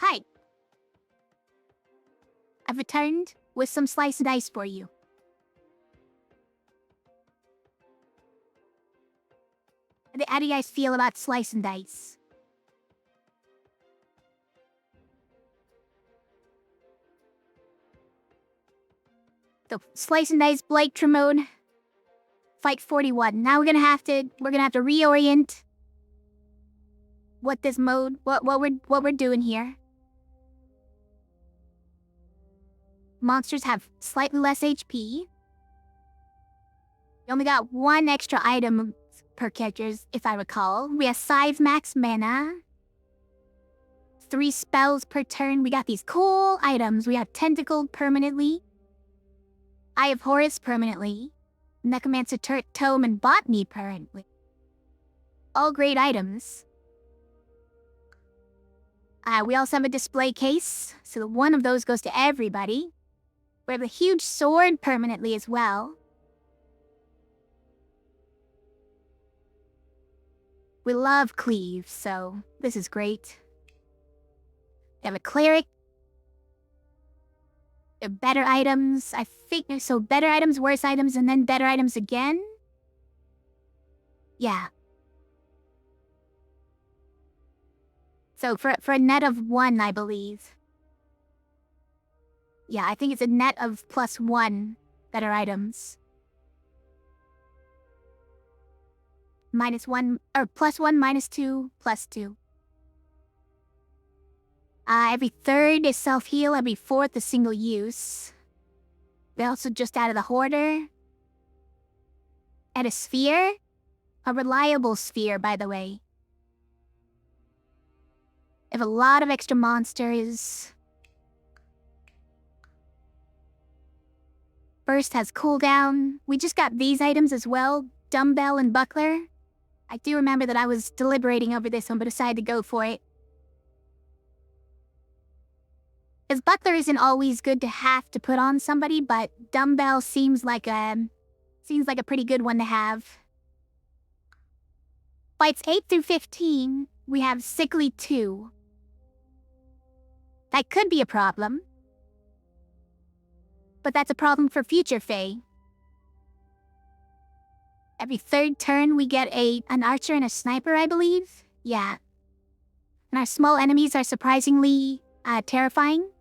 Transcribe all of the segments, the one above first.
Hi. I've returned with some slice and dice for you. How do you guys feel about slice and dice? So slice and dice Blyptra mode. Fight 41. Now we're gonna have to reorient what this mode what we're doing here. Monsters have slightly less HP. We only got one extra item per characters, if I recall. We have 5 max mana. 3 spells per turn. We got these cool items. We have Tentacle permanently. Eye of Horus permanently. Necromancer Tome and Botany permanently. All great items. We also have a display case, so one of those goes to everybody. We have a huge sword permanently as well. We love cleave, so this is great. We have a cleric. They're better items. I think so. Better items, worse items, and then better items again. Yeah. So for a net of 1, I believe. Yeah, I think it's a net of +1 better items. -1 or +1, -2, +2. Every 3rd is self-heal, every 4th is single use. We also just added a hoarder. And a sphere. A reliable sphere, by the way. We have a lot of extra monsters. Burst has cooldown. We just got these items as well. Dumbbell and buckler. I do remember that I was deliberating over this one, but decided to go for it. Because buckler isn't always good to have to put on somebody, but dumbbell seems like a pretty good one to have. Fights 8 through 15, we have Sickly 2. That could be a problem. But that's a problem for future Fae. Every 3rd turn we get an archer and a sniper, I believe? Yeah. And our small enemies are surprisingly terrifying.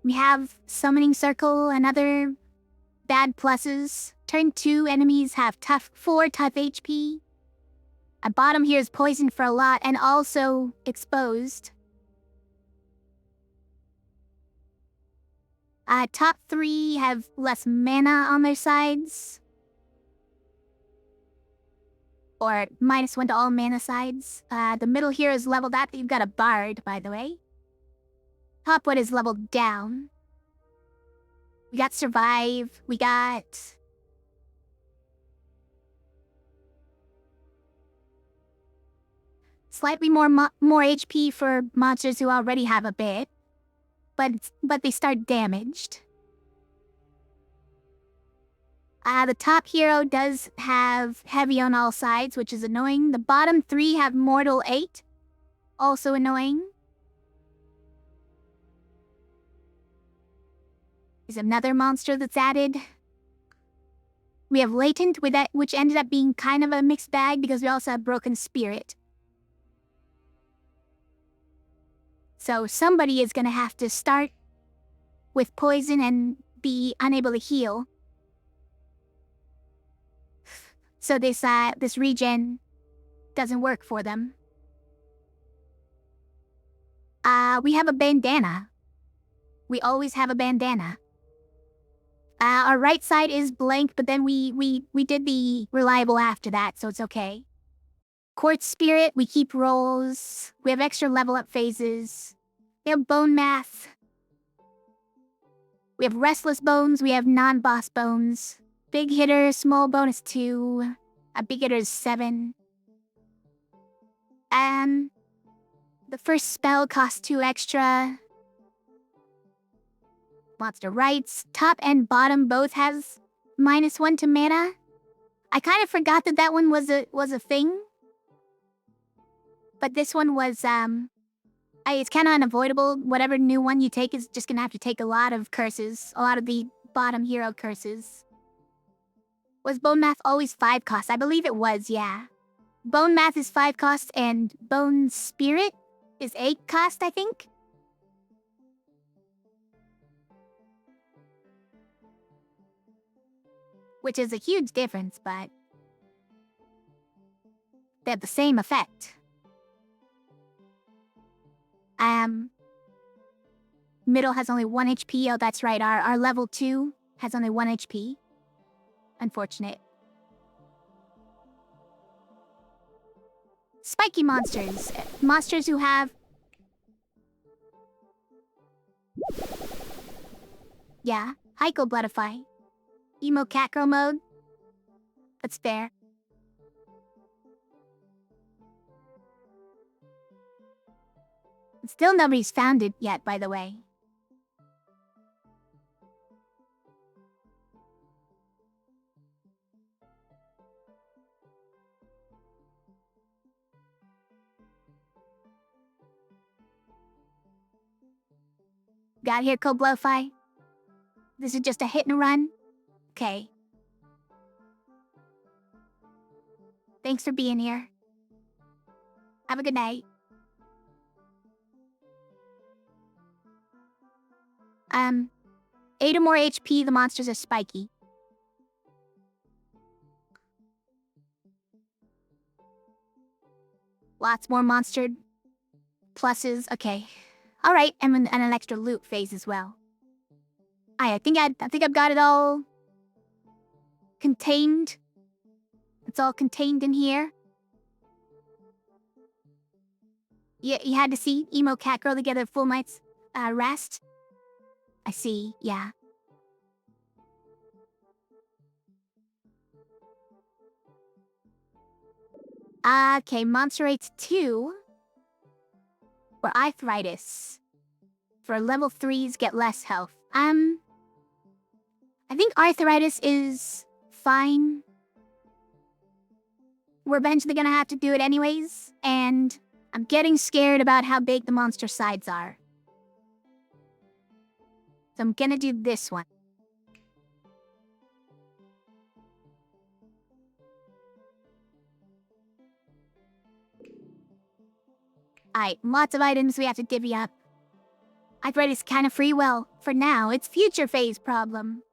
We have Summoning Circle and other bad pluses. Turn 2 enemies have 4 tough HP. At bottom here is poisoned for a lot and also exposed. Top 3 have less mana on their sides. Or -1 to all mana sides. The middle here is leveled up. You've got a bard, by the way. Top 1 is leveled down. We got survive. We got slightly more HP for monsters who already have a bit. But they start damaged. The top hero does have heavy on all sides, which is annoying. The bottom 3 have mortal 8, also annoying. There's another monster that's added. We have latent, which ended up being kind of a mixed bag because we also have broken spirit. So somebody is going to have to start with poison and be unable to heal. So this regen doesn't work for them. We have a bandana. We always have a bandana. Our right side is blank, but then we did the reliable after that, so it's okay. Quartz Spirit, we keep rolls. We have extra level up phases. We have Bone Math. We have Restless Bones. We have non-boss bones. Big Hitter, small bonus 2. A big hitter is 7. The first spell costs 2 extra. Monster Rights, top and bottom both has -1 to mana. I kind of forgot that one was a thing. But this one was, it's kind of unavoidable. Whatever new one you take is just gonna have to take a lot of curses. A lot of the bottom hero curses. Was Bone Math always 5 costs? I believe it was, yeah. Bone Math is 5 costs and Bone Spirit is 8 cost, I think? Which is a huge difference, but they have the same effect. Middle has only 1 HP. Oh, that's right. Our level 2 has only 1 HP. Unfortunate. Spiky monsters. Monsters who have... Yeah. Hyco Bloodify. Emo Catgirl mode. That's fair. Still nobody's found it yet, by the way. Got here, Koblofy? This is just a hit and run? Okay. Thanks for being here. Have a good night. 8 or more HP, the monsters are spiky. Lots more monster pluses. Okay. Alright, and an extra loot phase as well. I think I've got it all contained. It's all contained in here. You had to see Emo Catgirl to get a full night's rest? I see, yeah. Okay, Monster Rates 2. For arthritis. For level 3s, get less health. I think arthritis is fine. We're eventually gonna have to do it anyways, and I'm getting scared about how big the monster sides are. So I'm gonna do this one. Alright, lots of items we have to divvy up. Arthritis kinda free, well, for now, it's future phase problem.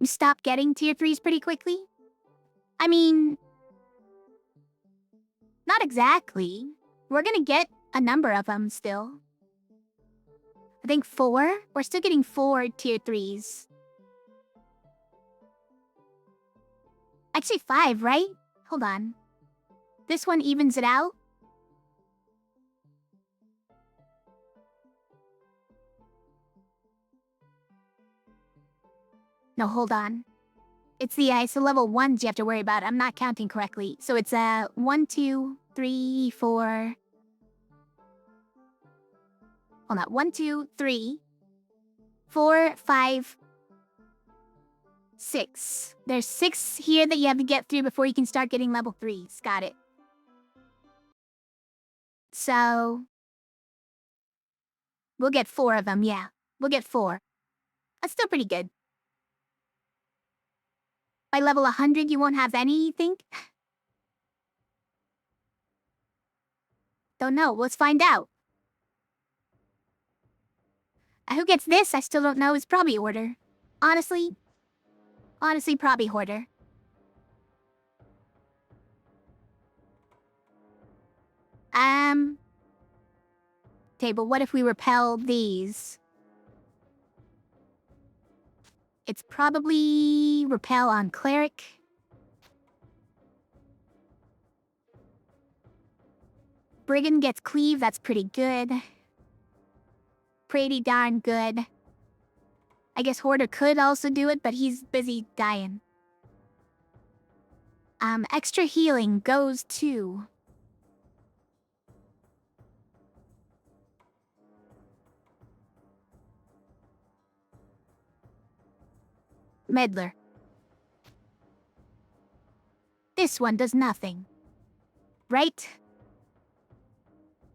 You stop getting tier 3s pretty quickly? I mean... Not exactly. We're gonna get a number of them still. I think 4? We're still getting 4 tier 3s. Actually 5, right? Hold on. This one evens it out? No, hold on. It's the level 1s you have to worry about. I'm not counting correctly. So it's 1, 2, 3, 4... Hold on. 1, 2, 3, 4, 5, 6. There's 6 here that you have to get through before you can start getting level 3s. Got it. So... We'll get 4 of them, yeah. We'll get 4. That's still pretty good. By level 100, you won't have any, you think? Don't know. Let's find out. Who gets this? I still don't know. It's probably Order. Honestly, probably Hoarder. Table, what if we repel these? It's probably repel on Cleric. Brigand gets Cleave, that's pretty good. Pretty darn good. I guess Hoarder could also do it, but he's busy dying. Extra healing goes to... Meddler. This one does nothing. right?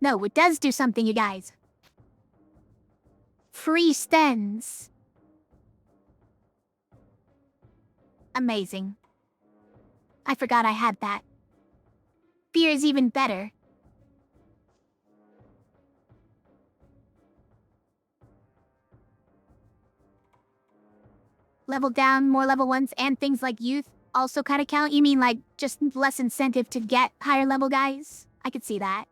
No, it does do something, you guys. Free stems. Amazing. I forgot I had that. Fear is even better. Level down, more level 1s, and things like youth also kind of count? You mean like just less incentive to get higher level guys? I could see that.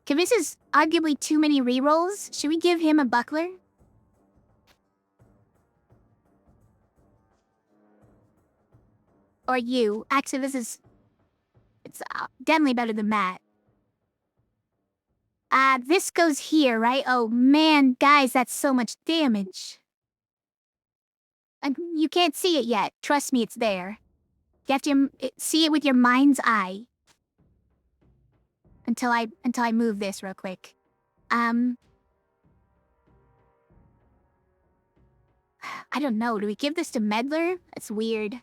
Kavis is arguably too many rerolls. Should we give him a buckler? Or you? Actually, it's definitely better than Matt. This goes here, right? Oh man, guys, that's so much damage. You can't see it yet. Trust me, it's there. You have to see it with your mind's eye. Until I move this real quick. I don't know. Do we give this to Meddler? That's weird.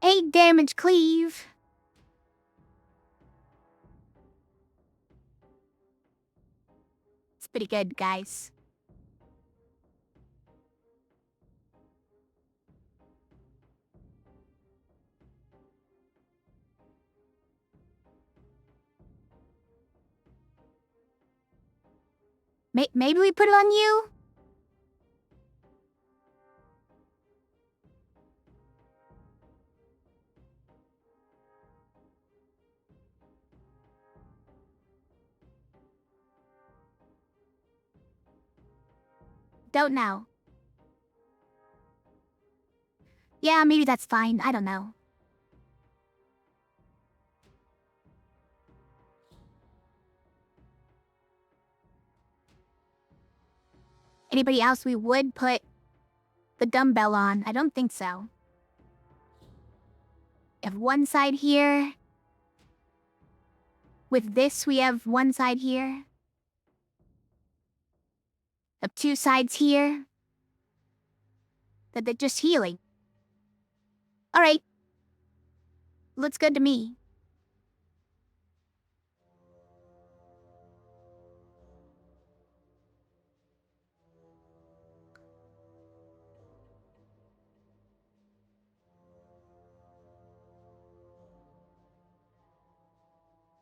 Eight damage cleave. It's pretty good, guys. Maybe we put it on you? Don't know. Yeah, maybe that's fine. I don't know. Anybody else we would put the dumbbell on? I don't think so. We have one side here. With this, we have one side here. Have two sides here. That they're just healing. Alright. Looks good to me.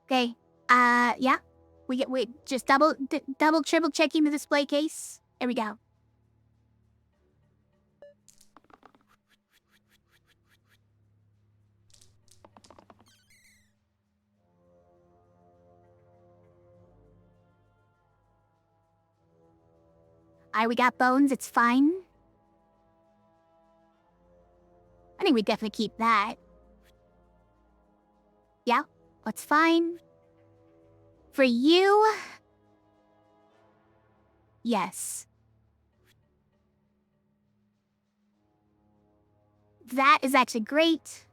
Okay. Yeah. We just double, triple checking the display case. There we go. Alright, we got bones. It's fine. I think we definitely keep that. Yeah, that's fine. For you... Yes. That is actually great.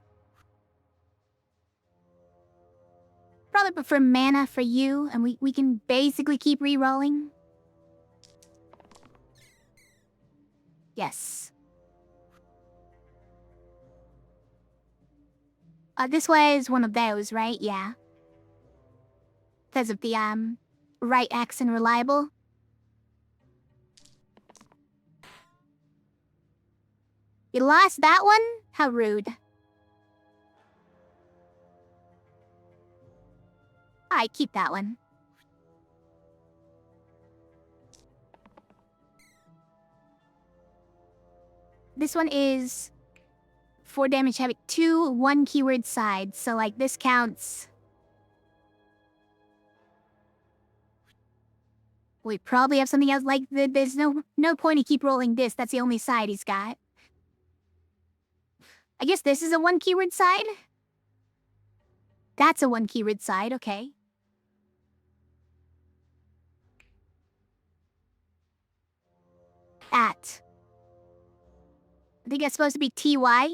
Probably prefer mana for you, and we can basically keep re-rolling. Yes. This was one of those, right? Yeah. Because of the, right X and reliable. You lost that one? How rude. I keep that one. This one is 4 damage having 2 1 keyword sides, so like this counts. We probably have something else like there's no point to keep rolling this. That's the only side he's got. I guess this is a 1 keyword side? That's a 1 keyword side, okay. At. I think it's supposed to be TY.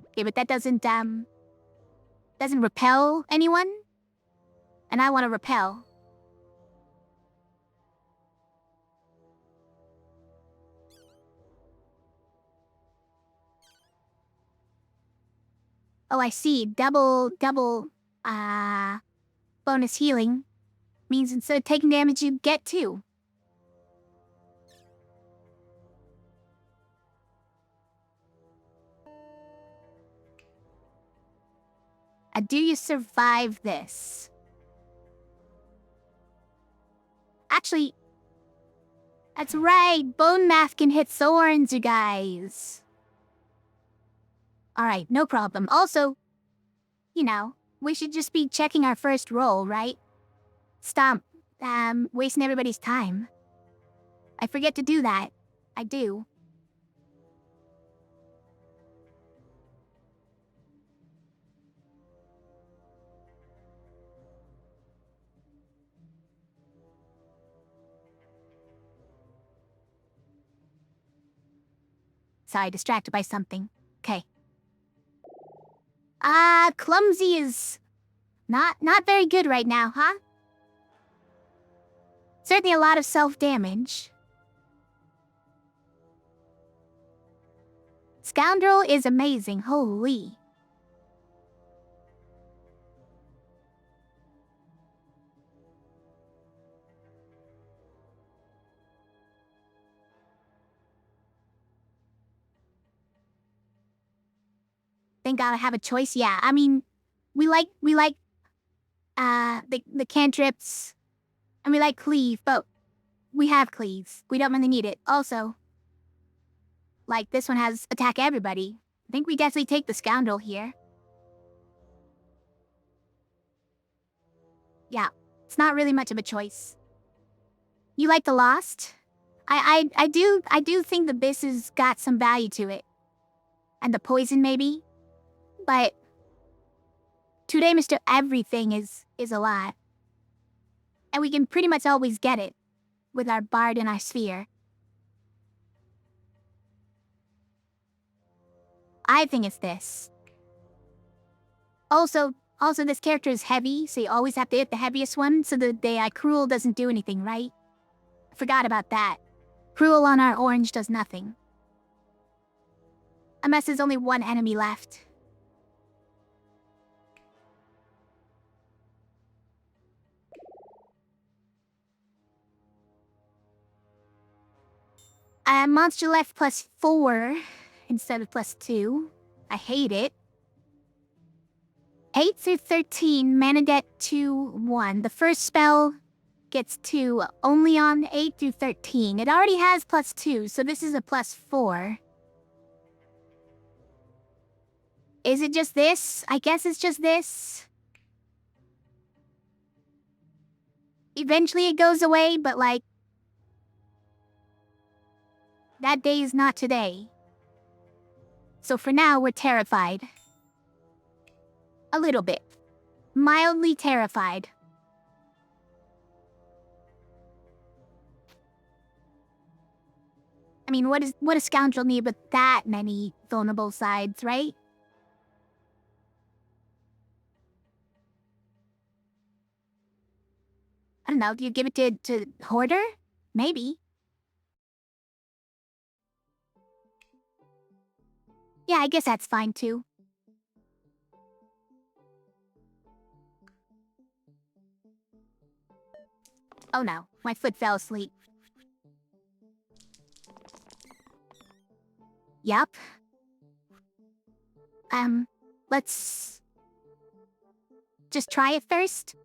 Okay, but that doesn't repel anyone. And I want to repel. Oh, I see. Double, bonus healing. Means instead of taking damage, you get 2. Do you survive this? Actually, that's right. Bone math can hit thorns, you guys. Alright, no problem. Also, you know, we should just be checking our first roll, right? Stop, wasting everybody's time. I forget to do that. I do. Sorry, distracted by something. Okay. Clumsy is not very good right now, huh? Certainly a lot of self-damage. Scoundrel is amazing, holy. Thank God I have a choice. Yeah, I mean, we like the cantrips, and we like cleave, but we have cleaves. We don't really need it. Also, like this one has attack everybody. I think we definitely take the scoundrel here. Yeah, it's not really much of a choice. You like the Lost? I do think the Biss has got some value to it. And the poison maybe? But 2 damage to everything is a lot. And we can pretty much always get it with our bard and our sphere. I think it's this. Also, this character is heavy, so you always have to hit the heaviest one, so the AI Cruel doesn't do anything, right? I forgot about that. Cruel on our orange does nothing. Unless there's only one enemy left. Monster left +4 instead of +2. I hate it. 8 through 13, mana get 2, 1. The first spell gets 2 only on 8 through 13. It already has +2, so this is a +4. Is it just this? I guess it's just this. Eventually it goes away, but like, that day is not today. So for now, we're terrified. A little bit. Mildly terrified. I mean, what does Scoundrel need but that many vulnerable sides, right? I don't know, do you give it to Hoarder? Maybe. Yeah, I guess that's fine too. Oh no, my foot fell asleep. Yup. Let's just try it first.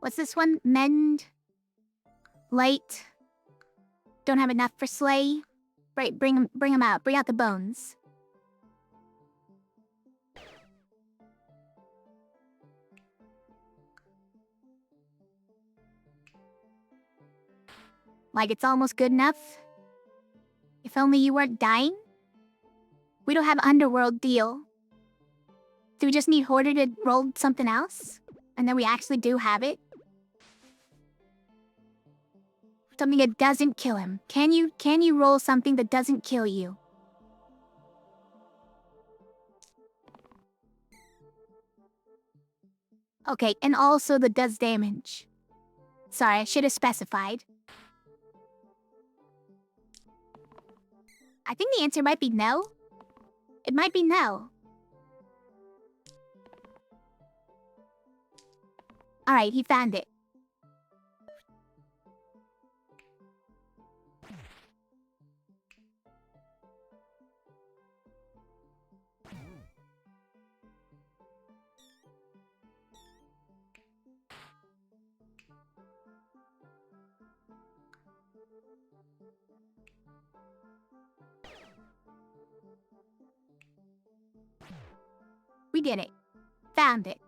What's this one? Mend. Light. Don't have enough for Slay. Right, bring 'em out. Bring out the bones. Like it's almost good enough. If only you weren't dying. We don't have Underworld deal. Do we just need Hoarder to roll something else? And then we actually do have it? Something that doesn't kill him. Can you roll something that doesn't kill you? Okay, and also that does damage. Sorry, I should have specified. I think the answer might be no. It might be no. Alright, he found it. We did it. Found it.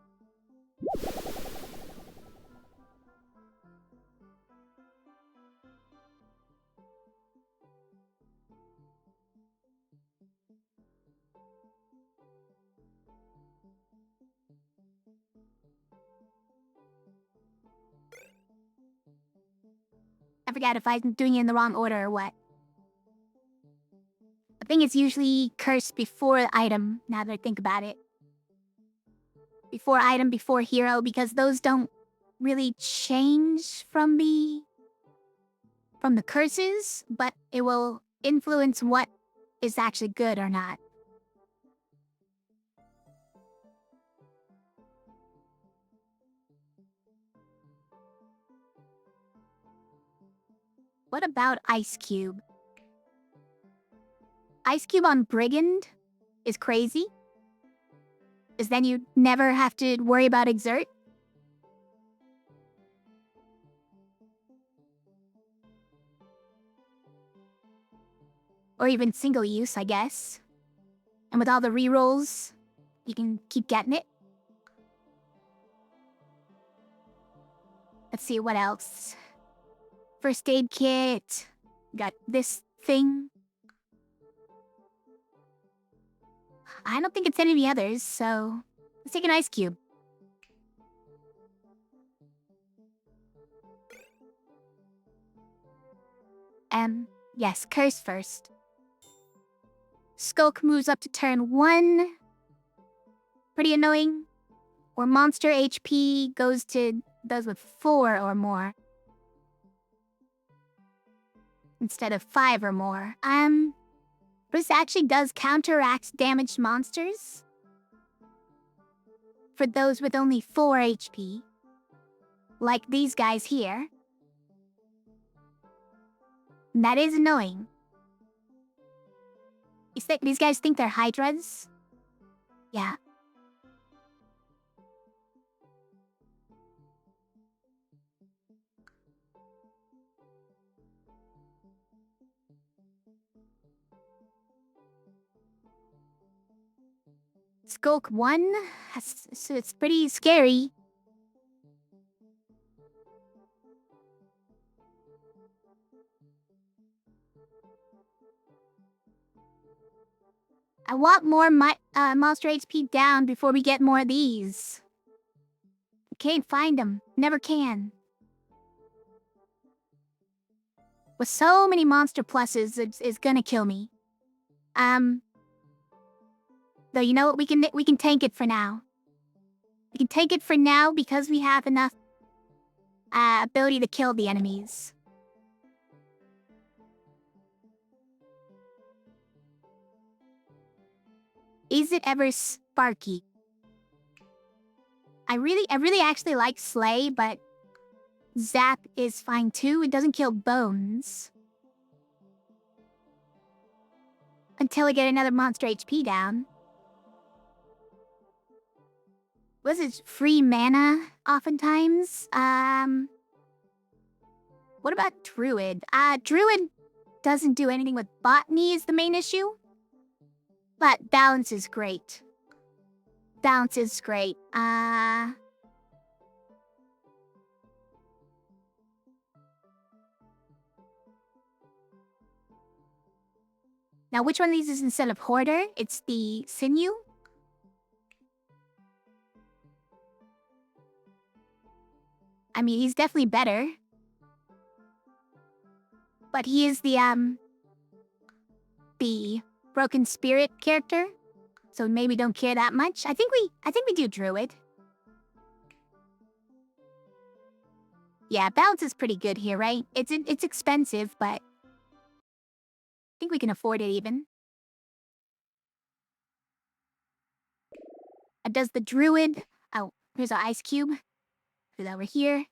I forgot if I'm doing it in the wrong order or what. I think it's usually cursed before item, now that I think about it. Before item, before hero, because those don't really change from the curses, but it will influence what is actually good or not. What about Ice Cube? Ice Cube on Brigand is crazy. Because then you never have to worry about exert. Or even single use, I guess. And with all the rerolls, you can keep getting it. Let's see, what else? First aid kit. Got this thing. I don't think it's any of the others, so let's take an Ice Cube. Yes, curse first. Skulk moves up to turn 1. Pretty annoying. Or monster HP goes to those with 4 or more. Instead of 5 or more. This actually does counteract damaged monsters. For those with only 4 HP. Like these guys here. And that is annoying. These guys think they're Hydras? Yeah. Skulk 1, so it's pretty scary. I want more monster HP down before we get more of these. Can't find them. Never can. With so many monster pluses, it's gonna kill me. Though you know what, we can tank it for now. We can take it for now because we have enough ability to kill the enemies. Is it ever Sparky? I really actually like Slay, but Zap is fine too. It doesn't kill bones. Until I get another monster HP down. Was it free mana oftentimes? What about Druid? Druid doesn't do anything with botany is the main issue. But balance is great. Balance is great. Now which one of these is instead of Hoarder? It's the Sinew? I mean, he's definitely better. But he is the Broken Spirit character. So maybe don't care that much. I think we do Druid. Yeah, balance is pretty good here, right? It's expensive, but I think we can afford it even. Does the druid... Oh, here's our ice cube. Put it over here.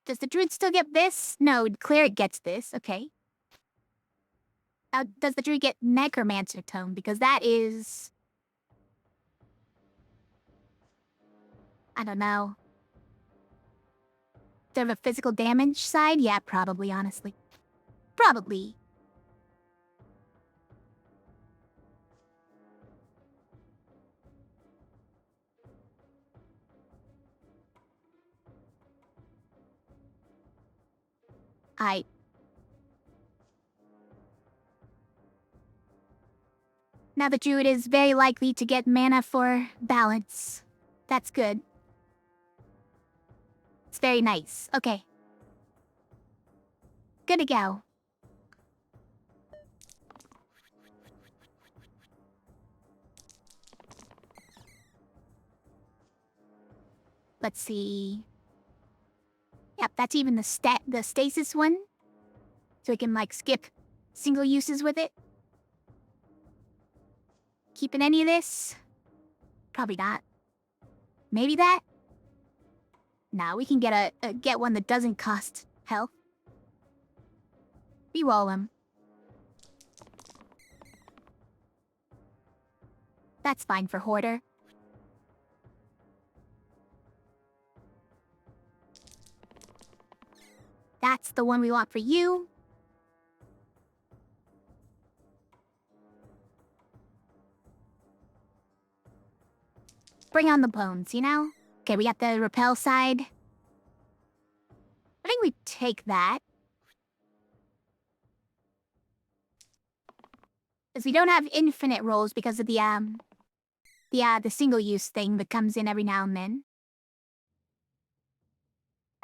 Does the druid still get this? No, cleric gets this. Okay. Does the druid get necromancer tome? Because that is... I don't know. Do I have a physical damage side? Yeah, probably, honestly. Probably. Now the druid is very likely to get mana for balance. That's good. It's very nice. Okay. Good to go. Let's see. Yep, that's even the stasis one. So we can, like, skip single uses with it. Keeping any of this? Probably not. Maybe that? Nah, we can get get one that doesn't cost health. Reroll them. That's fine for Hoarder. That's the one we want for you. Bring on the bones, you know? Okay, we got the repel side. I think we take that. Because we don't have infinite rolls because of the single-use thing that comes in every now and then.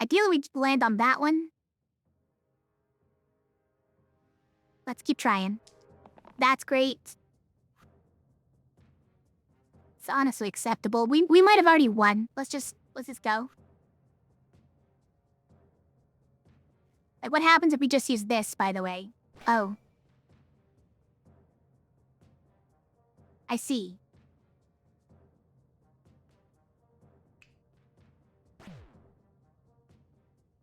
Ideally, we land on that one. Let's keep trying. That's great. It's honestly acceptable. We might have already won. Let's just go. Like, what happens if we just use this, by the way? Oh. I see.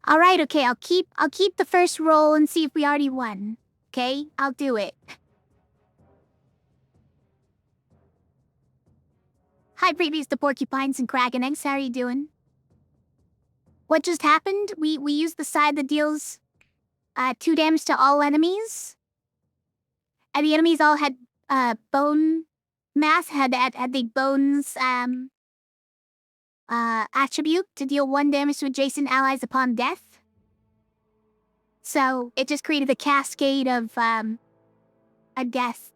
Alright, okay, I'll keep the first roll and see if we already won. Okay? I'll do it. Hi, previous to porcupines and kraken eggs. How are you doing? What just happened? We used the side that deals 2 damage to all enemies. And the enemies all had bone mass, had the bones attribute to deal 1 damage to adjacent allies upon death. So it just created a cascade of a death.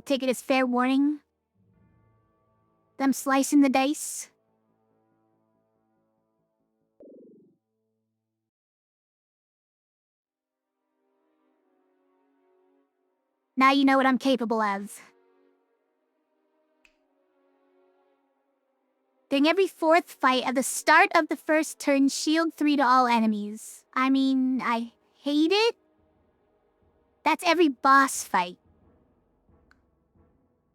Take it as fair warning. Them slicing the dice. Now you know what I'm capable of. During every 4th fight, at the start of the first turn, shield 3 to all enemies. I mean, I hate it. That's every boss fight.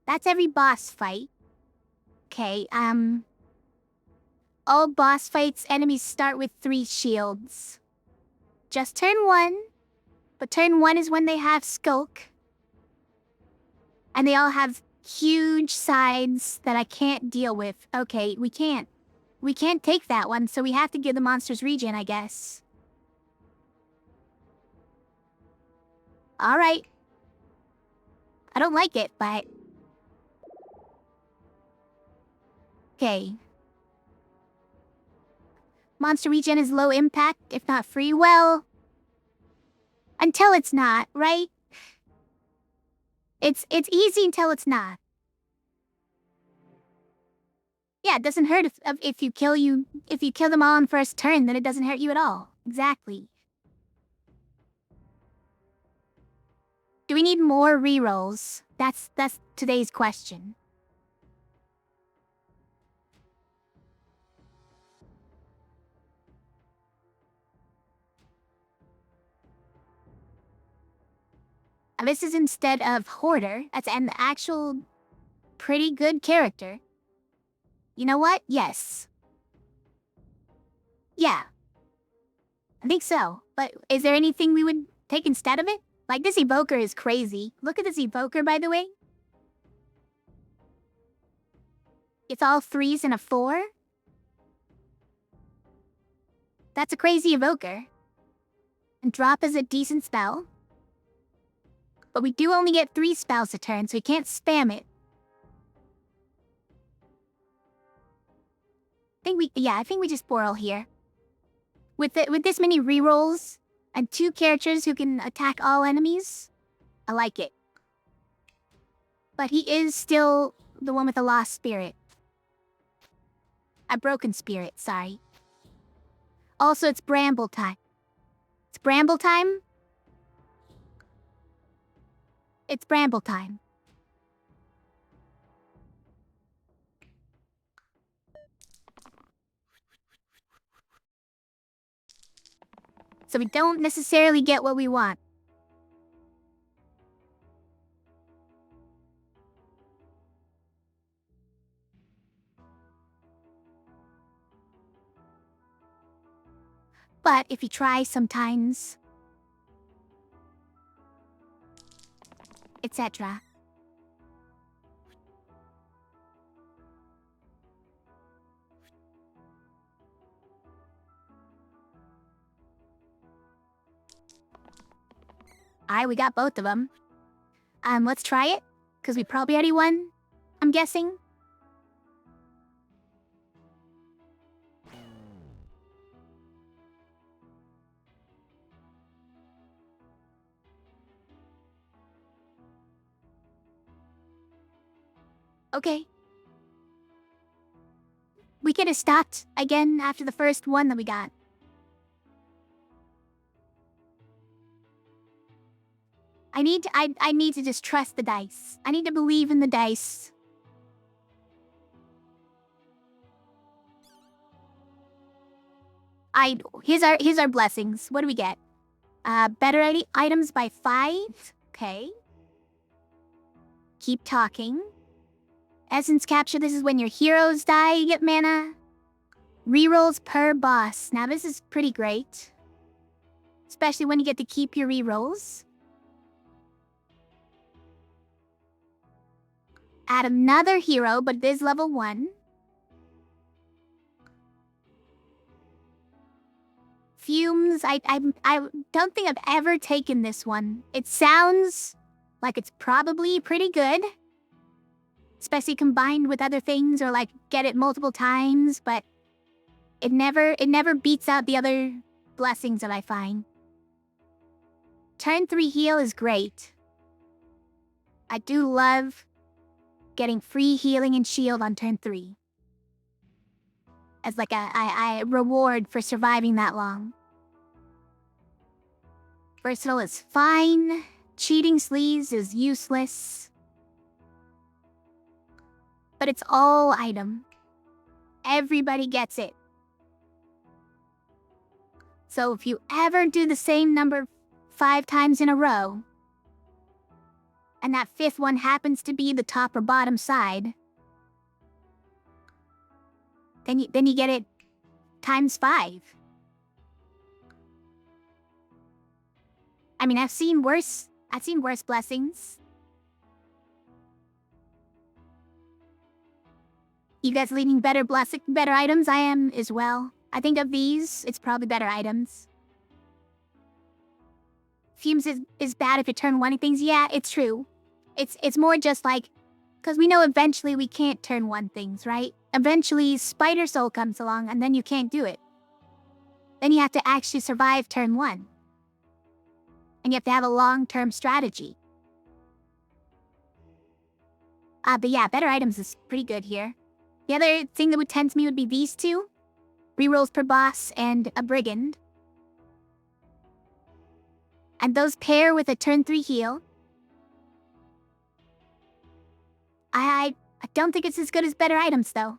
That's every boss fight. Okay, all boss fights, enemies start with 3 shields. Just turn 1. But turn 1 is when they have Skulk. And they all have huge sides that I can't deal with. Okay, we can't take that one, so we have to give the monsters regen, I guess. Alright. I don't like it, but... Okay. Monster regen is low impact, if not free. Well... until it's not, right? It's easy until it's not. Yeah, it doesn't hurt if you kill them all on first turn, then it doesn't hurt you at all. Exactly. Do we need more rerolls? That's today's question. And this is instead of Hoarder. That's an actual pretty good character. You know what? Yes. Yeah. I think so. But is there anything we would take instead of it? Like, this evoker is crazy. Look at this evoker, by the way. It's all 3s and a 4. That's a crazy evoker. And drop is a decent spell. But we do only get 3 spells a turn, so we can't spam it. I think we just Boral here. With this many rerolls and 2 characters who can attack all enemies, I like it. But he is still the one with the lost spirit. A broken spirit, sorry. Also, it's Bramble time. It's Bramble time? It's Bramble time. So we don't necessarily get what we want. But if you try sometimes, etc. Alright, we got both of them. Let's try it, because we probably already won, I'm guessing. Okay. We could have stopped again after the first one that we got. I need to just trust the dice. I need to believe in the dice. Here's our blessings. What do we get? Better items by 5. Okay. Keep talking. Essence capture. This is when your heroes die, you get mana. Rerolls per boss. Now this is pretty great. Especially when you get to keep your rerolls. Add another hero, but it is level 1. Fumes. I don't think I've ever taken this one. It sounds like it's probably pretty good. Especially combined with other things, or like get it multiple times, but it never beats out the other blessings that I find. Turn 3 heal is great. I do love getting free healing and shield on turn 3. As like a reward for surviving that long. Versatile is fine. Cheating sleeves is useless. But it's all item. Everybody gets it. So if you ever do the same number 5 times in a row, and that 5th one happens to be the top or bottom side, then you get it times 5. I mean, I've seen worse blessings. You guys leading better items? I am as well. I think of these, it's probably better items. Fumes is bad if you turn 1 things. Yeah, it's true. It's more just like, because we know eventually we can't turn 1 things, right? Eventually Spider Soul comes along and then you can't do it. Then you have to actually survive turn 1. And you have to have a long-term strategy. But yeah, better items is pretty good here. The other thing that would tempt me would be these 2. Rerolls per boss and a brigand. And those pair with a turn 3 heal. I don't think it's as good as better items, though.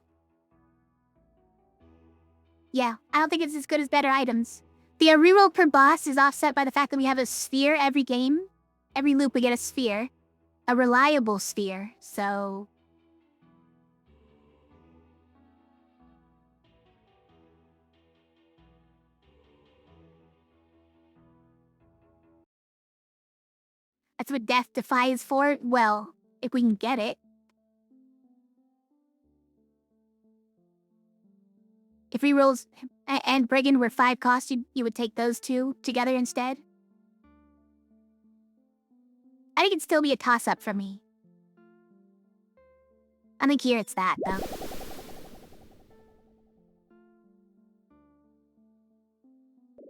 Yeah, I don't think it's as good as better items. The reroll per boss is offset by the fact that we have a sphere every game. Every loop we get a sphere. A reliable sphere, so... That's what Death Defy is for? Well, if we can get it. If rerolls and Brigand were 5 cost, you would take those two together instead? I think it'd still be a toss-up for me. I think here it's that, though.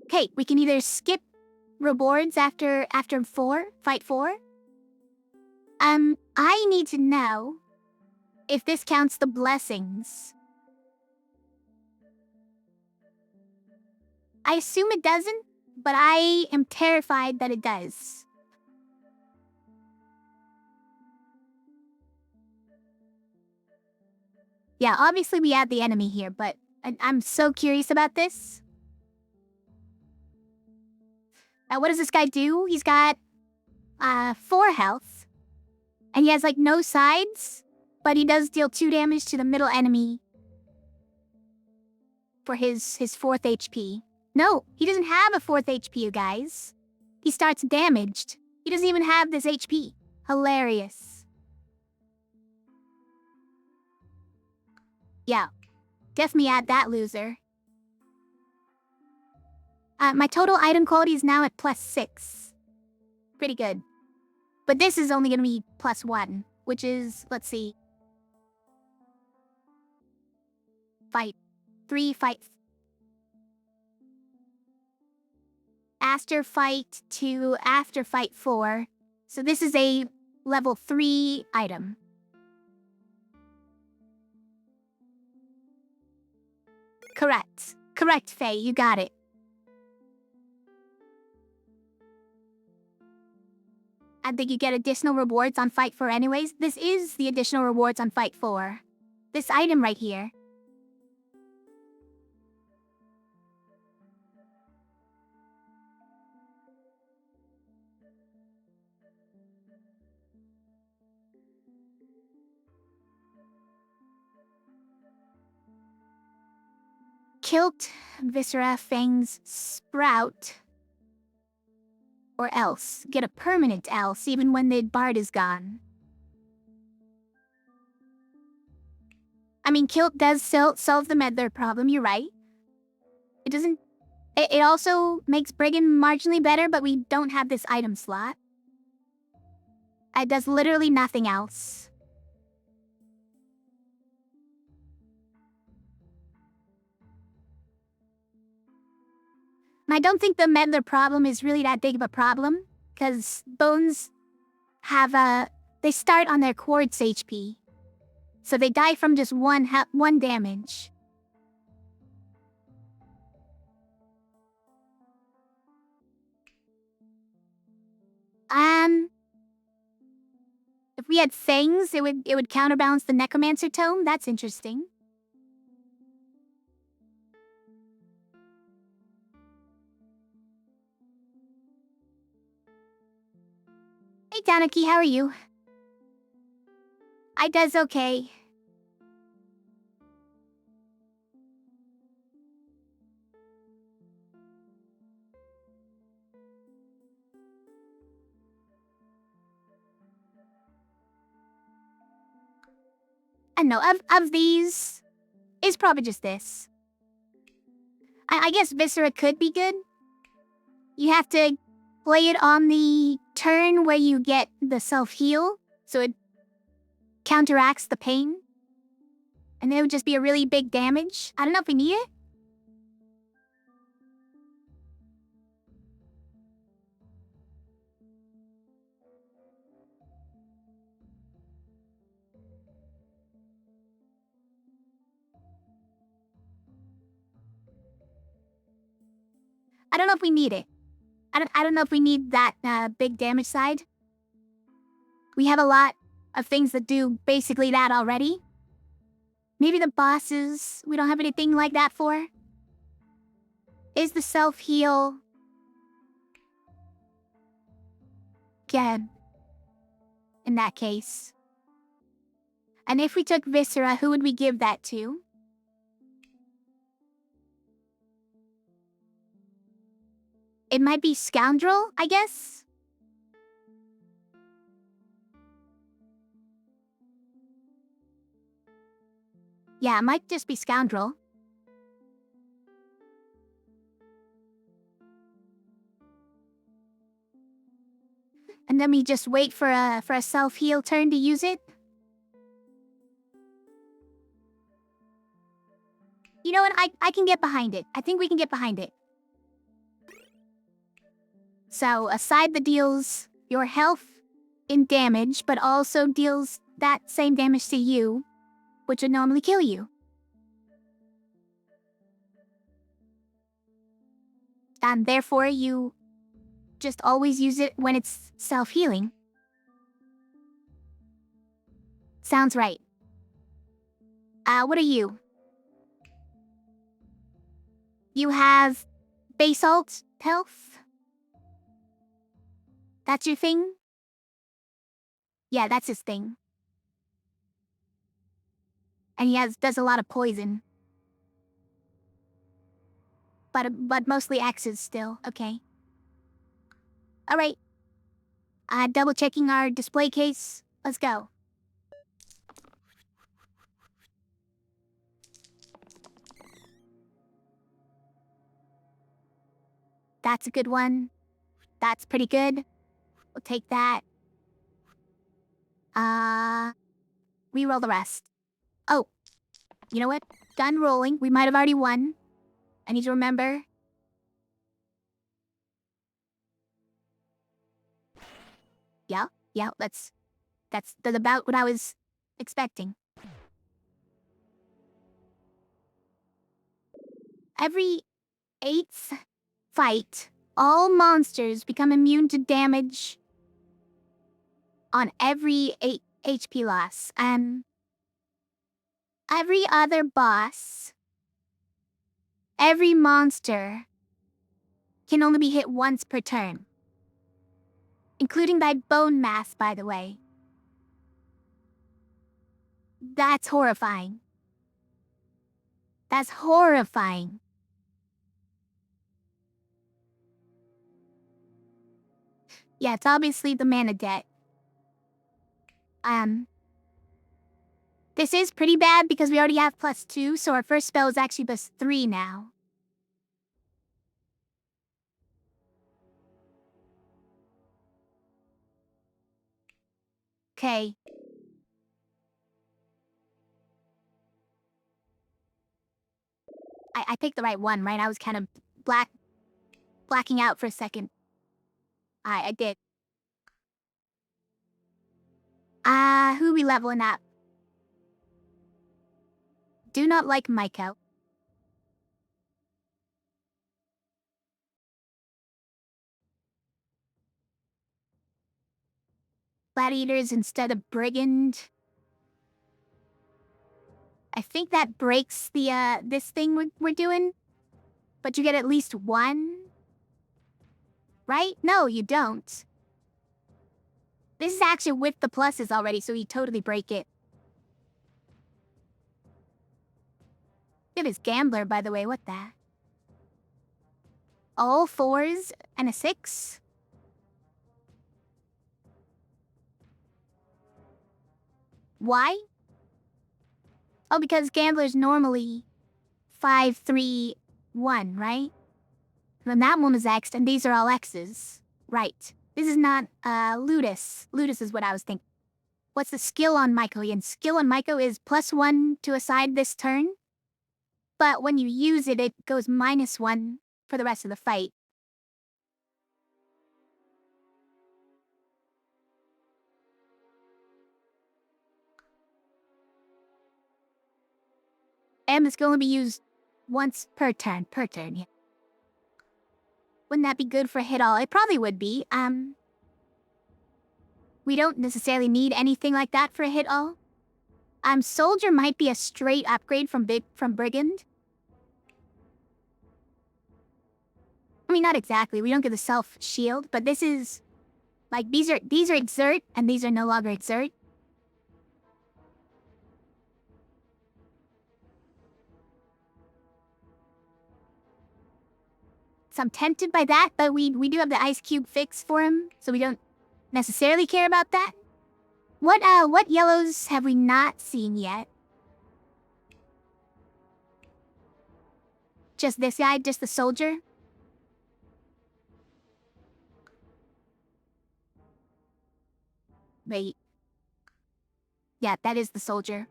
Okay, we can either skip rewards after fight 4. I need to know if this counts the blessings. I assume it doesn't, but I am terrified that it does. Yeah, obviously we add the enemy here, but I'm so curious about this. What does this guy do? He's got 4 health. And he has like no sides, but he does deal 2 damage to the middle enemy for his 4th HP. No, he doesn't have a 4th HP, you guys. He starts damaged. He doesn't even have this HP. Hilarious. Yeah, definitely add that loser. My total item quality is now at +6. Pretty good. But this is only gonna be +1, which is, let's see. Fight 3, fight. After fight 2, after fight 4. So this is a level 3 item. Correct. Correct, Faye, you got it. I think you get additional rewards on Fight 4 anyways. This is the additional rewards on Fight 4. This item right here. Kilt, Viscera, Fangs, Sprout. Or else. Get a permanent else even when the bard is gone. I mean, Kilt does solve the meddler problem, you're right. It doesn't... It also makes Brigand marginally better, but we don't have this item slot. It does literally nothing else. I don't think the meddler problem is really that big of a problem, because bones have they start on their quartz HP. So they die from just one damage. If we had fangs, it would counterbalance the necromancer tome. That's interesting. Hey Tanuki, how are you? I does okay. I know, of these, it's probably just this. I guess Viscera could be good. You have to play it on the turn where you get the self-heal, so it counteracts the pain. And then it would just be a really big damage. I don't know if we need it. I don't know if we need it. I don't know if we need that big damage side. We have a lot of things that do basically that already. Maybe the bosses we don't have anything like that for? Is the self-heal... Good. In that case. And if we took Viscera, who would we give that to? It might be Scoundrel, I guess? Yeah, it might just be Scoundrel. And then we just wait for a self-heal turn to use it? You know what? I can get behind it. I think we can get behind it. So, a side that deals your health in damage, but also deals that same damage to you, which would normally kill you. And therefore, you just always use it when it's self-healing. Sounds right. What are you? You have basalt health? That's your thing? Yeah, that's his thing. And he does a lot of poison. But mostly axes still, okay. Alright. Double checking our display case. Let's go. That's a good one. That's pretty good. We'll take that. Reroll the rest. Oh, you know what? Done rolling. We might have already won. I need to remember. Yeah, that's about what I was expecting. Every 8th fight, all monsters become immune to damage on every 8 HP loss. Every other boss, every monster can only be hit once per turn. Including thy bone mass, by the way. That's horrifying. That's horrifying. Yeah, it's obviously the mana debt. This is pretty bad because we already have +2, so our first spell is actually +3 now. Okay. I picked the right one, right? I was kind of blacking out for a second. I did. Who are we leveling up? Do not like Maiko. Flat Eaters instead of Brigand. I think that breaks the, this thing we're doing. But you get at least one? Right? No, you don't. This is actually with the pluses already, so you totally break it. It is Gambler, by the way, what the? All 4s and a 6? Why? Oh, because Gambler's normally 5, 3, 1, right? Then that one is X'd, and these are all X's. Right. This is not, Ludus. Ludus is what I was thinking. What's the skill on Maiko? And skill on Maiko is +1 to a side this turn. But when you use it, it goes -1 for the rest of the fight. And it's going to be used once per turn, yeah. Wouldn't that be good for hit all? It probably would be, We don't necessarily need anything like that for a hit all. Soldier might be a straight upgrade from Brigand. I mean, not exactly. We don't get the self shield, but this is like these are exert and these are no longer exert. So I'm tempted by that, but we do have the ice cube fix for him, so we don't necessarily care about that. What yellows have we not seen yet? Just this guy, just the soldier? Wait. Yeah, that is the soldier.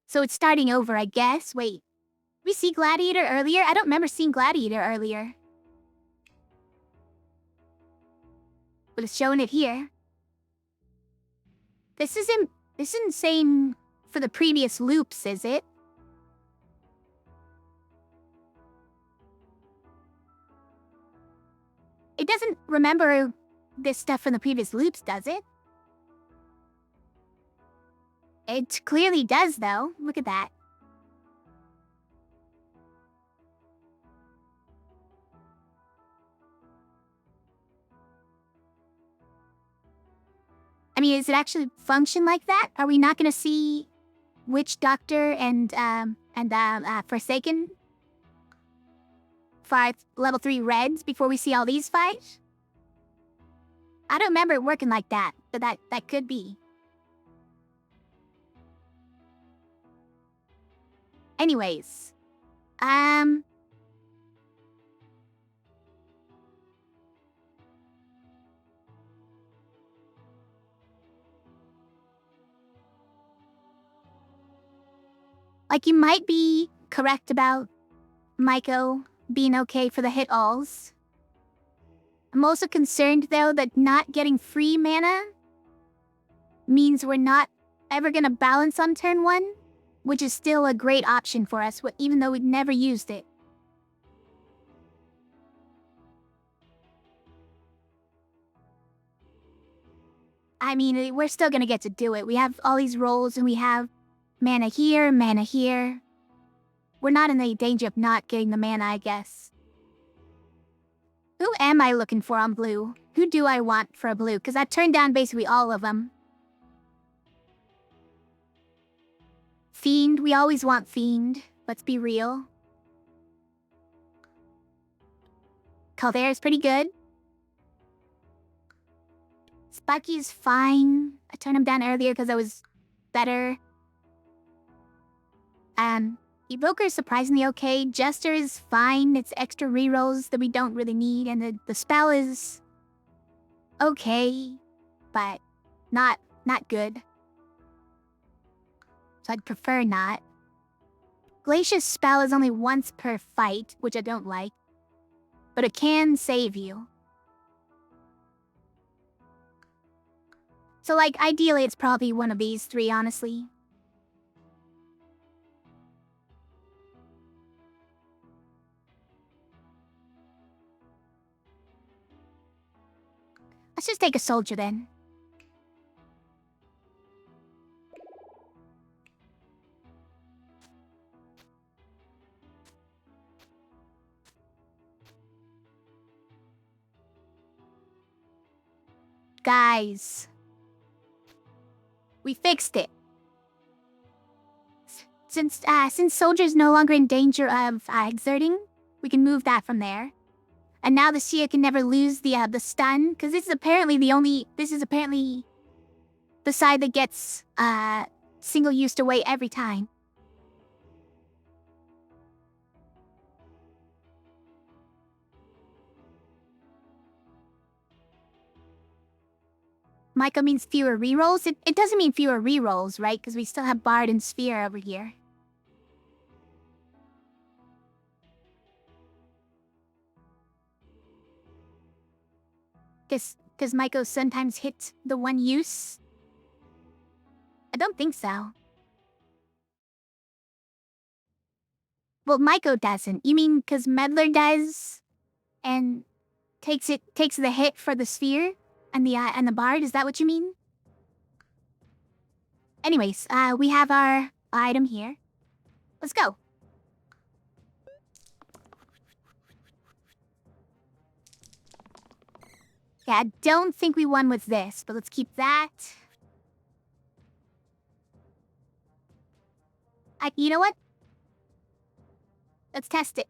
So it's starting over, I guess. Wait. Did we see Gladiator earlier? I don't remember seeing Gladiator earlier. But it's showing it here. This isn't insane for the previous loops, is it? It doesn't remember this stuff from the previous loops, does it? It clearly does, though. Look at that. I mean, does it actually function like that? Are we not going to see Witch Doctor and Forsaken fight level 3 reds before we see all these fight? I don't remember it working like that, but that could be. Anyways, like, you might be correct about Maiko being okay for the hit-alls. I'm also concerned, though, that not getting free mana means we're not ever gonna balance on turn 1, which is still a great option for us, even though we've never used it. I mean, we're still gonna get to do it. We have all these rolls, and we have mana here, mana here. We're not in any danger of not getting the mana, I guess. Who am I looking for on blue? Who do I want for a blue? Because I turned down basically all of them. Fiend, we always want Fiend. Let's be real. Caldeira's pretty good. Spucky's fine. I turned him down earlier because I was better. Evoker's surprisingly okay. Jester is fine. It's extra rerolls that we don't really need. And the spell is okay, but not good. So I'd prefer not. Glacia's spell is only once per fight, which I don't like. But it can save you. So, like, ideally it's probably one of these 3, honestly. Let's just take a soldier then. Guys. We fixed it. Since Soldier's no longer in danger of exerting, we can move that from there. And now the Shia can never lose the stun, because this is apparently the side that gets single used away every time. Maiko means fewer rerolls? It doesn't mean fewer rerolls, right? Because we still have Bard and Sphere over here. Does Maiko sometimes hit the one use? I don't think so. Well, Maiko doesn't. You mean because Meddler does? And takes the hit for the Sphere? And the bard, is that what you mean? Anyways, we have our item here. Let's go. Yeah, I don't think we won with this, but let's keep that. You know what? Let's test it.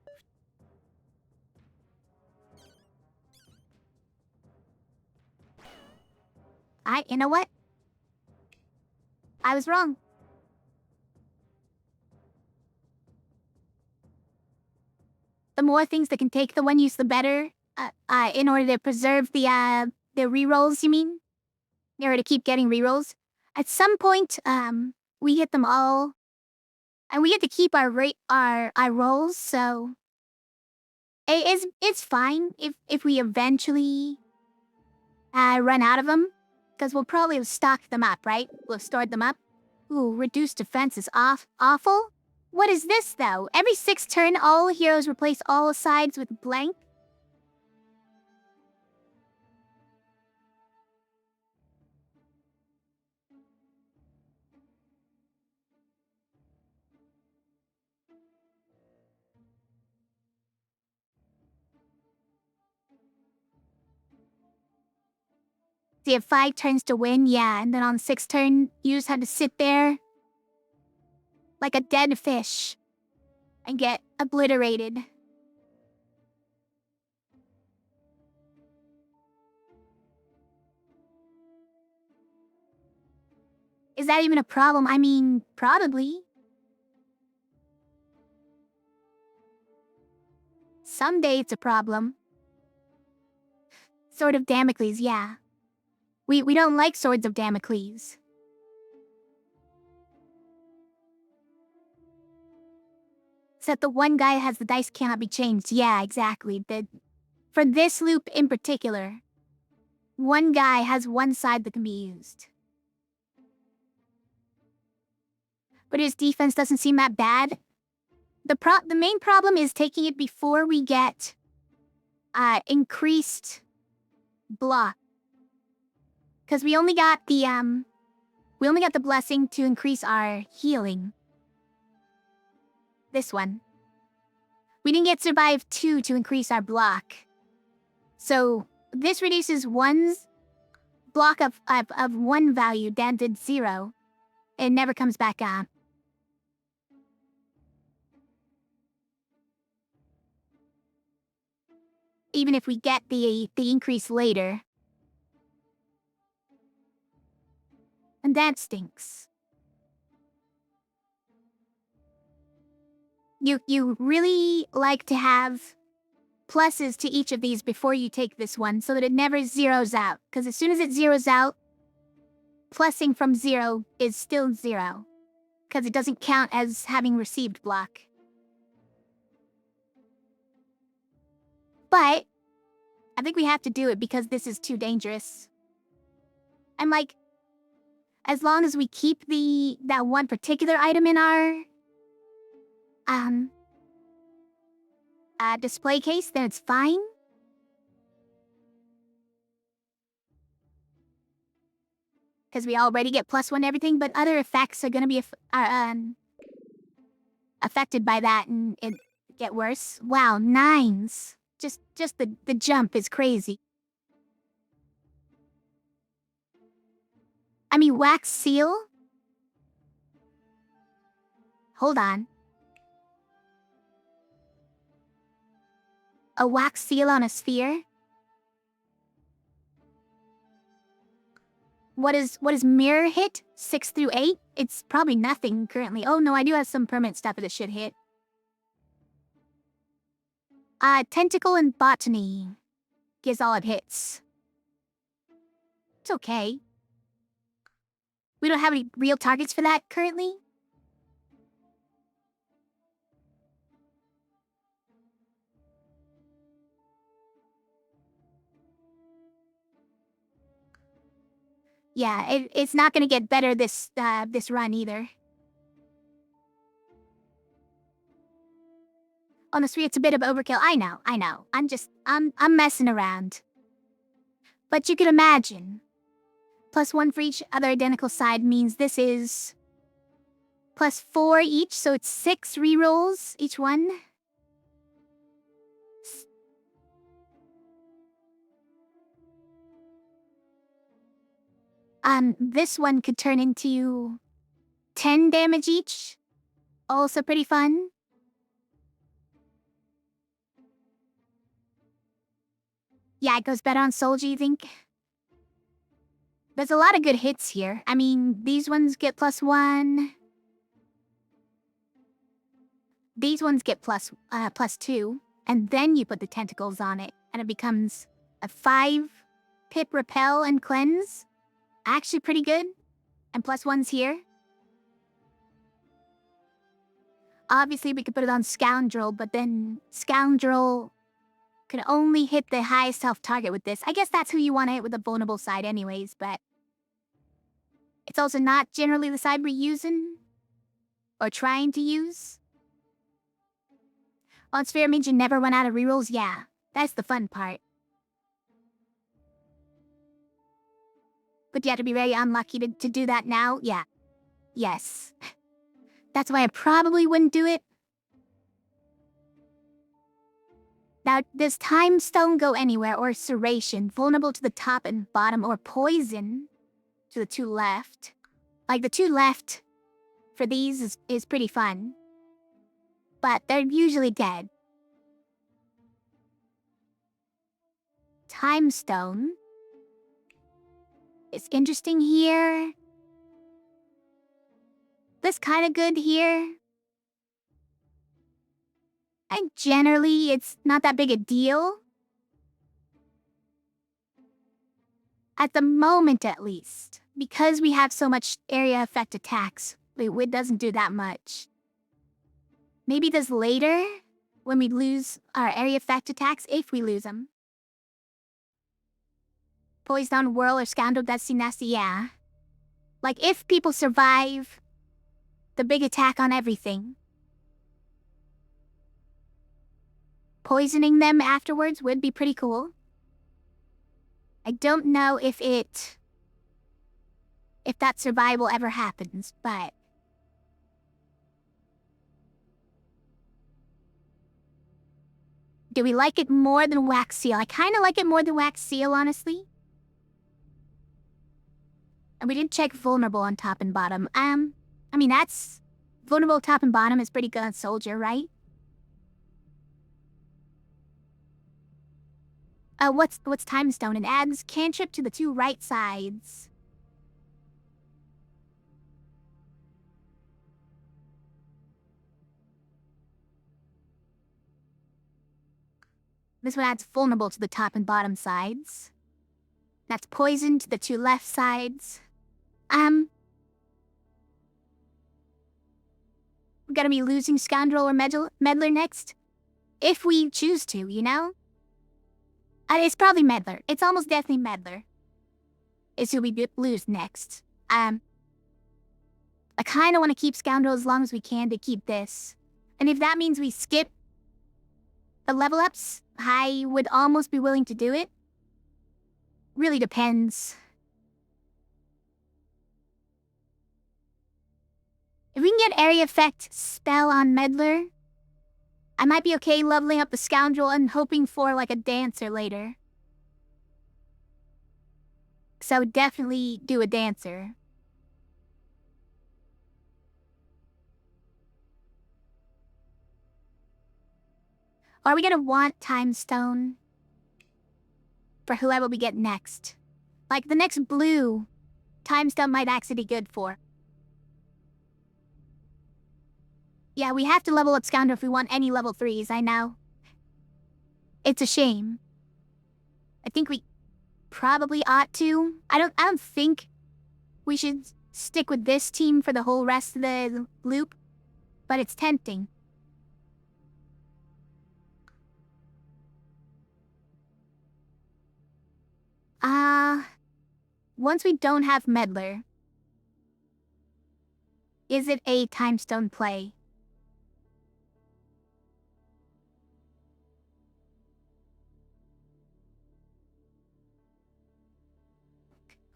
You know what? I was wrong. The more things that can take the one use, the better. In order to preserve the rerolls, you mean? In order to keep getting rerolls. At some point, we hit them all, and we get to keep our rolls. So it's fine if we eventually run out of them, because we'll probably have stocked them up, right? We'll have stored them up. Ooh, reduced defense is awful. What is this, though? Every 6th turn, all heroes replace all sides with blank. So you have 5 turns to win, yeah, and then on the 6th turn, you just had to sit there like a dead fish and get obliterated. Is that even a problem? I mean, probably. Someday it's a problem. Sword of Damocles, yeah. We don't like Swords of Damocles. Except the one guy that has the dice cannot be changed. Yeah, exactly. For this loop in particular, one guy has one side that can be used. But his defense doesn't seem that bad. The main problem is taking it before we get increased block. Because we only got the blessing to increase our healing. This one. We didn't get survive 2 to increase our block. So this reduces one's block of 1 value down to 0. It never comes back up. Even if we get the increase later. And that stinks. You really like to have pluses to each of these before you take this one so that it never zeroes out. Because as soon as it zeroes out, plussing from 0 is still 0. Because it doesn't count as having received block. But I think we have to do it because this is too dangerous. I'm like, as long as we keep that one particular item in our display case, then it's fine. Because we already get +1 everything, but other effects are gonna be affected by that and it get worse. Wow, 9s. Just the jump is crazy. I mean, wax seal? Hold on. A wax seal on a sphere? What is mirror hit? 6 through 8? It's probably nothing currently. Oh no, I do have some permanent stuff that should hit. Tentacle and botany. Gives all it hits. It's okay. We don't have any real targets for that currently. Yeah, it's not gonna get better this run either. Honestly, it's a bit of overkill. I know. I'm messing around. But you could imagine. +1 for each other identical side means this is +4 each, so it's 6 rerolls each one. This one could turn into 10 damage each. Also pretty fun. Yeah, it goes better on Soldier, you think? There's a lot of good hits here. I mean, these ones get +1. These ones get +2. And then you put the tentacles on it, and it becomes a 5 pip repel and cleanse. Actually pretty good. And +1's here. Obviously, we could put it on Scoundrel, but then Scoundrel can only hit the highest health target with this. I guess that's who you want to hit with the vulnerable side anyways, but it's also not generally the side we're using or trying to use. On Sphere means you never run out of rerolls. Yeah, that's the fun part. But you have to be very unlucky to do that now. Yeah. Yes. That's why I probably wouldn't do it. Now, does Time Stone go anywhere, or Serration, vulnerable to the top and bottom, or Poison to the 2 left? Like, the 2 left for these is pretty fun. But they're usually dead. Time Stone is interesting here. This kind of good here. And generally, it's not that big a deal. At the moment, at least. Because we have so much area effect attacks, it doesn't do that much. Maybe it does later, when we lose our area effect attacks, if we lose them. Poison, Whirl, or Scoundrel, that's nasty, yeah. Like, if people survive the big attack on everything, poisoning them afterwards would be pretty cool. I don't know if that survival ever happens, but do we like it more than Wax Seal? I kind of like it more than Wax Seal, honestly. And we didn't check vulnerable on top and bottom. I mean, that's vulnerable top and bottom is pretty good on Soldier, right? What's Time Stone? It adds cantrip to the 2 right sides. This one adds vulnerable to the top and bottom sides. That's poison to the 2 left sides. We're gonna be losing Scoundrel or Meddler next. If we choose to, you know? It's probably Meddler. It's almost definitely Meddler. Is who we lose next. I kinda wanna keep Scoundrel as long as we can to keep this. And if that means we skip the level ups, I would almost be willing to do it. Really depends. If we can get area effect spell on Meddler, I might be okay leveling up the Scoundrel and hoping for like a Dancer later. So I would definitely do a Dancer. Or are we gonna want Time Stone for whoever we get next? Like the next blue, Time Stone might actually be good for. Yeah, we have to level up Scoundrel if we want any level 3s, I know. It's a shame. I think we probably ought to. I don't think we should stick with this team for the whole rest of the loop, but it's tempting. Once we don't have Meddler, is it a Time Stone play?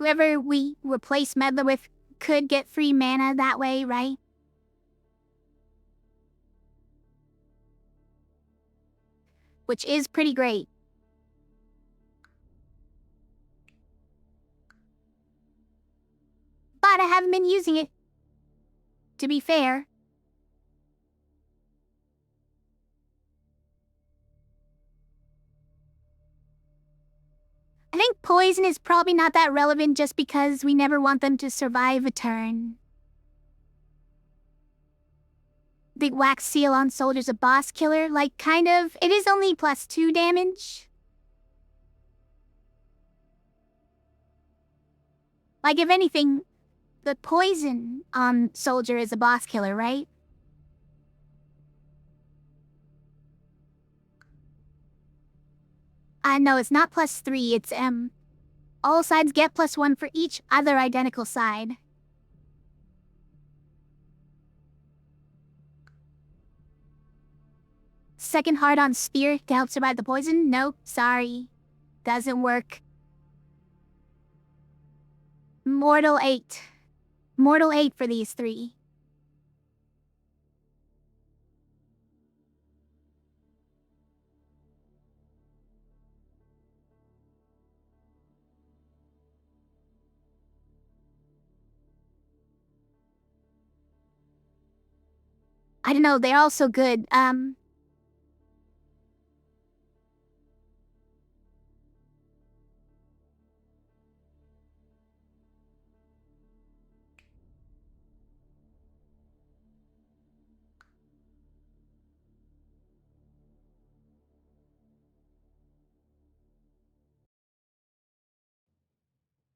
Whoever we replace Meddler with could get free mana that way, right? Which is pretty great. But I haven't been using it, to be fair. I think poison is probably not that relevant just because we never want them to survive a turn. Big wax seal on soldiers a boss killer, like kind of. It is only +2 damage. Like if anything, the poison on soldier is a boss killer, right? No, it's not +3, it's all sides get +1 for each other identical side. Second heart on spear to help survive the poison? Nope, sorry. Doesn't work. Mortal 8. Mortal 8 for these 3. I don't know, they're all so good.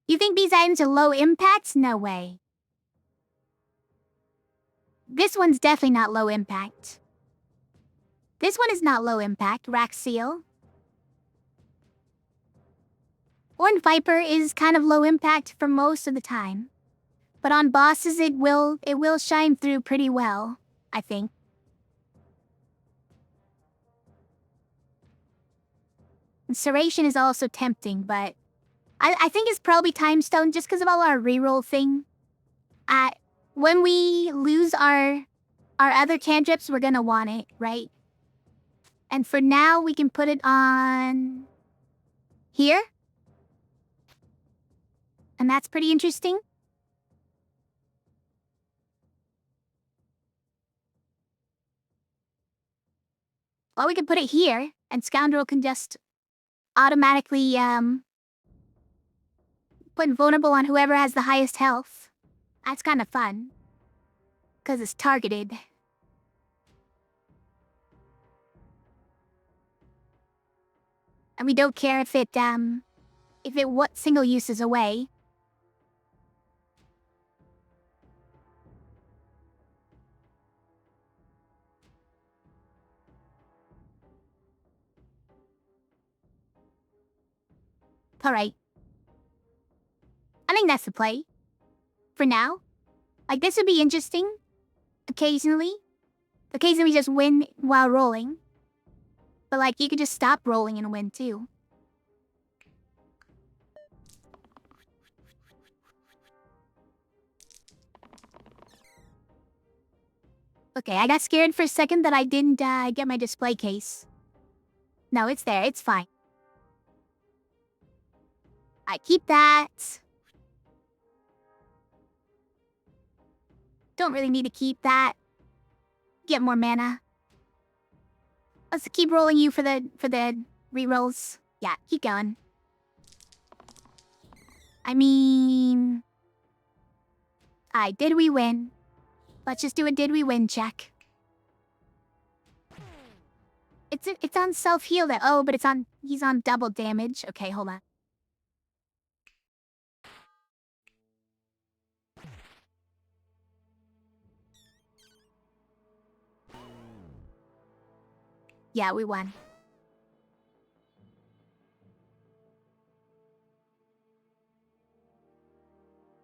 You think these items are low impact? No way. This one's definitely not low impact. This one is not low impact, Rack Seal. Horned Viper is kind of low impact for most of the time. But on bosses it will shine through pretty well, I think. Serration is also tempting, but I think it's probably Time Stone just because of all our reroll thing. When we lose our other cantrips, we're gonna want it, right? And for now, we can put it on here. And that's pretty interesting. Or we can put it here, and Scoundrel can just automatically, put vulnerable on whoever has the highest health. That's kind of fun. Because it's targeted. And we don't care if it what single use is away. Alright. I think that's the play. For now. Like, this would be interesting. Occasionally. Occasionally we just win while rolling. But like, you could just stop rolling and win too. Okay, I got scared for a second that I didn't get my display case. No, it's there, it's fine. I keep that. Don't really need to keep that. Get more mana. Let's keep rolling you for the rerolls. Yeah, keep going. I mean... did we win? Let's just do a did we win check. It's on self-heal that. Oh, but he's on double damage. Okay, hold on. Yeah, we won.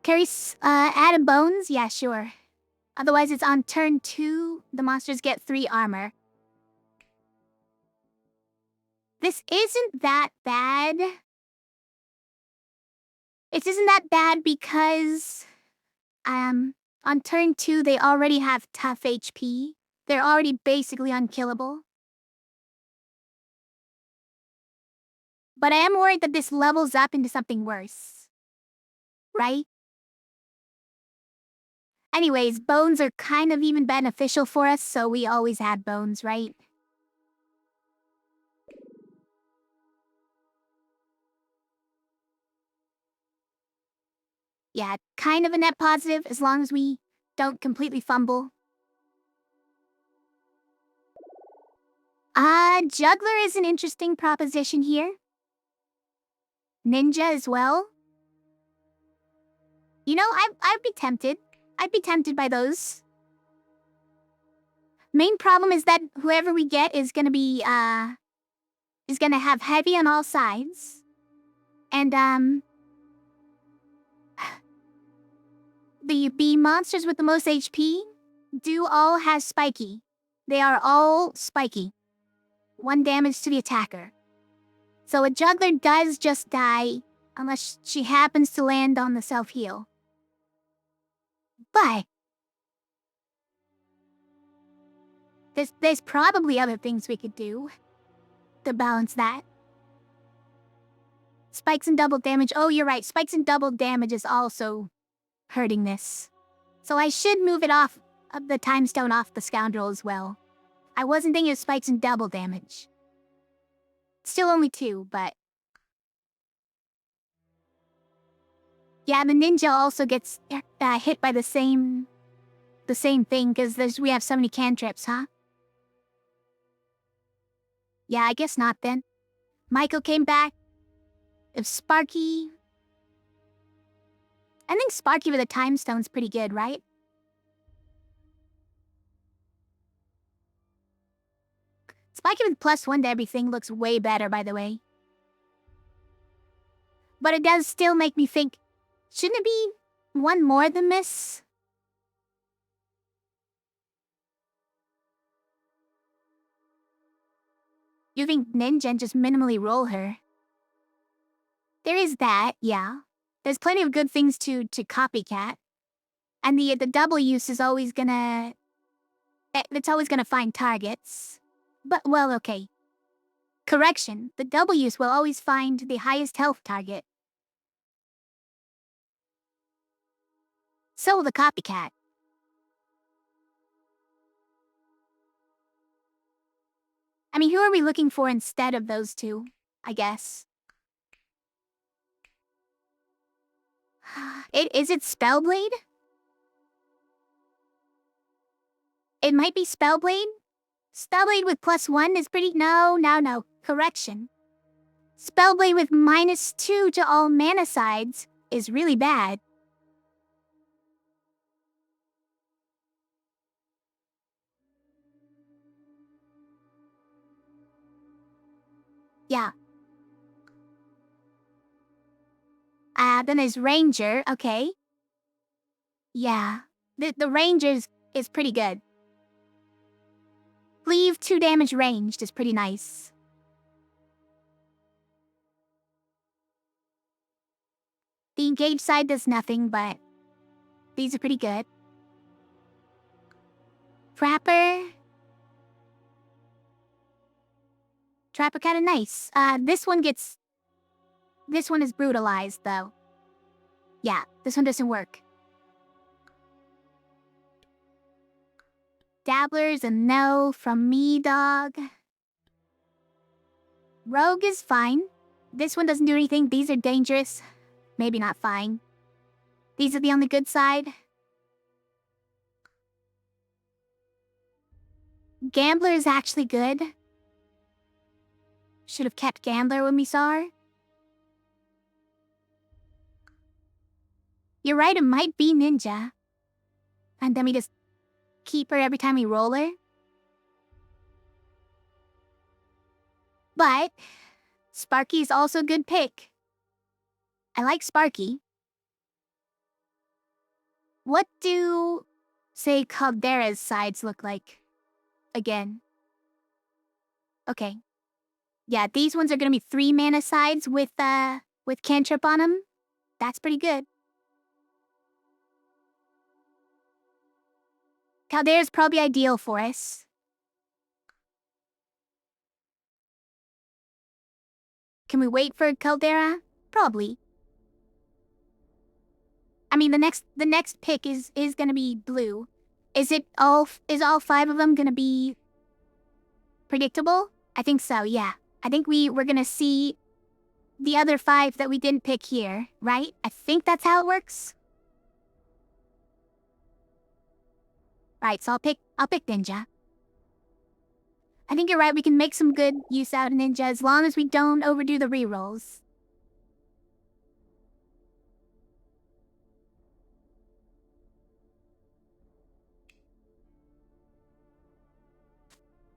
Carries added bones? Yeah, sure. Otherwise, it's on turn 2. The monsters get 3 armor. This isn't that bad. It isn't that bad because, on turn 2, they already have tough HP. They're already basically unkillable. But I am worried that this levels up into something worse. Right? Anyways, bones are kind of even beneficial for us, so we always had bones, right? Yeah, kind of a net positive as long as we don't completely fumble. Juggler is an interesting proposition here. Ninja as well. You know, I'd be tempted. I'd be tempted by those. Main problem is that whoever we get is gonna be, is gonna have heavy on all sides. And, the monsters with the most HP do all have spiky. They are all spiky. 1 damage to the attacker. So a juggler does just die unless she happens to land on the self-heal. But there's probably other things we could do to balance that. Spikes and double damage. Oh, you're right. Spikes and double damage is also hurting this. So I should move it off of the time stone off the scoundrel as well. I wasn't thinking of spikes and double damage. Still only 2, but... Yeah, the ninja also gets hit by the same thing, because we have so many cantrips, huh? Yeah, I guess not then. Michael came back. If Sparky... I think Sparky with a time stone's pretty good, right? Sparky with +1 to everything looks way better, by the way. But it does still make me think, shouldn't it be 1 more than this? You think ninja and just minimally roll her? There is that, yeah. There's plenty of good things to copycat. And the double use is always gonna... It's always gonna find targets. But, well, okay. Correction, the double use will always find the highest health target. So will the copycat. I mean, who are we looking for instead of those two, I guess? Is it Spellblade? It might be Spellblade? Spellblade with +1 is pretty... No. Correction. Spellblade with -2 to all mana sides is really bad. Yeah. Then there's Ranger, okay. Yeah. The Ranger is pretty good. Leave 2 damage ranged is pretty nice. The engaged side does nothing, but these are pretty good. Trapper kinda nice. This one is brutalized, though. Yeah, this one doesn't work. Dabbler's a no from me, dog. Rogue is fine. This one doesn't do anything. These are dangerous. Maybe not fine. These are the only good side. Gambler is actually good. Should have kept Gambler when we saw her. You're right, it might be Ninja. And then we just keep her every time we roll her. But Sparky's also a good pick. I like Sparky. What do, say, Caldera's sides look like? Again. Okay. Yeah, these ones are gonna be 3 mana sides with cantrip on them. That's pretty good. Caldera's probably ideal for us. Can we wait for Caldera? Probably. I mean, the next pick is gonna be blue. Is all 5 of them gonna be predictable? I think so, yeah. I think we're gonna see the other 5 that we didn't pick here, right? I think that's how it works. Right, so I'll pick Ninja. I think you're right, we can make some good use out of Ninja as long as we don't overdo the rerolls.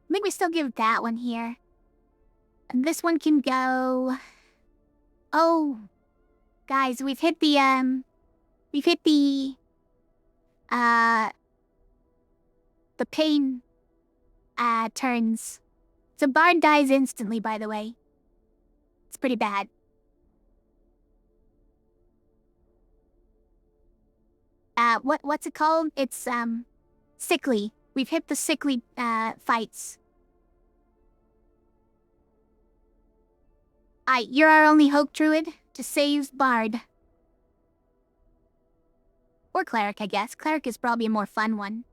I think we still give that one here. And this one can go... Oh, guys, we've hit the pain, turns. So Bard dies instantly, by the way. It's pretty bad. What's it called? It's, sickly. We've hit the sickly, fights. You're our only hope, Druid, to save Bard. Or Cleric, I guess. Cleric is probably a more fun one.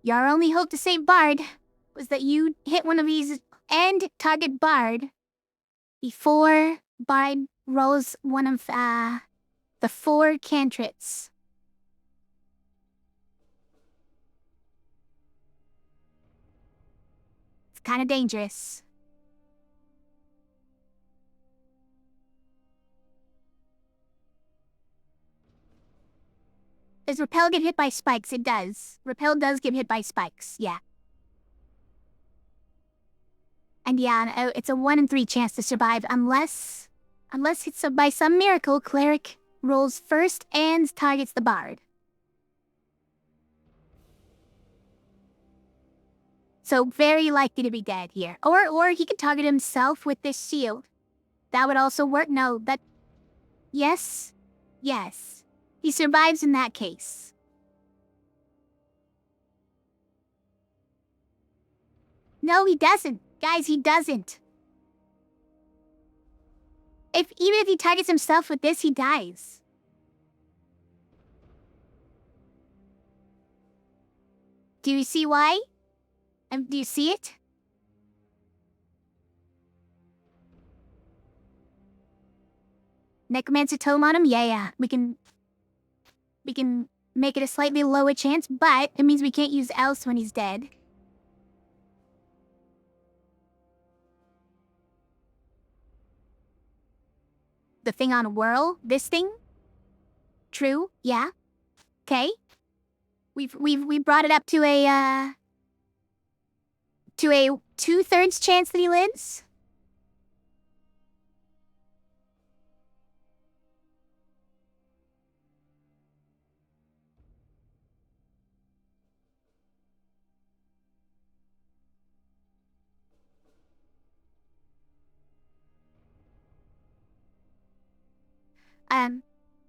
Your only hope to save Bard was that you hit one of these and target Bard before Bard rolls one of, the 4 cantrips. It's kind of dangerous. Does Repel get hit by spikes? It does. Repel does get hit by spikes, yeah. And yeah, it's a 1 in 3 chance to survive unless it's by some miracle, Cleric rolls first and targets the Bard. So very likely to be dead here. Or he could target himself with this shield. That would also work. No, that... Yes. Yes. He survives in that case. No, he doesn't. Guys, he doesn't. Even if he targets himself with this, he dies. Do you see why? Do you see it? Necromancer Tome on him? Yeah. We can make it a slightly lower chance, but it means we can't use else when he's dead. The thing on Whirl? This thing? True, yeah. Okay. We brought it up to a 2/3 chance that he lives.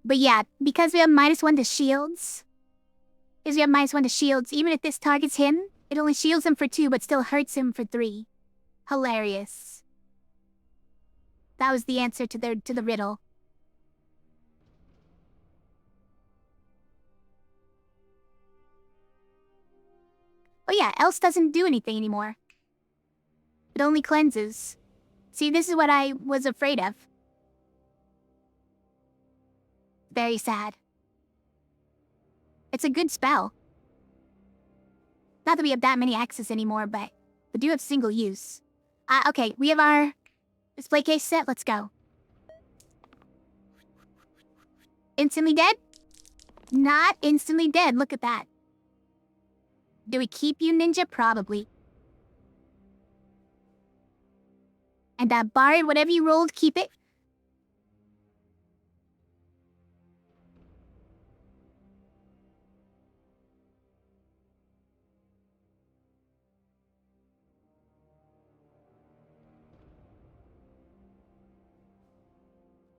But yeah, because we have -1 to shields. Even if this targets him, it only shields him for 2, but still hurts him for 3. Hilarious. That was the answer to the riddle. Oh yeah, else doesn't do anything anymore. It only cleanses. See, this is what I was afraid of. Very sad. It's a good spell. Not that we have that many axes anymore, but we do have single use. Okay, we have our display case set. Let's go. Instantly dead? Not instantly dead. Look at that. Do we keep you, Ninja? Probably. And Bard, whatever you rolled, keep it.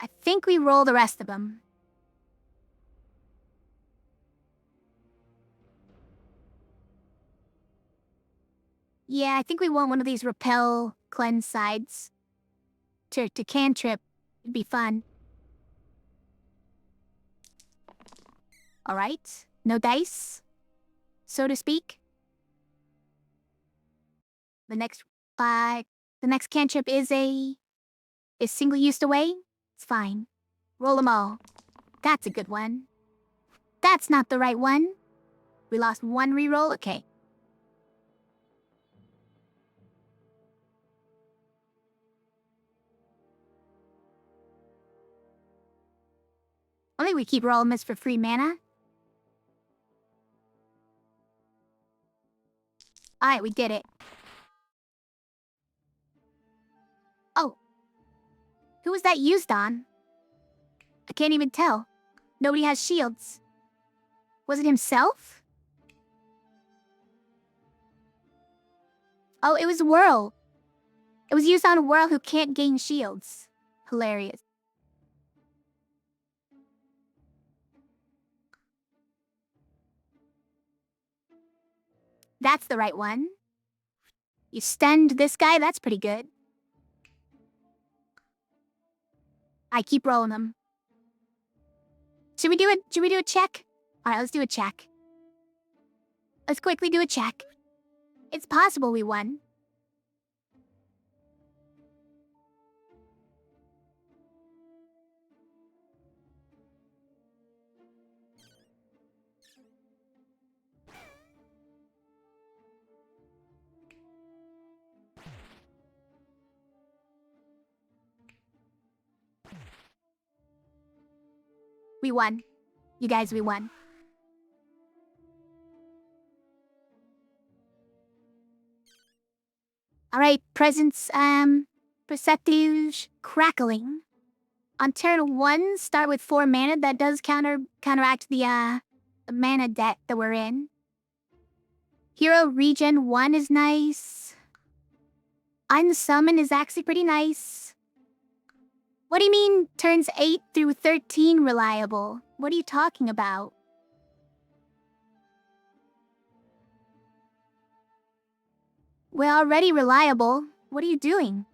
I think we roll the rest of them. Yeah, I think we want one of these repel cleanse sides. To cantrip. It'd be fun. Alright. No dice, so to speak. The next cantrip is single use away. It's fine. Roll them all. That's a good one. That's not the right one. We lost one reroll? Okay. Only we keep rolling this for free mana. Alright, we did it. Oh. Who was that used on? I can't even tell. Nobody has shields. Was it himself? Oh, it was Whirl. It was used on a Whirl who can't gain shields. Hilarious. That's the right one. You stunned this guy? That's pretty good. I keep rolling them. Should we do a check? Alright, let's do a check. Let's quickly do a check. It's possible we won. We won. You guys, we won. Alright, presence, perceptive crackling. On turn 1, start with 4 mana. That does counteract the mana debt that we're in. Hero regen 1 is nice. Unsummon is actually pretty nice. What do you mean turns 8 through 13 reliable? What are you talking about? We're already reliable. What are you doing?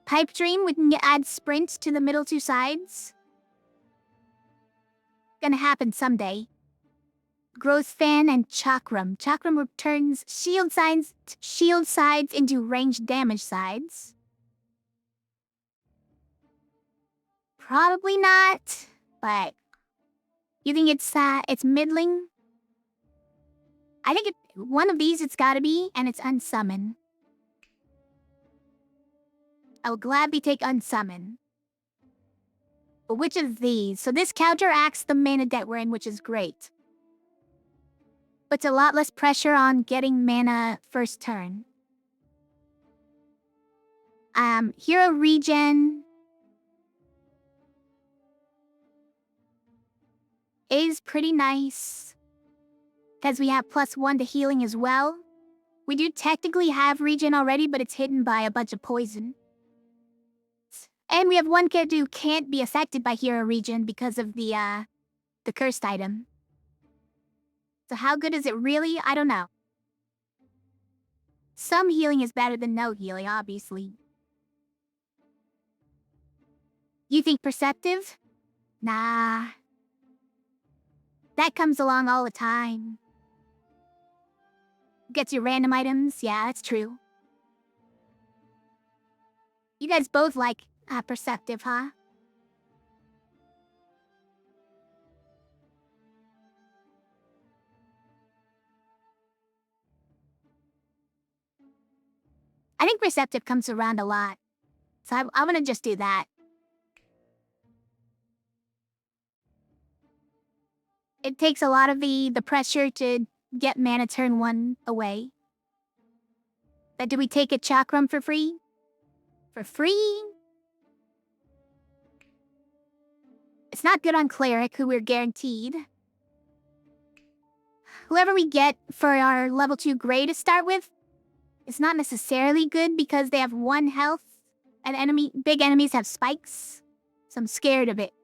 Pipe Dream, we can add Sprint to the middle 2 sides. Gonna happen someday. Growth Fan and Chakram. Chakram turns shield sides into ranged damage sides. Probably not, but you think it's middling? I think one of these it's gotta be, and it's Unsummon. I will gladly take Unsummon. But which of these? So this counteracts the mana debt we're in, which is great. But a lot less pressure on getting mana first turn. Hero regen is pretty nice. Because we have +1 to healing as well. We do technically have regen already, but it's hidden by a bunch of poison. And we have one character who can't be affected by hero regen because of the cursed item. So how good is it really? I don't know. Some healing is better than no healing, obviously. You think perceptive? Nah. That comes along all the time. Gets you random items? Yeah, that's true. You guys both like perceptive, huh? I think perceptive comes around a lot. So I'm gonna just do that. It takes a lot of the pressure to get mana turn 1 away. But do we take a Chakram for free? For free? It's not good on Cleric, who we're guaranteed. Whoever we get for our level 2 Grey to start with, it's not necessarily good because they have 1 health, and big enemies have spikes. So I'm scared of it.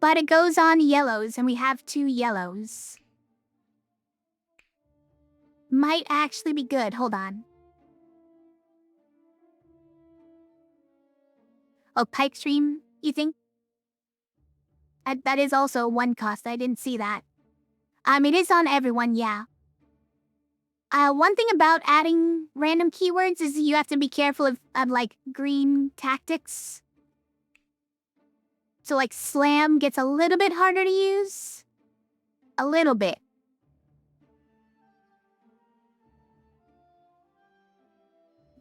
But it goes on yellows, and we have 2 yellows. Might actually be good. Hold on. Oh, Pike Stream, you think? That is also 1 cost. I didn't see that. It is on everyone, yeah. One thing about adding random keywords is you have to be careful of like, green tactics. So, like, slam gets a little bit harder to use. A little bit.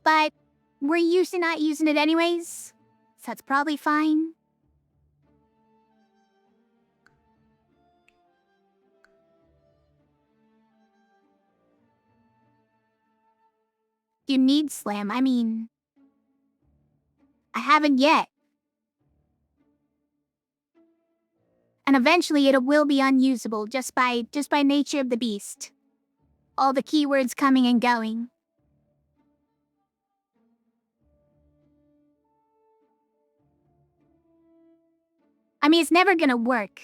But we're usually not using it anyways, so that's probably fine. You need slam. I mean, I haven't yet. And eventually it will be unusable just by nature of the beast. All the keywords coming and going. I mean, it's never gonna work,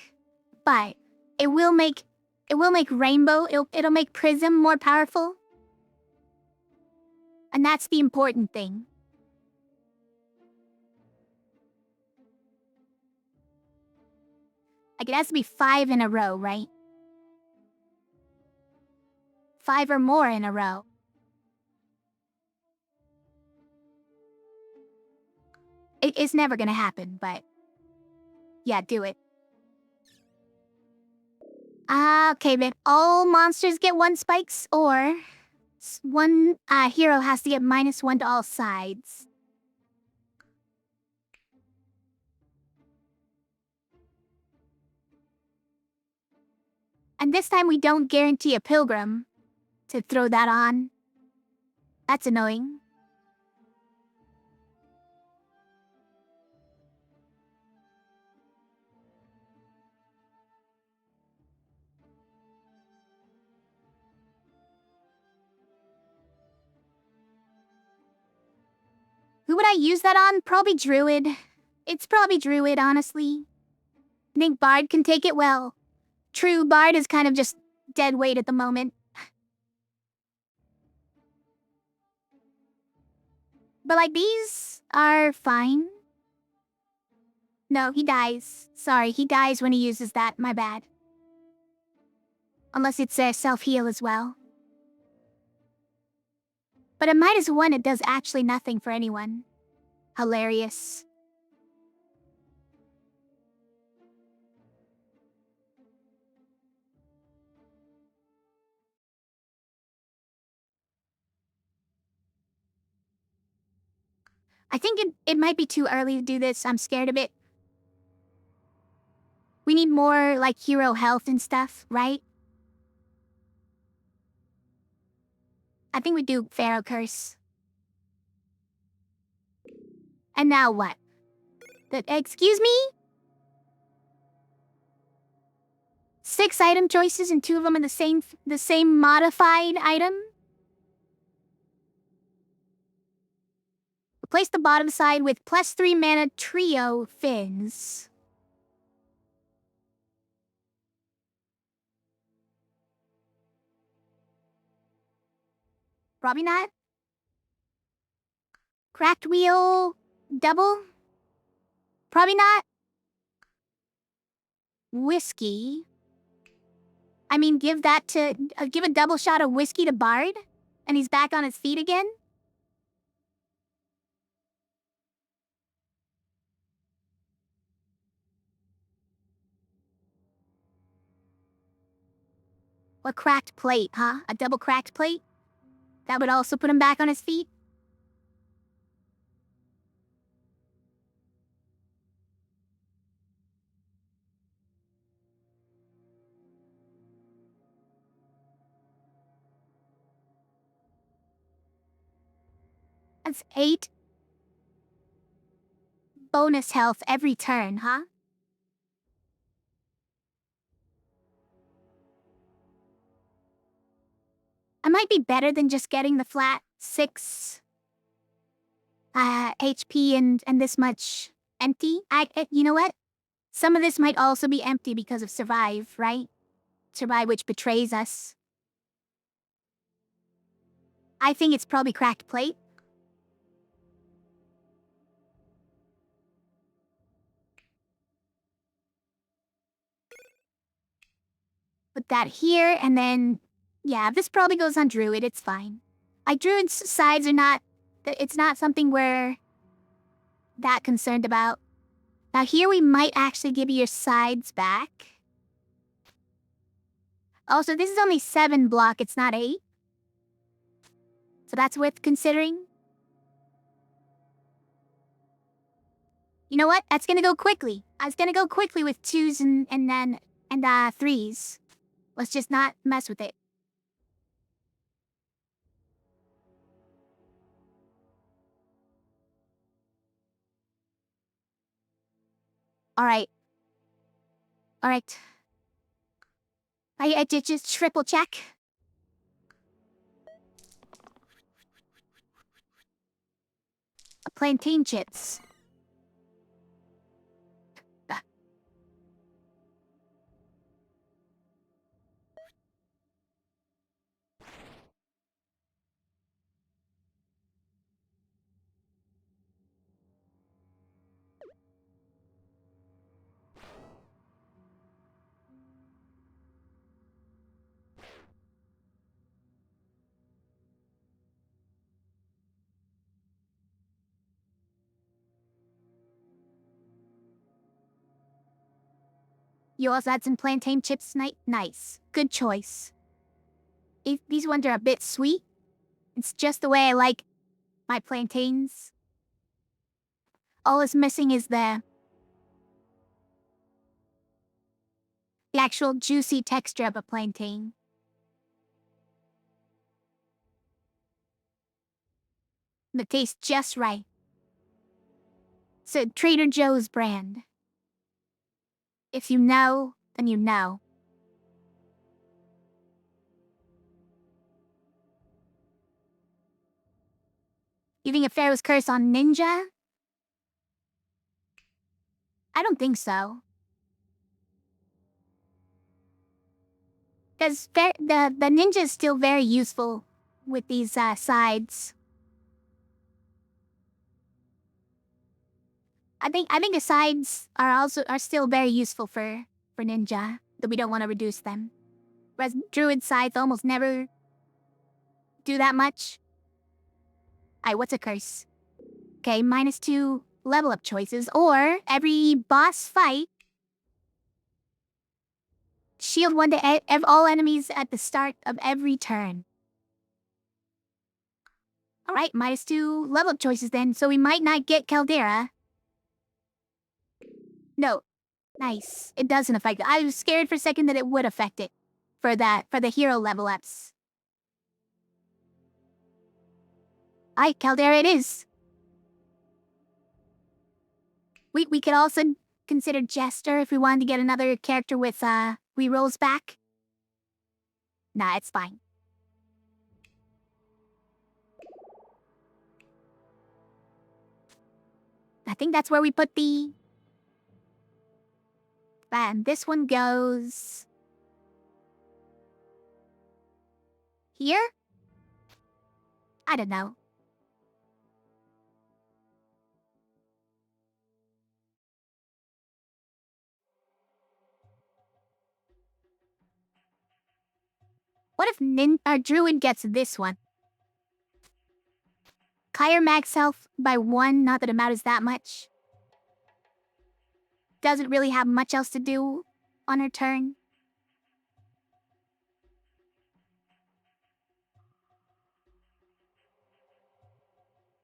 but it will make rainbow. It'll make prism more powerful. And that's the important thing. Like, it has to be 5 in a row, right? 5 or more in a row. It's never gonna happen, but yeah, do it. Okay, then all monsters get 1 spikes, or one hero has to get -1 to all sides. And this time we don't guarantee a pilgrim to throw that on. That's annoying. Who would I use that on? Probably Druid. It's probably Druid, honestly. I think Bard can take it well. True, Bard is kind of just dead weight at the moment. But like, these are fine. No, he dies. Sorry, he dies when he uses that, my bad. Unless it's a self-heal as well. But a -1, it does actually nothing for anyone. Hilarious. I think it might be too early to do this. I'm scared of it. We need more, like, hero health and stuff, right? I think we do Pharaoh Curse. And now what? Excuse me? 6 item choices and 2 of them are the same modified item? Replace the bottom side with +3 mana trio fins. Probably not. Cracked wheel double? Probably not. Whiskey. I mean, give a double shot of whiskey to Bard, and he's back on his feet again? Or cracked plate, huh? A double cracked plate? That would also put him back on his feet? That's 8 bonus health every turn, huh? I might be better than just getting the flat 6. HP and this much empty. You know what? Some of this might also be empty because of survive, right? Survive, which betrays us. I think it's probably cracked plate. Put that here, and then, yeah, this probably goes on Druid, it's fine. Druid's sides are not, it's not something we're that concerned about. Now here we might actually give you your sides back. Also, this is only 7 block, it's not 8. So that's worth considering. You know what? That's gonna go quickly. I was gonna go quickly with 2s and 3s. Let's just not mess with it. Alright. Alright. I did just triple check. Plantain chips. You also had some plantain chips tonight? Nice. Good choice. These ones are a bit sweet. It's just the way I like my plantains. All it's missing is the actual juicy texture of a plantain. The taste just right. It's a Trader Joe's brand. If you know, then you know. You think a Pharaoh's curse on Ninja? I don't think so. Because the Ninja is still very useful with these sides. I think the sides are still very useful for Ninja, though we don't want to reduce them. Whereas Druid sides almost never do that much. What's a curse? Okay, -2 level up choices, or every boss fight, shield 1 to all enemies at the start of every turn. Alright, -2 level up choices then, so we might not get Caldera. No. Nice. It doesn't affect it. I was scared for a second that it would affect it. For the hero level ups. Caldera it is. We could also consider Jester if we wanted to get another character with rerolls back. Nah, it's fine. I think that's where we put the... And this one goes... here? I don't know. What if our Druid gets this one? Higher max health by 1, not that it matters that much. Doesn't really have much else to do on her turn.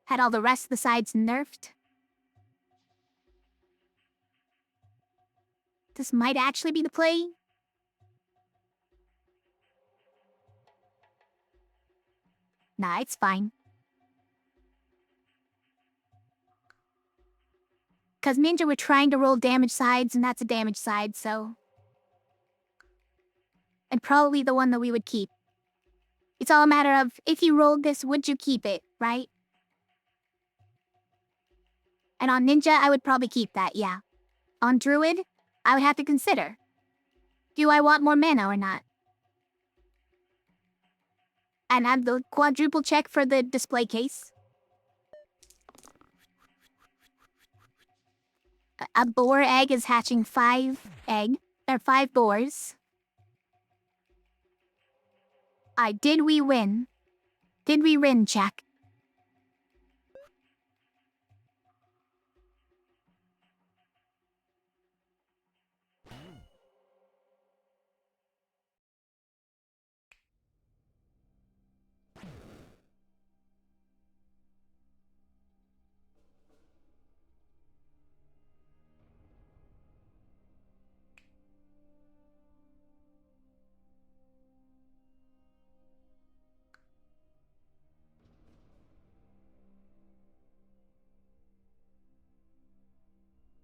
Had all the rest of the sides nerfed. This might actually be the play. Nah, it's fine. Because Ninja were trying to roll damage sides, and that's a damage side, so... And probably the one that we would keep. It's all a matter of, if you rolled this, would you keep it, right? And on Ninja, I would probably keep that, yeah. On Druid, I would have to consider. Do I want more mana or not? And add the quadruple check for the display case. A boar egg is hatching 5 boars. Did we win? Did we win, check?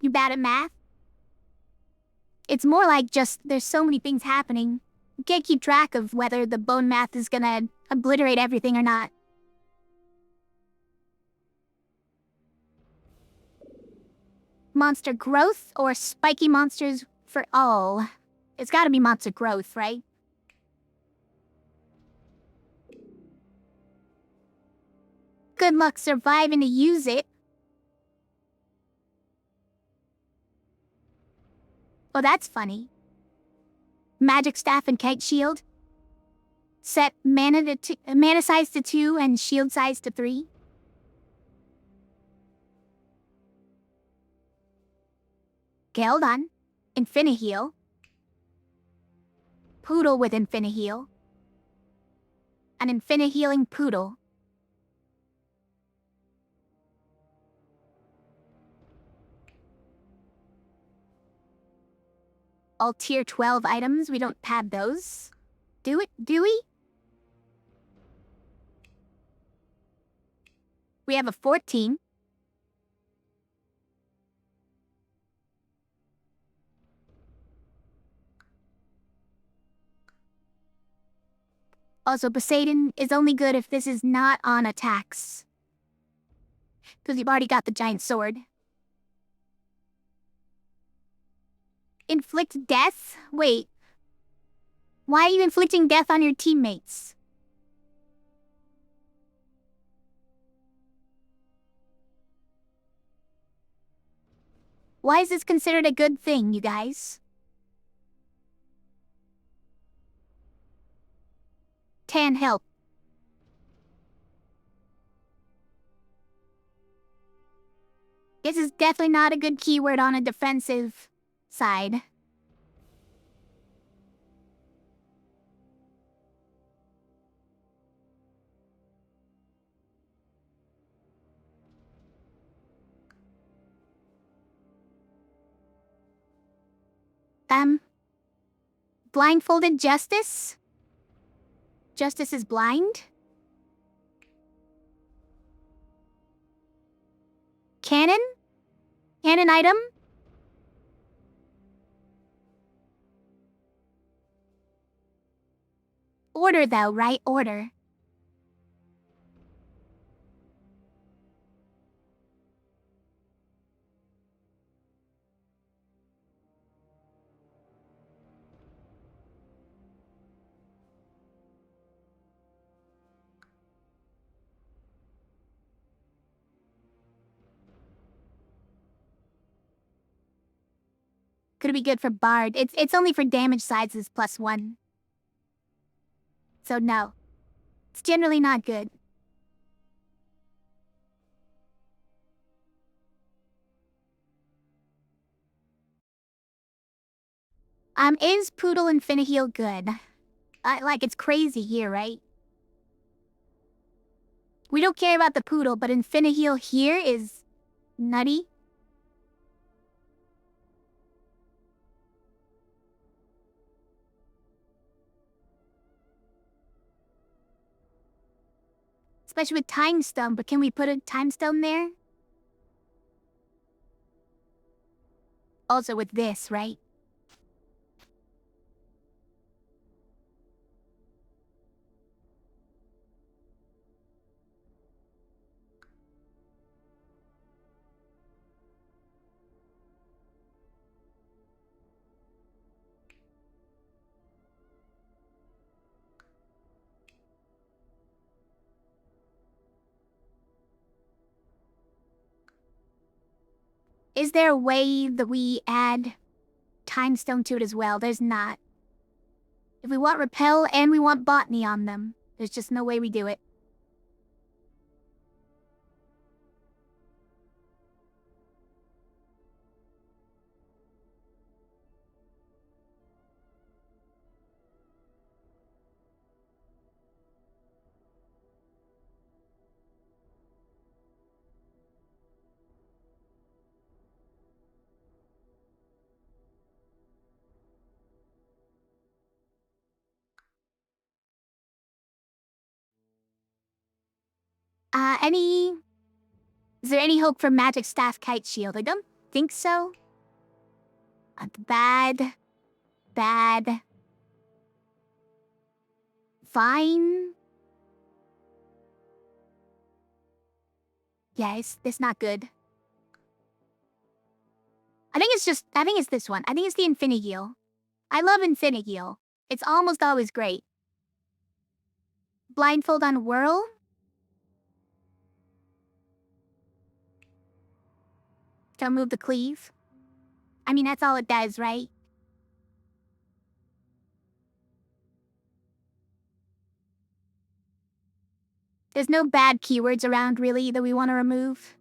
You bad at math? It's more like just there's so many things happening. You can't keep track of whether the bone math is gonna obliterate everything or not. Monster growth or spiky monsters for all? It's gotta be monster growth, right? Good luck surviving to use it. Oh, that's funny. Magic staff and kite shield. Set mana size to 2 and shield size to 3. Okay, hold on. Infiniheal. Poodle with Infiniheal. An Infinihealing Poodle. All tier 12 items, we don't pad those. Do we? We have a 14. Also, Poseidon is only good if this is not on attacks. Because you've already got the giant sword. Inflict death? Wait. Why are you inflicting death on your teammates? Why is this considered a good thing, you guys? 10 help. This is definitely not a good keyword on a defensive side. Blindfolded Justice? Justice is blind? Cannon? Cannon item? Order though, right? Order. Could be good for Bard. It's only for damage sizes +1. So no. It's generally not good. Is Poodle Infiniheal good? Like, it's crazy here, right? We don't care about the Poodle, but Infiniheal here is nutty. Especially with Time Stone, but can we put a Time Stone there? Also with this, right? Is there a way that we add time stone to it as well? There's not. If we want repel and we want botany on them, there's just no way we do it. Is there any hope for magic staff kite shield? I don't think so. Bad. Fine. Yeah, it's not good. I think it's this one. I think it's the Infinigeel. I love Infinigeel. It's almost always great. Blindfold on Whirl? Don't move the cleave. I mean, that's all it does, right? There's no bad keywords around, really, that we want to remove.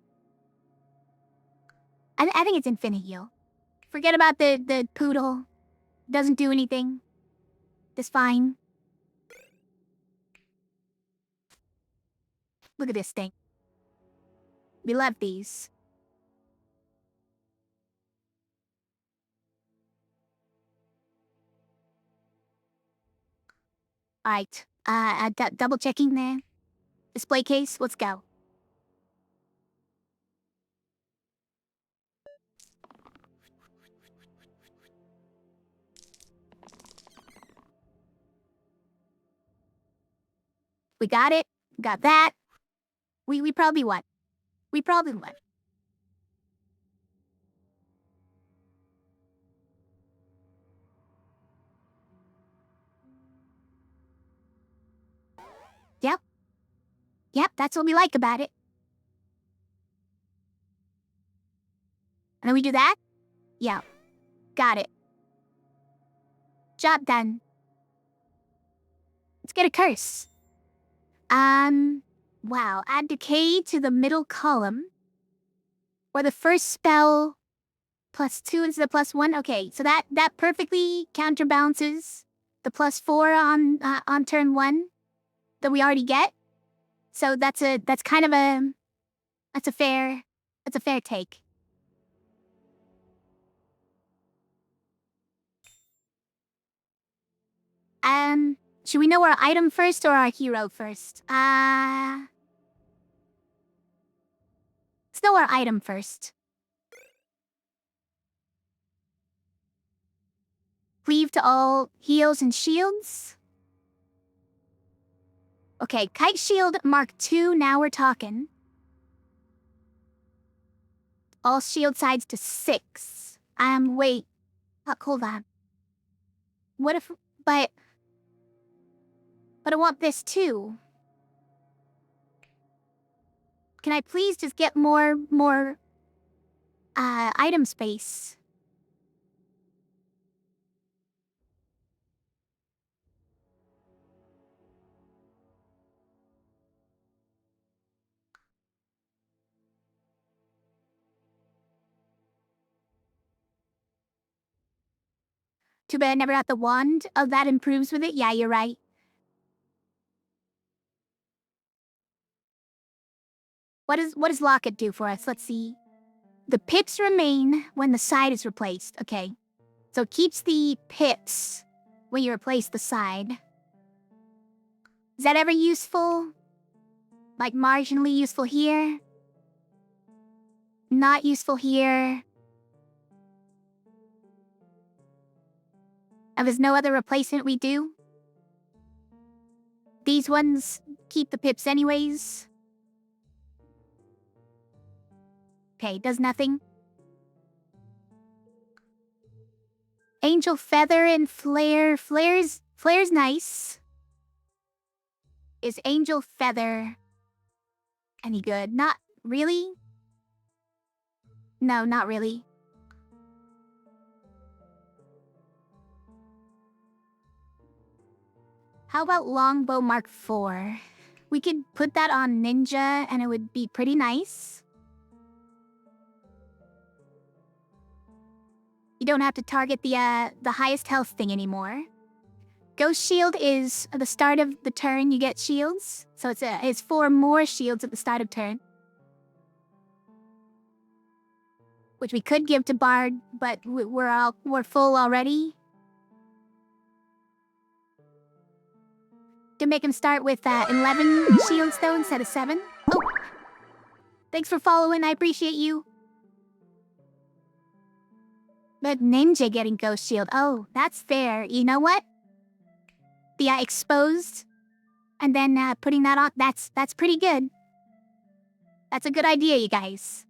I think it's Infinigeel. Forget about the poodle. Doesn't do anything. It's fine. Look at this thing. We love these. Alright, double checking there. Display case, let's go. We got it. Got that. We probably won. We probably won. Yep. Yep, that's what we like about it. And then we do that? Yeah. Got it. Job done. Let's get a curse. Wow. Add decay to the middle column. Or the first spell +2 instead of +1. Okay, so that perfectly counterbalances the +4 on turn 1 that we already get. So that's a fair take. Should we know our item first or our hero first? Let's know our item first. Cleave to all heals and shields. Okay, Kite Shield Mark II, now we're talking. All shield sides to 6. Wait. Hold on. What if, but I want this too. Can I please just get more item space? Too bad I never got the wand. Oh, that improves with it? Yeah, you're right. What does Locket do for us? Let's see. The pips remain when the side is replaced. Okay. So it keeps the pips when you replace the side. Is that ever useful? Like marginally useful here? Not useful here? And there's no other replacement we do? These ones keep the pips anyways? Okay, does nothing. Angel Feather and Flare. Flare's nice. Is Angel Feather any good? Not really. No, not really. How about Longbow Mark IV? We could put that on Ninja and it would be pretty nice. You don't have to target the highest health thing anymore. Ghost Shield is at the start of the turn you get shields. So it's 4 more shields at the start of turn. Which we could give to Bard, but we're full already. To make him start with 11 shields though instead of 7. Oh, thanks for following. I appreciate you. But Ninja getting Ghost Shield. Oh, that's fair. You know what? The exposed, and then putting that on. That's pretty good. That's a good idea, you guys.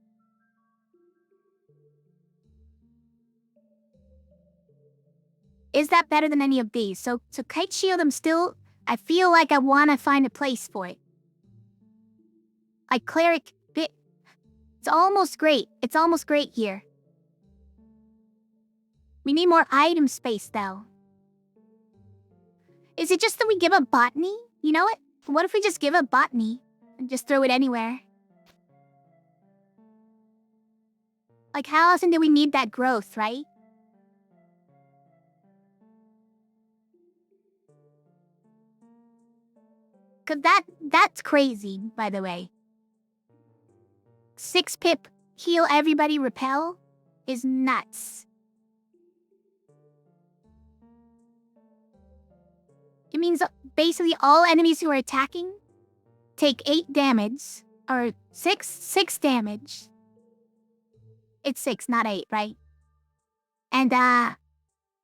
Is that better than any of these? So Kite Shield, I feel like I want to find a place for it. Like Cleric, it's almost great. It's almost great here. We need more item space, though. Is it just that we give up Botany? You know what? What if we just give up Botany and just throw it anywhere? Like, how often do we need that growth, right? Cause that's crazy, by the way. 6 pip, heal everybody, repel, is nuts. It means basically all enemies who are attacking take 8 damage, or 6 damage. It's 6, not 8, right? And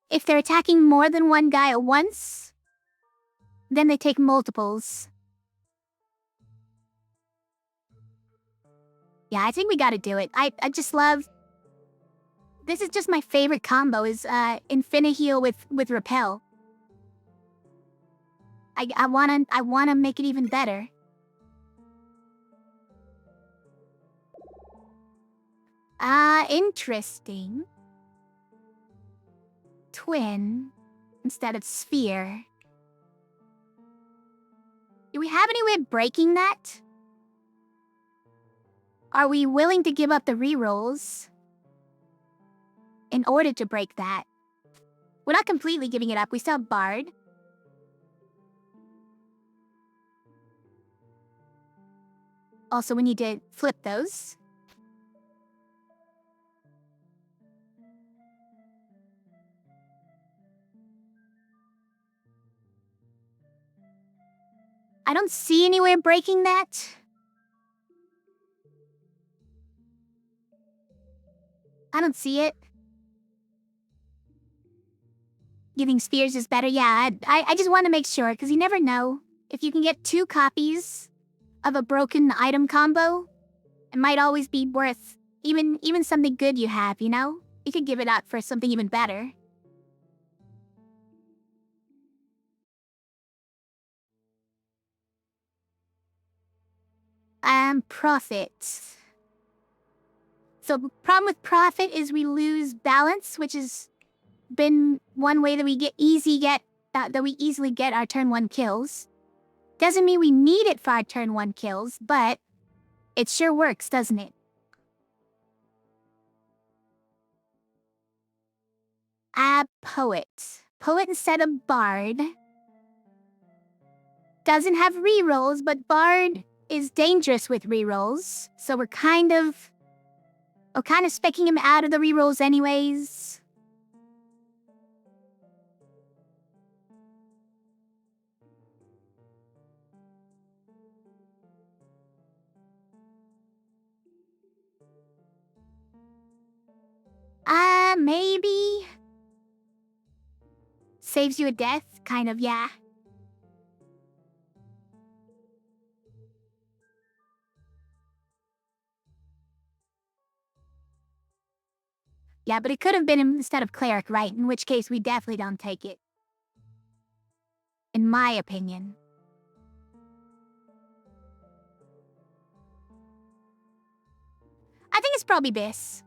if they're attacking more than one guy at once, then they take multiples. Yeah, I think we gotta do it. I just love... This is just my favorite combo, is Infinity-Heal with Repel. I wanna make it even better. Interesting. Twin instead of sphere. Do we have any way of breaking that? Are we willing to give up the rerolls in order to break that? We're not completely giving it up. We still have Bard. Also, we need to flip those. I don't see anywhere breaking that. I don't see it. Giving spheres is better. Yeah, I just want to make sure, because you never know. If you can get 2 copies of a broken item combo, it might always be worth even something good you have, you know? You could give it up for something even better. Profit. So the problem with profit is we lose balance, which has been one way that we easily get our turn 1 kills. Doesn't mean we need it for our turn 1 kills, but it sure works, doesn't it? Poet. Poet instead of Bard. Doesn't have rerolls, but Bard is dangerous with rerolls, so we're kind of specking him out of the rerolls anyways. Maybe. Saves you a death, kind of, yeah. Yeah, but it could have been instead of Cleric, right? In which case, we definitely don't take it. In my opinion. I think it's probably Biss.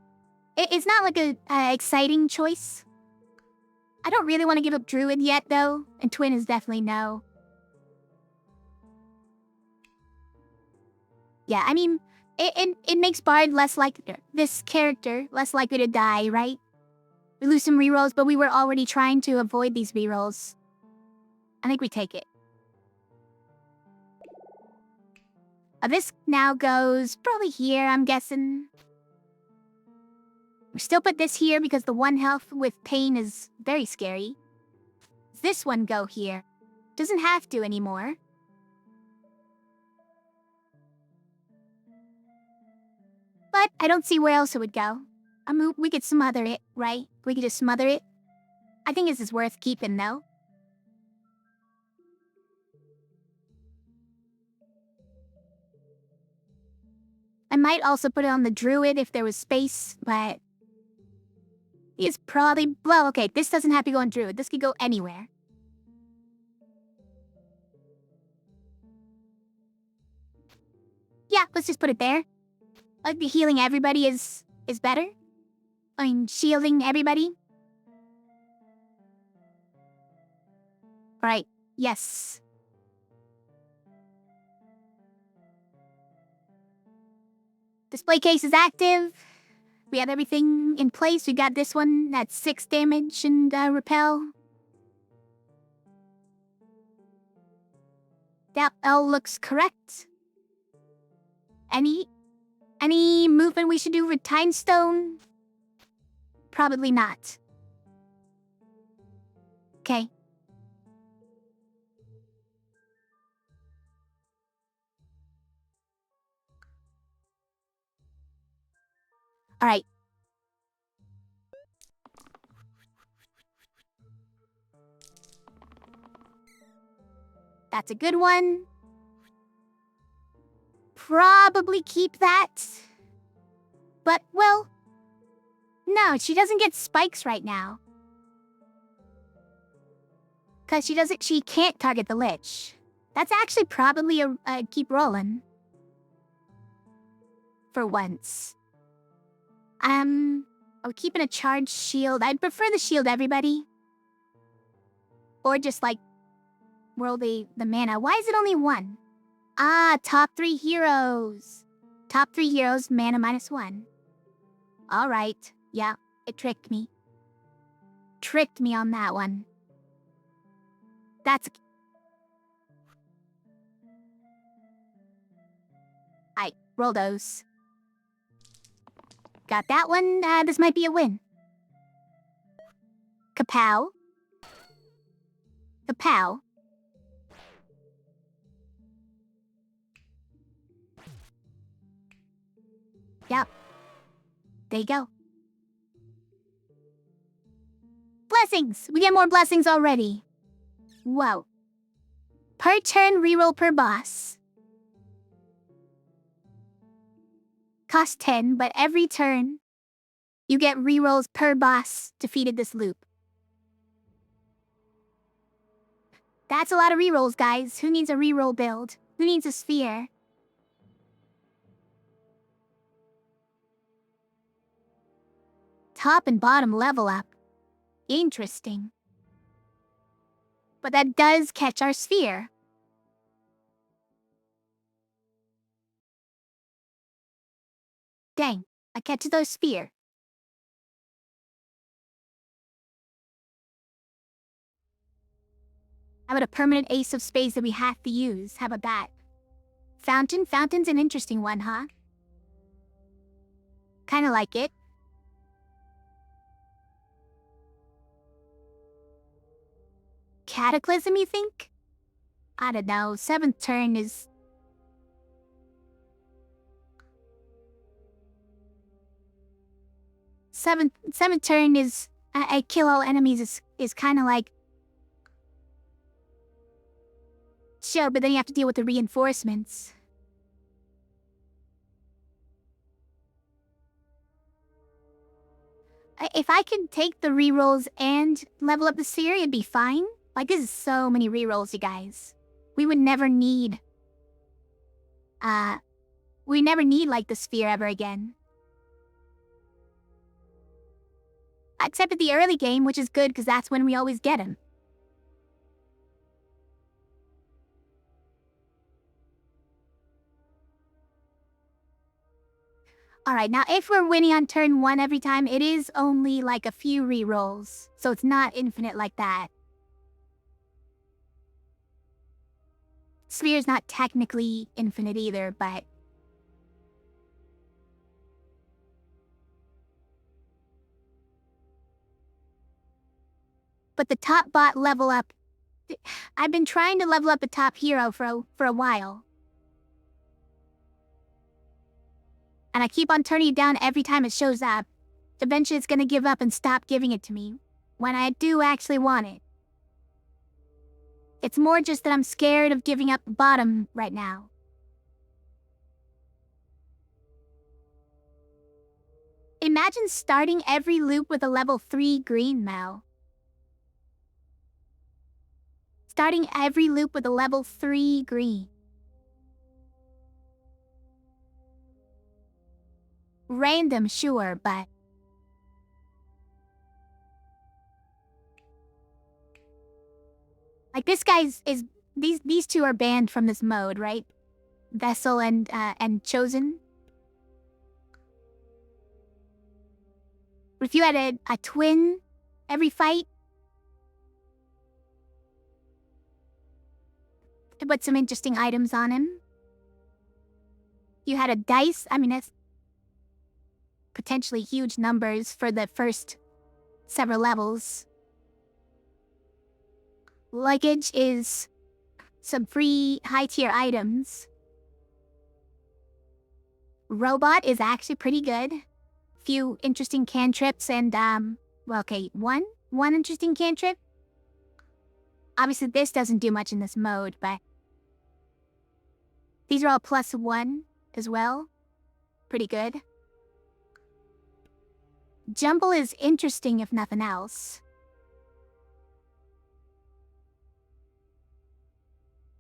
It's not like a exciting choice. I don't really want to give up Druid yet, though. And Twin is definitely no. Yeah, I mean, it makes Bard less likely, this character less likely to die, right? We lose some rerolls, but we were already trying to avoid these rerolls. I think we take it. This now goes probably here, I'm guessing. We still put this here because the 1 health with pain is very scary. Does this one go here? Doesn't have to anymore. But I don't see where else it would go. I mean, we could smother it, right? We could just smother it. I think this is worth keeping, though. I might also put it on the Druid if there was space, but... He's probably... Well, okay, this doesn't have to go on Druid. This could go anywhere. Yeah, let's just put it there. Like the healing everybody is better. I mean, shielding everybody. Right, yes. Display case is active. We have everything in place. We got this one that's 6 damage and repel. That all looks correct. Any movement we should do with Time Stone? Probably not. Okay. Alright. That's a good one. Probably keep that. But, well... No, she doesn't get spikes right now. Because she can't target the Lich. That's actually probably a keep rolling. For once. Oh, keeping a charged shield. I'd prefer the shield everybody. Or just like, roll the mana. Why is it only 1? Ah, top 3 heroes. Top 3 heroes, mana -1. Alright, yeah, it tricked me. Tricked me on that one. That's... I roll those. Got that one. This might be a win. Kapow. Kapow. Yep. There you go. Blessings! We get more blessings already. Whoa. Per turn, reroll per boss. Cost 10, but every turn, you get rerolls per boss defeated this loop. That's a lot of rerolls, guys. Who needs a reroll build? Who needs a sphere? Top and bottom level up. Interesting. But that does catch our sphere. Dang, I catch the sphere. How about a permanent ace of spades that we have to use? How about that? Fountain? Fountain's an interesting one, huh? Kinda like it. Cataclysm, you think? I don't know. 7th turn is... Seventh turn is... I kill all enemies is kinda like... Sure, but then you have to deal with the reinforcements. If I could take the rerolls and level up the sphere, it'd be fine. Like, this is so many rerolls, you guys. We would never need... we never need, like, the sphere ever again. Except at the early game, which is good because that's when we always get him. Alright, now if we're winning on turn 1 every time, it is only like a few rerolls. So it's not infinite like that. Sphere's not technically infinite either, but... But the top bot level up... I've been trying to level up the top hero for a while. And I keep on turning it down every time it shows up. Eventually it's gonna give up and stop giving it to me, when I do actually want it. It's more just that I'm scared of giving up the bottom right now. Imagine starting every loop with a level 3 green Mel. Starting every loop with a level 3 green. Random, sure, but... Like, this guy's is... These two are banned from this mode, right? Vessel and Chosen. But if you had a twin every fight... To put some interesting items on him. You had a dice, I mean, that's... potentially huge numbers for the first several levels. Luggage is some free high-tier items. Robot is actually pretty good. Few interesting cantrips and, well, okay, one interesting cantrip. Obviously, this doesn't do much in this mode, but... These are all +1 as well. Pretty good. Jumble is interesting if nothing else.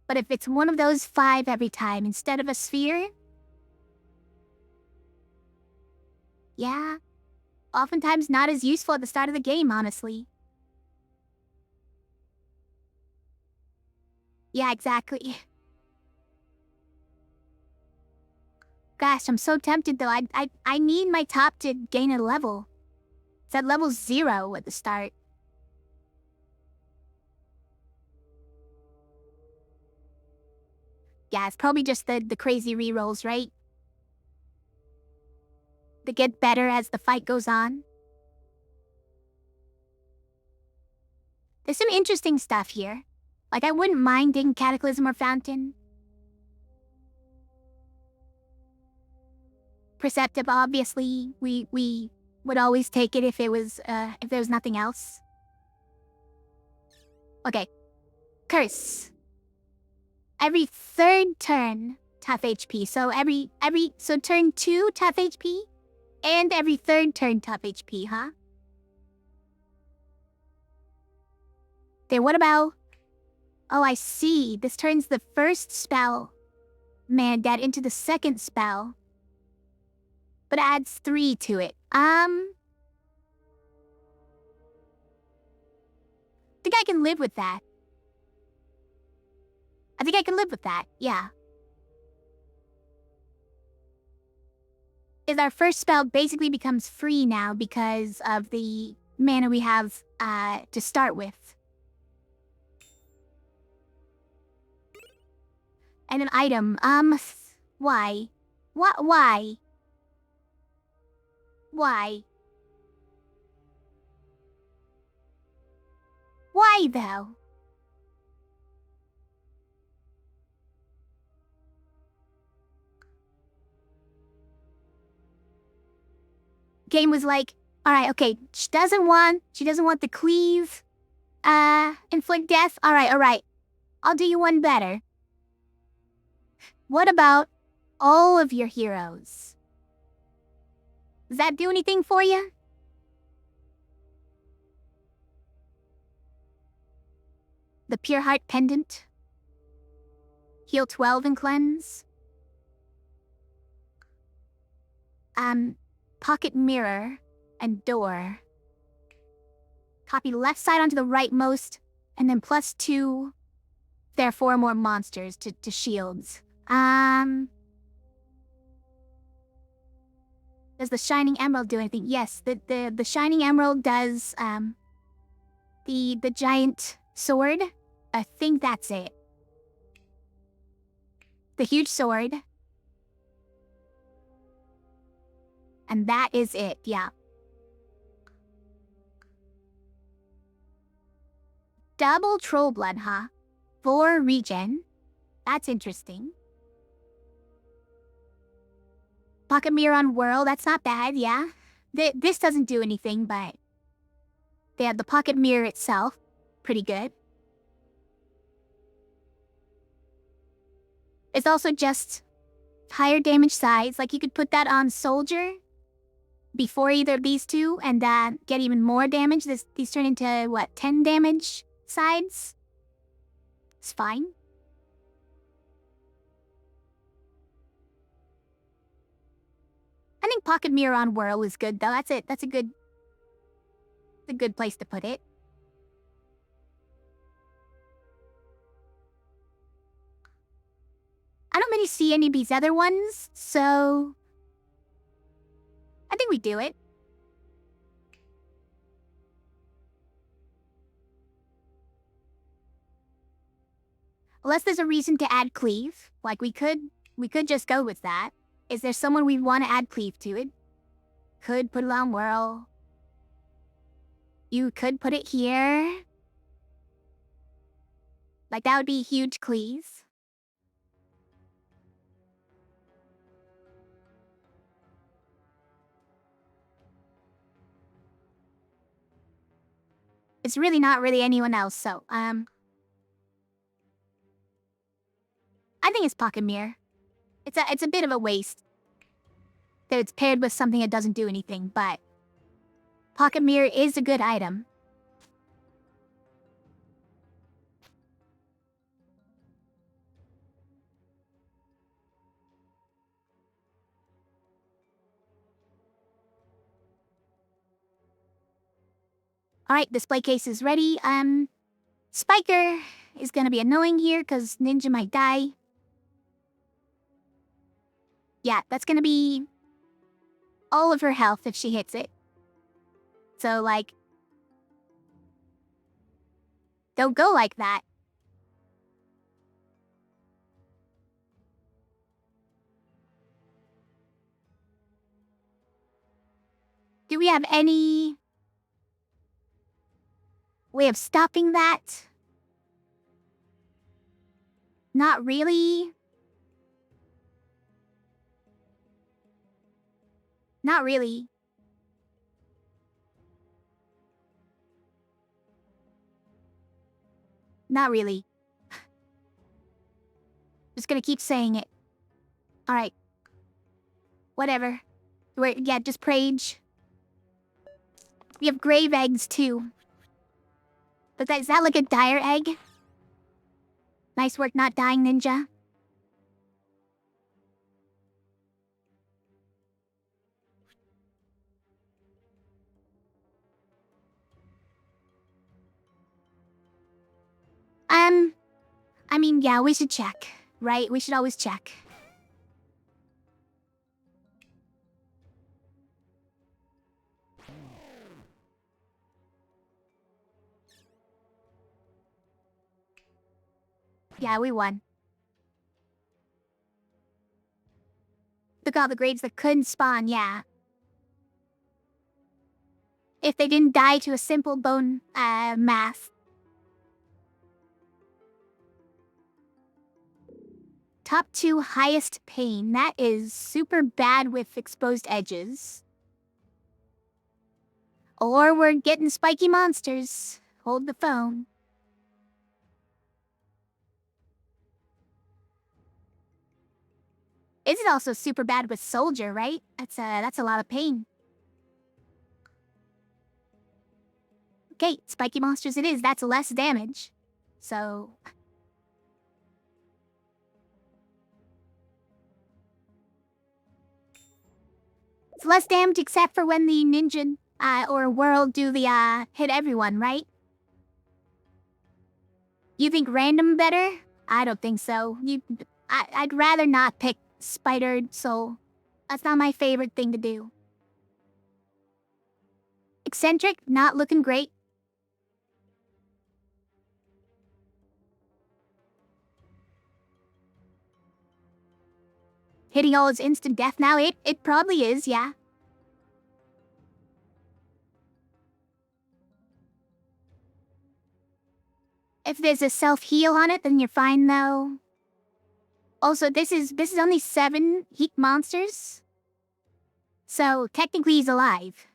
But if it's one of those 5 every time instead of a sphere... Yeah, oftentimes not as useful at the start of the game, honestly. Yeah, exactly. Gosh, I'm so tempted though. I need my top to gain a level. It's at level 0 at the start. Yeah, it's probably just the crazy rerolls, right? They get better as the fight goes on. There's some interesting stuff here. Like, I wouldn't mind taking Cataclysm or Fountain. Perceptive, obviously, we would always take it if it was, if there was nothing else. Okay. Curse. Every 3rd turn, tough HP. So so turn 2, tough HP, and every 3rd turn, tough HP, huh? Okay, what about... Oh, I see. This turns the first spell, man, that into the 2nd spell. But adds 3 to it. I think I can live with that. I think I can live with that, yeah. Is our first spell basically becomes free now because of the mana we have to start with. And an item, why? Why? Why? Why, though? Game was like, alright, okay, she doesn't want the cleave, inflict death. Alright. I'll do you one better. What about all of your heroes? Does that do anything for you? The Pure Heart Pendant. Heal 12 and cleanse. Pocket Mirror and Door. Copy left side onto the rightmost, and then +2. There are 4 more monsters to shields. Does the Shining Emerald do anything? Yes, the Shining Emerald does, the giant sword. I think that's it. The huge sword. And that is it, yeah. Double troll blood, huh? 4 regen. That's interesting. Pocket mirror on whirl, that's not bad, yeah. This doesn't do anything, but they have the pocket mirror itself. Pretty good. It's also just higher damage sides. Like, you could put that on soldier before either of these two and get even more damage. These turn into, what, 10 damage sides? It's fine. I think pocket mirror on whirl is good, though. That's it. That's a good place to put it. I don't really see any of these other ones, so I think we do it. Unless there's a reason to add cleave, like we could just go with that. Is there someone we want to add cleave to it? Could put it on whirl. You could put it here. Like, that would be huge cleave. It's really not really anyone else, so, I think it's pocket mirror. It's a bit of a waste that it's paired with something that doesn't do anything, but pocket mirror is a good item. Alright, display case is ready. Spiker is gonna be annoying here because Ninja might die. Yeah, that's gonna be all of her health if she hits it. So, like, don't go like that. Do we have any way of stopping that? Not really. Not really. Not really. Just gonna keep saying it. Alright. Whatever. Yeah, just Prage. We have grave eggs, too. But is that like a dire egg? Nice work not dying, Ninja. I mean, yeah, we should check, right? We should always check. Yeah, we won. Look at all the grades that couldn't spawn, yeah. If they didn't die to a simple bone, math. Top 2 highest pain. That is super bad with exposed edges. Or we're getting spiky monsters. Hold the phone. Is it also super bad with soldier, right? That's a lot of pain. Okay, spiky monsters it is. That's less damage. So... it's less damage except for when the ninja or world do the hit everyone, right? You think random better? I don't think so. I'd rather not pick spider soul. That's not my favorite thing to do. Eccentric, not looking great. Hitting all is instant death now. It probably is, yeah. If there's a self-heal on it, then you're fine though. Also, this is only 7 heat monsters. So technically he's alive.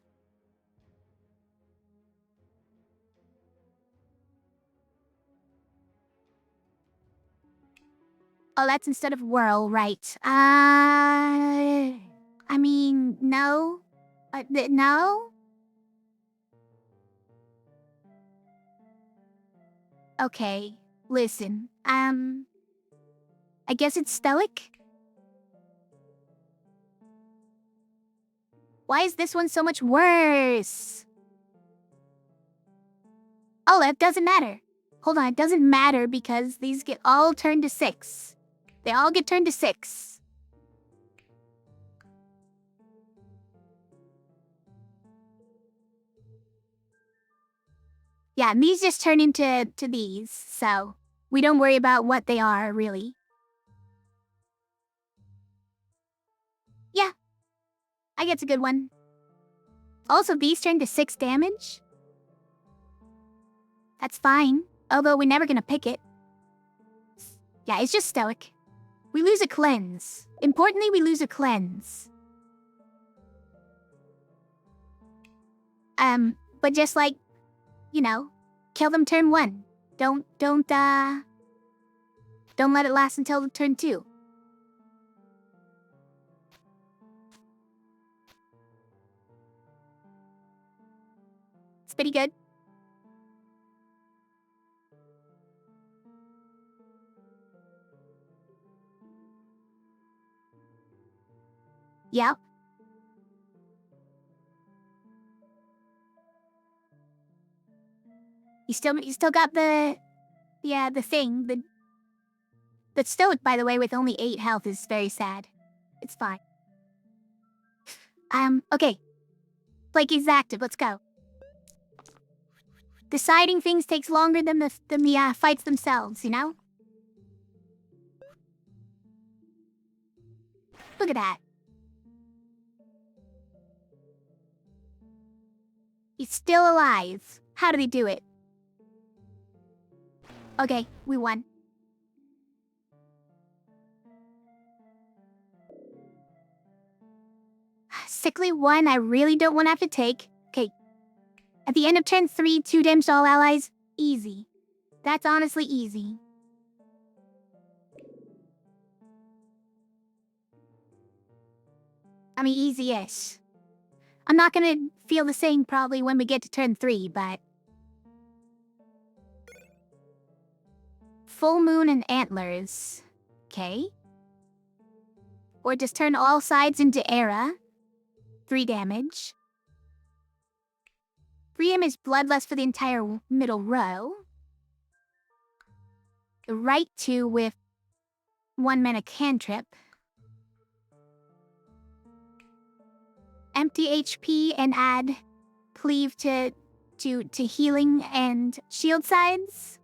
Oh, that's instead of whirl, right. I mean, no. No? Okay, listen. I guess it's stoic? Why is this one so much worse? Oh, that doesn't matter. Hold on, it doesn't matter because these get all turned to 6. They all get turned to 6. Yeah, and these just turn into these, so we don't worry about what they are, really. Yeah, I guess a good one. Also, these turn to 6 damage. That's fine, although we're never gonna pick it. Yeah, it's just stoic. We lose a cleanse. Importantly, we lose a cleanse. But just like, you know, kill them turn 1. Don't let it last until turn 2. It's pretty good. Yep. You still got the thing. The stoic, by the way, with only 8 health is very sad. It's fine. Okay. Blake is active, let's go. Deciding things takes longer than the fights themselves, you know? Look at that. He's still alive. How did he do it? Okay, we won. Sickly 1, I really don't want to have to take. Okay. At the end of turn 3, 2 damage to all allies. Easy. That's honestly easy. I mean, easy-ish. I'm not gonna feel the same probably when we get to turn 3, but... Full moon and antlers. Okay. Or just turn all sides into Era. 3 damage. 3 damage bloodlust for the entire middle row. The right 2 with 1 mana cantrip. Empty HP and add cleave to healing and shield sides.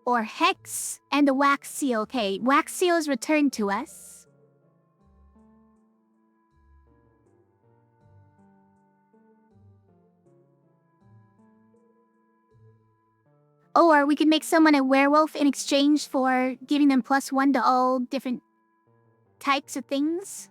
Or Hex and a Wax Seal. Okay, Wax Seal is returned to us. Or we could make someone a werewolf in exchange for giving them +1 to all different types of things.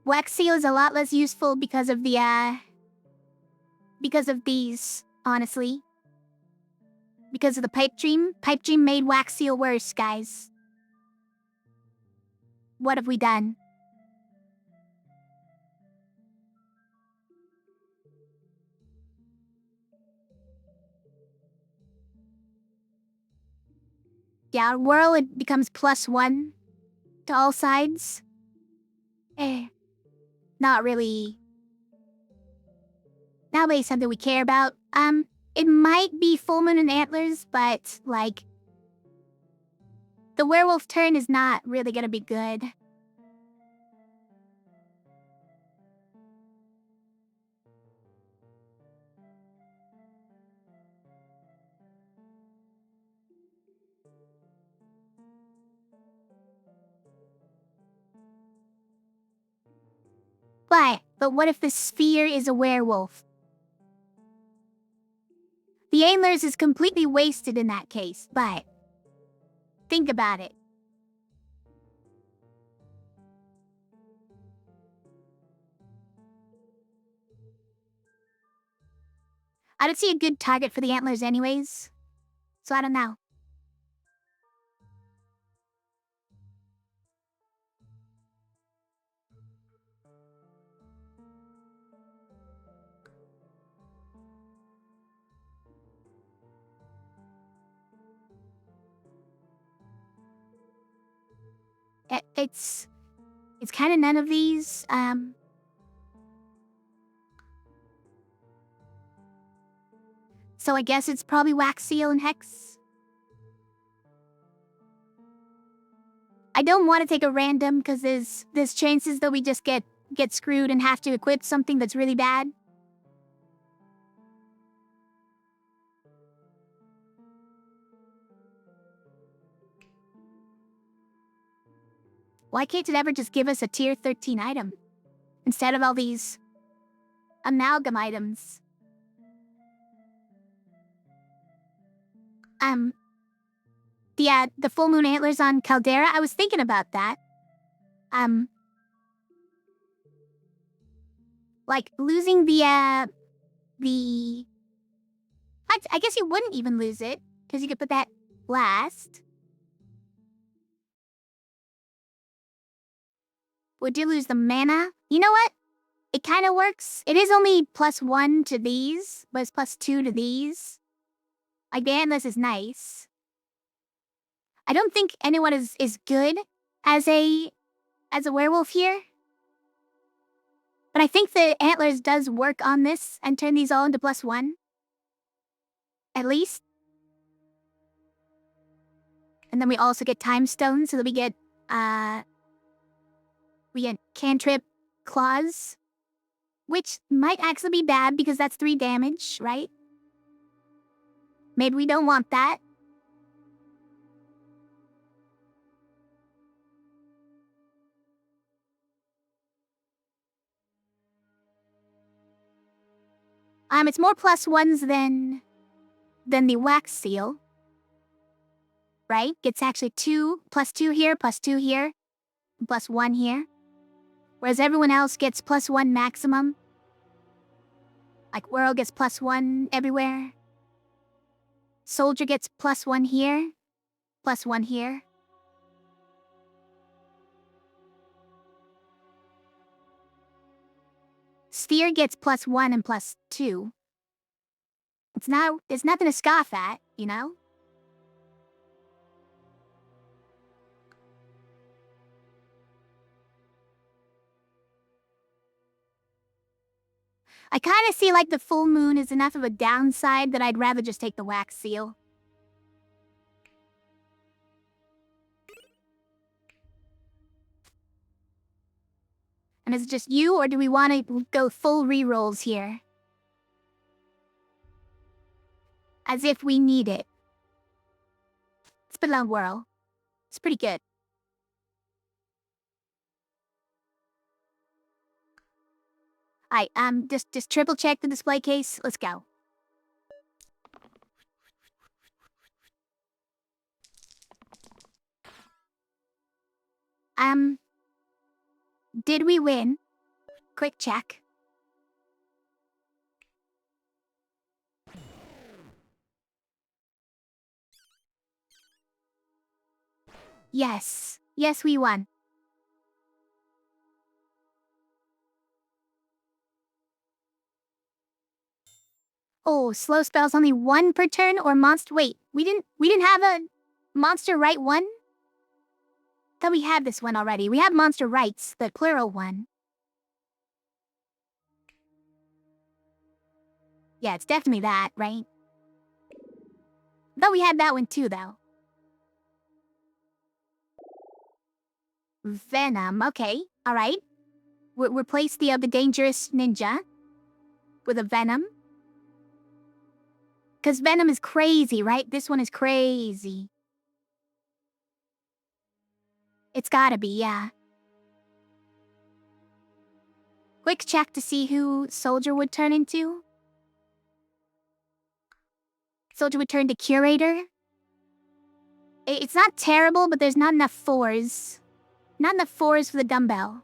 Wax Seal is a lot less useful because of these, honestly. Because of the Pipe Dream. Pipe Dream made Wax Seal worse, guys. What have we done? Yeah, whirl, it becomes +1 to all sides. Not really something we care about. It might be full moon and antlers, but, like, the werewolf turn is not really gonna be good. But what if the sphere is a werewolf? The antlers is completely wasted in that case, but think about it. I don't see a good target for the antlers anyways, so I don't know. It's kind of none of these. So I guess it's probably wax seal and hex. I don't want to take a random because there's chances that we just get screwed and have to equip something that's really bad. Why can't it ever just give us a tier 13 item instead of all these amalgam items? The full moon antlers on Caldera, I was thinking about that. Like losing I guess you wouldn't even lose it, because you could put that last. Would you lose the mana? You know what? It kind of works. It is only +1 to these, but it's +2 to these. Like, the antlers is nice. I don't think anyone is good as a werewolf here. But I think the antlers does work on this and turn these all into +1. At least. And then we also get time stones, so that we get cantrip claws. Which might actually be bad because that's 3 damage, right? Maybe we don't want that. It's more +1s than the wax seal. Right? It's actually +2 here, +2 here, +1 here. Whereas everyone else gets +1 maximum. Like, Whirl gets +1 everywhere. Soldier gets +1 here, +1 here. Sphere gets +1 and +2. There's nothing to scoff at, you know? I kind of see like the full moon is enough of a downside that I'd rather just take the wax seal. And is it just you, or do we want to go full rerolls here? As if we need it. Let's put it on Whirl. It's pretty good. Just triple check the display case. Let's go. Did we win? Quick check. Yes. Yes, we won. Oh, slow spells only 1 per turn or monster. Wait, we didn't have a Monster Right one? Thought we had this one already. We have Monster Rights, the plural one. Yeah, it's definitely that, right? Though we had that one too, though. Venom, okay, alright. Replace the dangerous ninja with a Venom. Because Venom is crazy, right? This one is crazy. It's gotta be, yeah. Quick check to see who Soldier would turn into. Soldier would turn to Curator. It's not terrible, but there's not enough fours. Not enough fours for the dumbbell.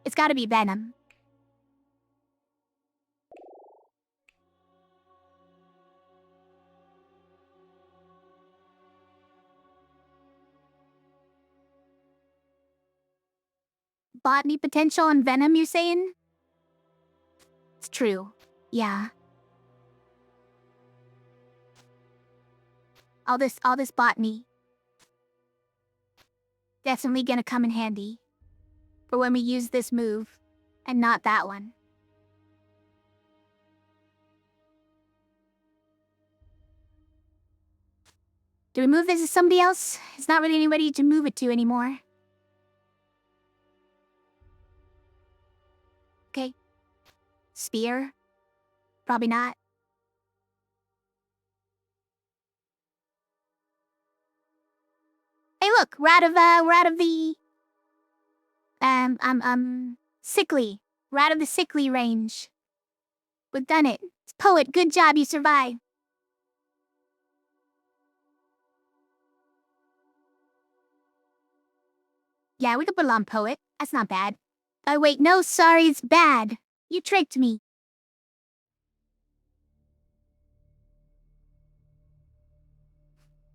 It's gotta be Venom. Botany potential on Venom, you saying? It's true. Yeah. All this botany. Definitely gonna come in handy. For when we use this move. And not that one. Do we move this to somebody else? It's not really anybody to move it to anymore. Okay. Spear? Probably not. Hey look, we're out of the sickly. We're out of the sickly range. We've done it. Poet, good job, you survived. Yeah, we could put it on Poet. That's not bad. Oh wait, no, sorry, it's bad. You tricked me.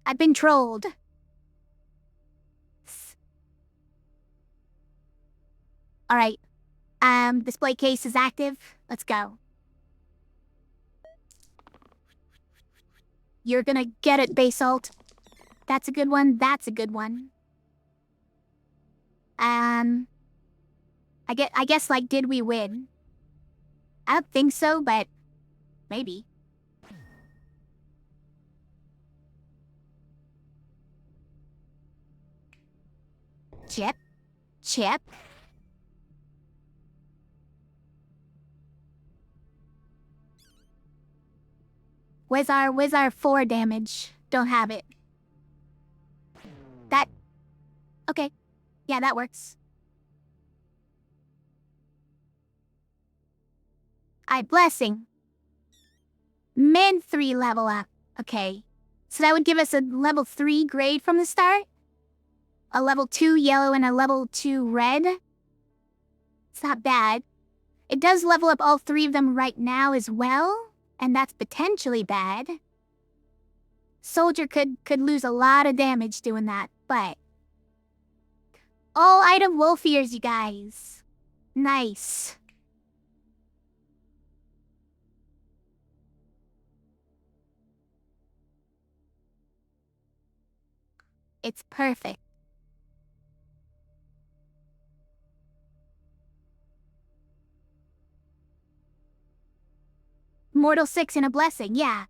I've been trolled. Alright. Display case is active. Let's go. You're gonna get it, Basalt. That's a good one, that's a good one. I guess, like, did we win? I don't think so, but maybe. Chip. Chip. Where's our 4 damage? Don't have it. That... Okay. Yeah, that works. Blessing. Min 3 level up. Okay. So that would give us a level 3 grade from the start? A level 2 yellow and a level 2 red? It's not bad. It does level up all 3 of them right now as well, and that's potentially bad. Soldier could lose a lot of damage doing that, but... all item wolf ears, you guys. Nice. It's perfect. Mortal 6 and a blessing, yeah.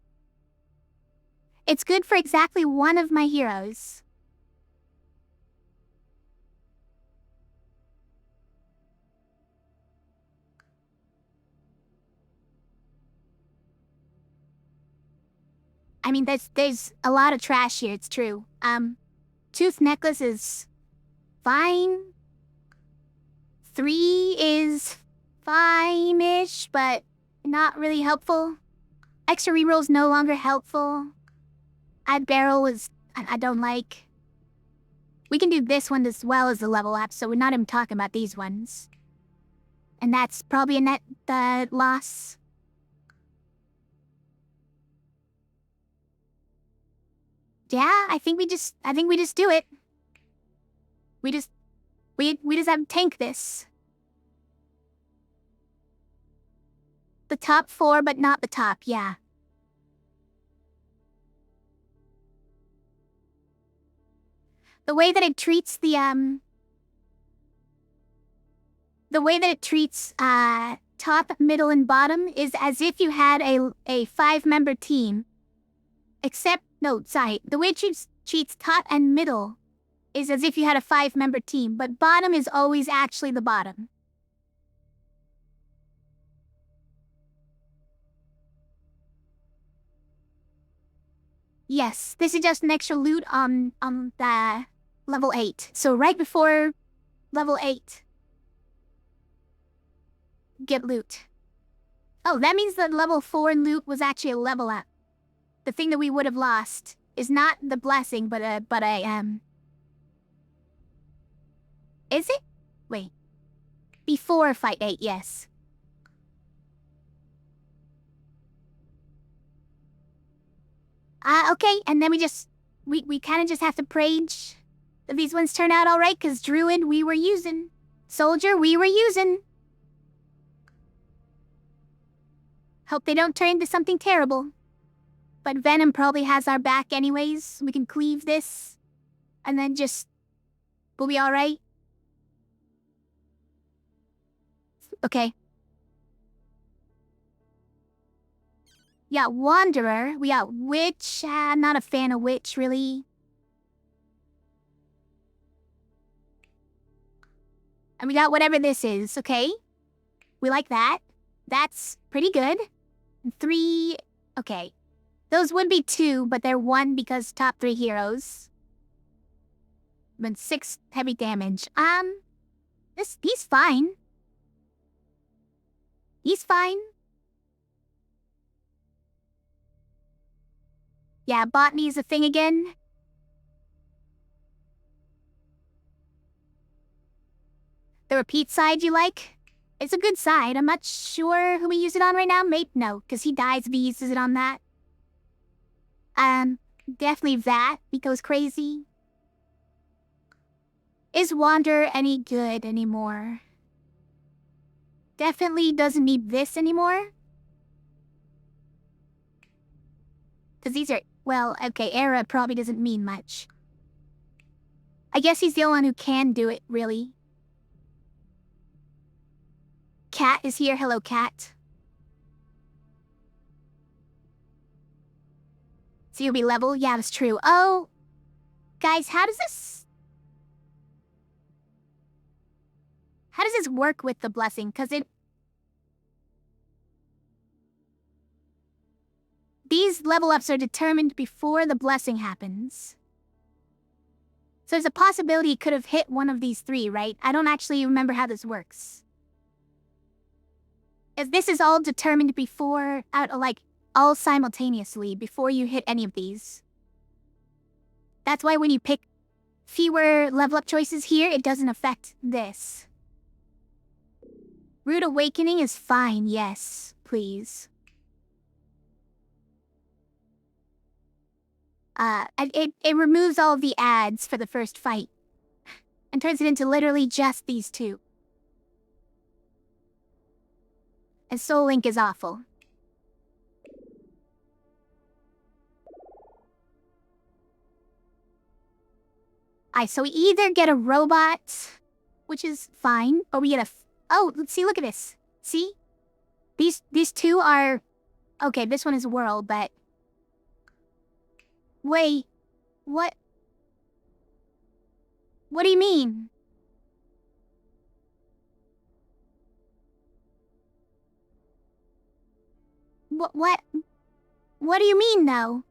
It's good for exactly one of my heroes. I mean, there's a lot of trash here, it's true. Tooth necklace is fine. 3 is fine-ish, but not really helpful. Extra reroll's no longer helpful. Add barrel is I don't like. We can do this one as well as the level up, so we're not even talking about these ones. And that's probably a net loss. Yeah, I think we just do it. We just have to tank this. The top 4, but not the top, yeah. The way that it treats top, middle, and bottom is as if you had a 5-member team. Except, no, sorry, the way it treats top and middle is as if you had a 5-member team, but bottom is always actually the bottom. Yes, this is just an extra loot on the level 8. So right before level 8, get loot. Oh, that means that level 4 loot was actually a level up. The thing that we would have lost is not the blessing, but is it? Wait. Before fight 8, yes. Okay, and then we kind of just have to pray that these ones turn out alright, because Druid we were using. Soldier we were using. Hope they don't turn into something terrible. But Venom probably has our back anyways. We can cleave this. And then we'll be alright. Okay. Yeah, Wanderer. We got Witch. I'm not a fan of Witch, really. And we got whatever this is, okay? We like that. That's pretty good. 3... Okay. Those would be 2, but they're 1 because top 3 heroes. But 6 heavy damage. He's fine. He's fine. Yeah, botany is a thing again. The repeat side you like? It's a good side. I'm not sure who we use it on right now. Maybe no, because he dies if he uses it on that. Definitely that. He goes crazy. Is Wander any good anymore? Definitely doesn't need this anymore. Because these are... Well, okay, Era probably doesn't mean much. I guess he's the only one who can do it, really. Cat is here. Hello, Cat. So you'll be level? Yeah, that's true. Oh! Guys, how does this work with the blessing? Because these level ups are determined before the blessing happens. So there's a possibility he could have hit one of these 3, right? I don't actually remember how this works. If this is all determined before, all simultaneously, before you hit any of these. That's why when you pick fewer level up choices here, it doesn't affect this. Rude Awakening is fine, yes, please. It removes all of the ads for the first fight. And turns it into literally just these 2. And Soul Link is awful. So we either get a robot, which is fine, or we get oh, let's see, look at this. See? These 2 are... Okay, this one is Whirl, but... Wait, what? What do you mean? What do you mean, though?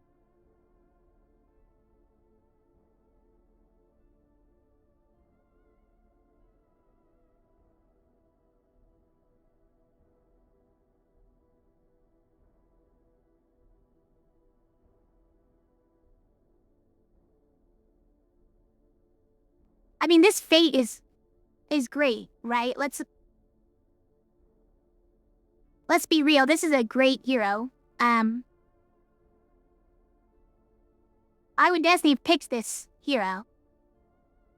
I mean, this Fate is great, right? Let's be real. This is a great hero. I would definitely have picked this hero.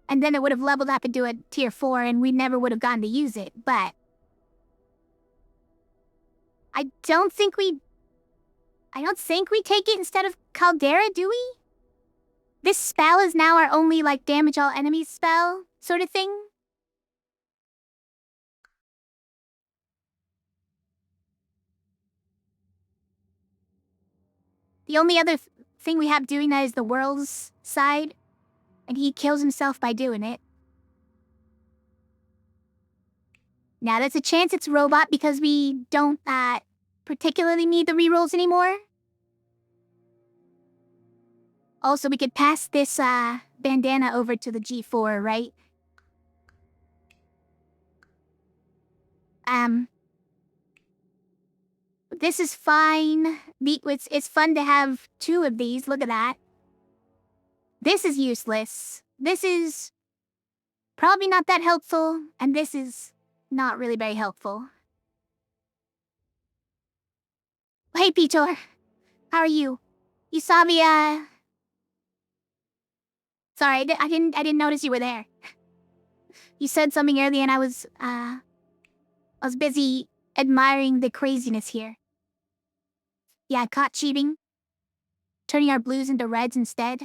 And then it would have leveled up into a tier 4 and we never would have gotten to use it, but... I don't think we take it instead of Caldera, do we? This spell is now our only, like, damage all enemies spell sort of thing. The only other thing we have doing that is the world's side, and he kills himself by doing it. Now there's a chance it's robot because we don't particularly need the rerolls anymore. Also, we could pass this bandana over to the G4, right? This is fine. It's fun to have 2 of these. Look at that. This is useless. This is probably not that helpful, and this is not really very helpful. Hey, Peter. How are you? You saw me, Sorry, I didn't notice you were there. You said something earlier and I was busy admiring the craziness here. Yeah, caught cheating. Turning our blues into reds instead.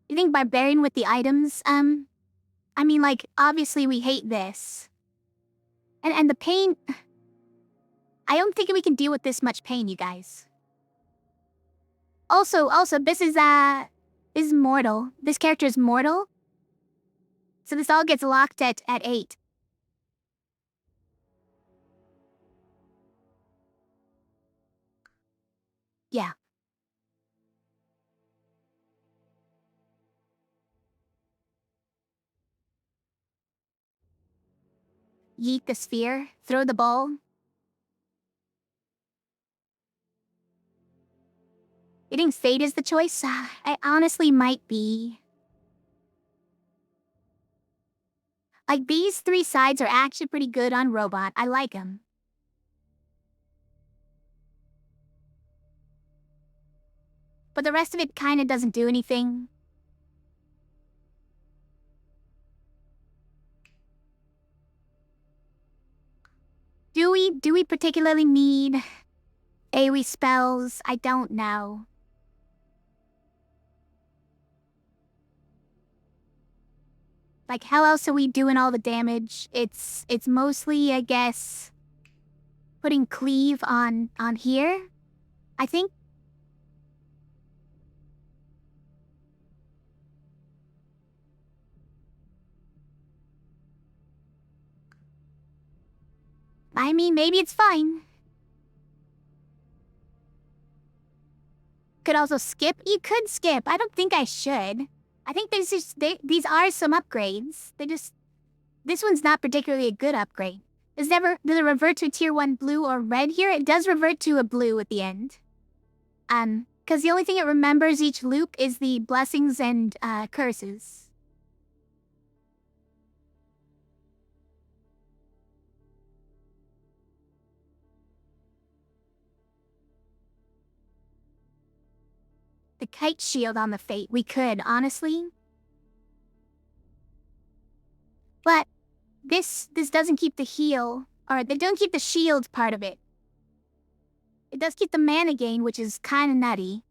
You think barbarian with the items? I mean, like, obviously we hate this. And the pain... I don't think we can deal with this much pain, you guys. Also, this is mortal. This character is mortal. So this all gets locked at 8. Yeah. Yeet the sphere. Throw the ball. You think fate is the choice? I honestly might be. Like, these 3 sides are actually pretty good on robot. I like them. But the rest of it kinda doesn't do anything. Do we particularly need AoE spells? I don't know. Like, how else are we doing all the damage? It's mostly, I guess, putting cleave on here, I think. I mean, maybe it's fine. Could also skip? You could skip. I don't think I should. I think these are some upgrades. This one's not particularly a good upgrade. Does it revert to a tier 1 blue or red here? It does revert to a blue at the end. Because the only thing it remembers each loop is the blessings and curses. The kite shield on the fate. We could, honestly. But this doesn't keep the heal, or they don't keep the shield part of it. It does keep the mana gain, which is kinda nutty.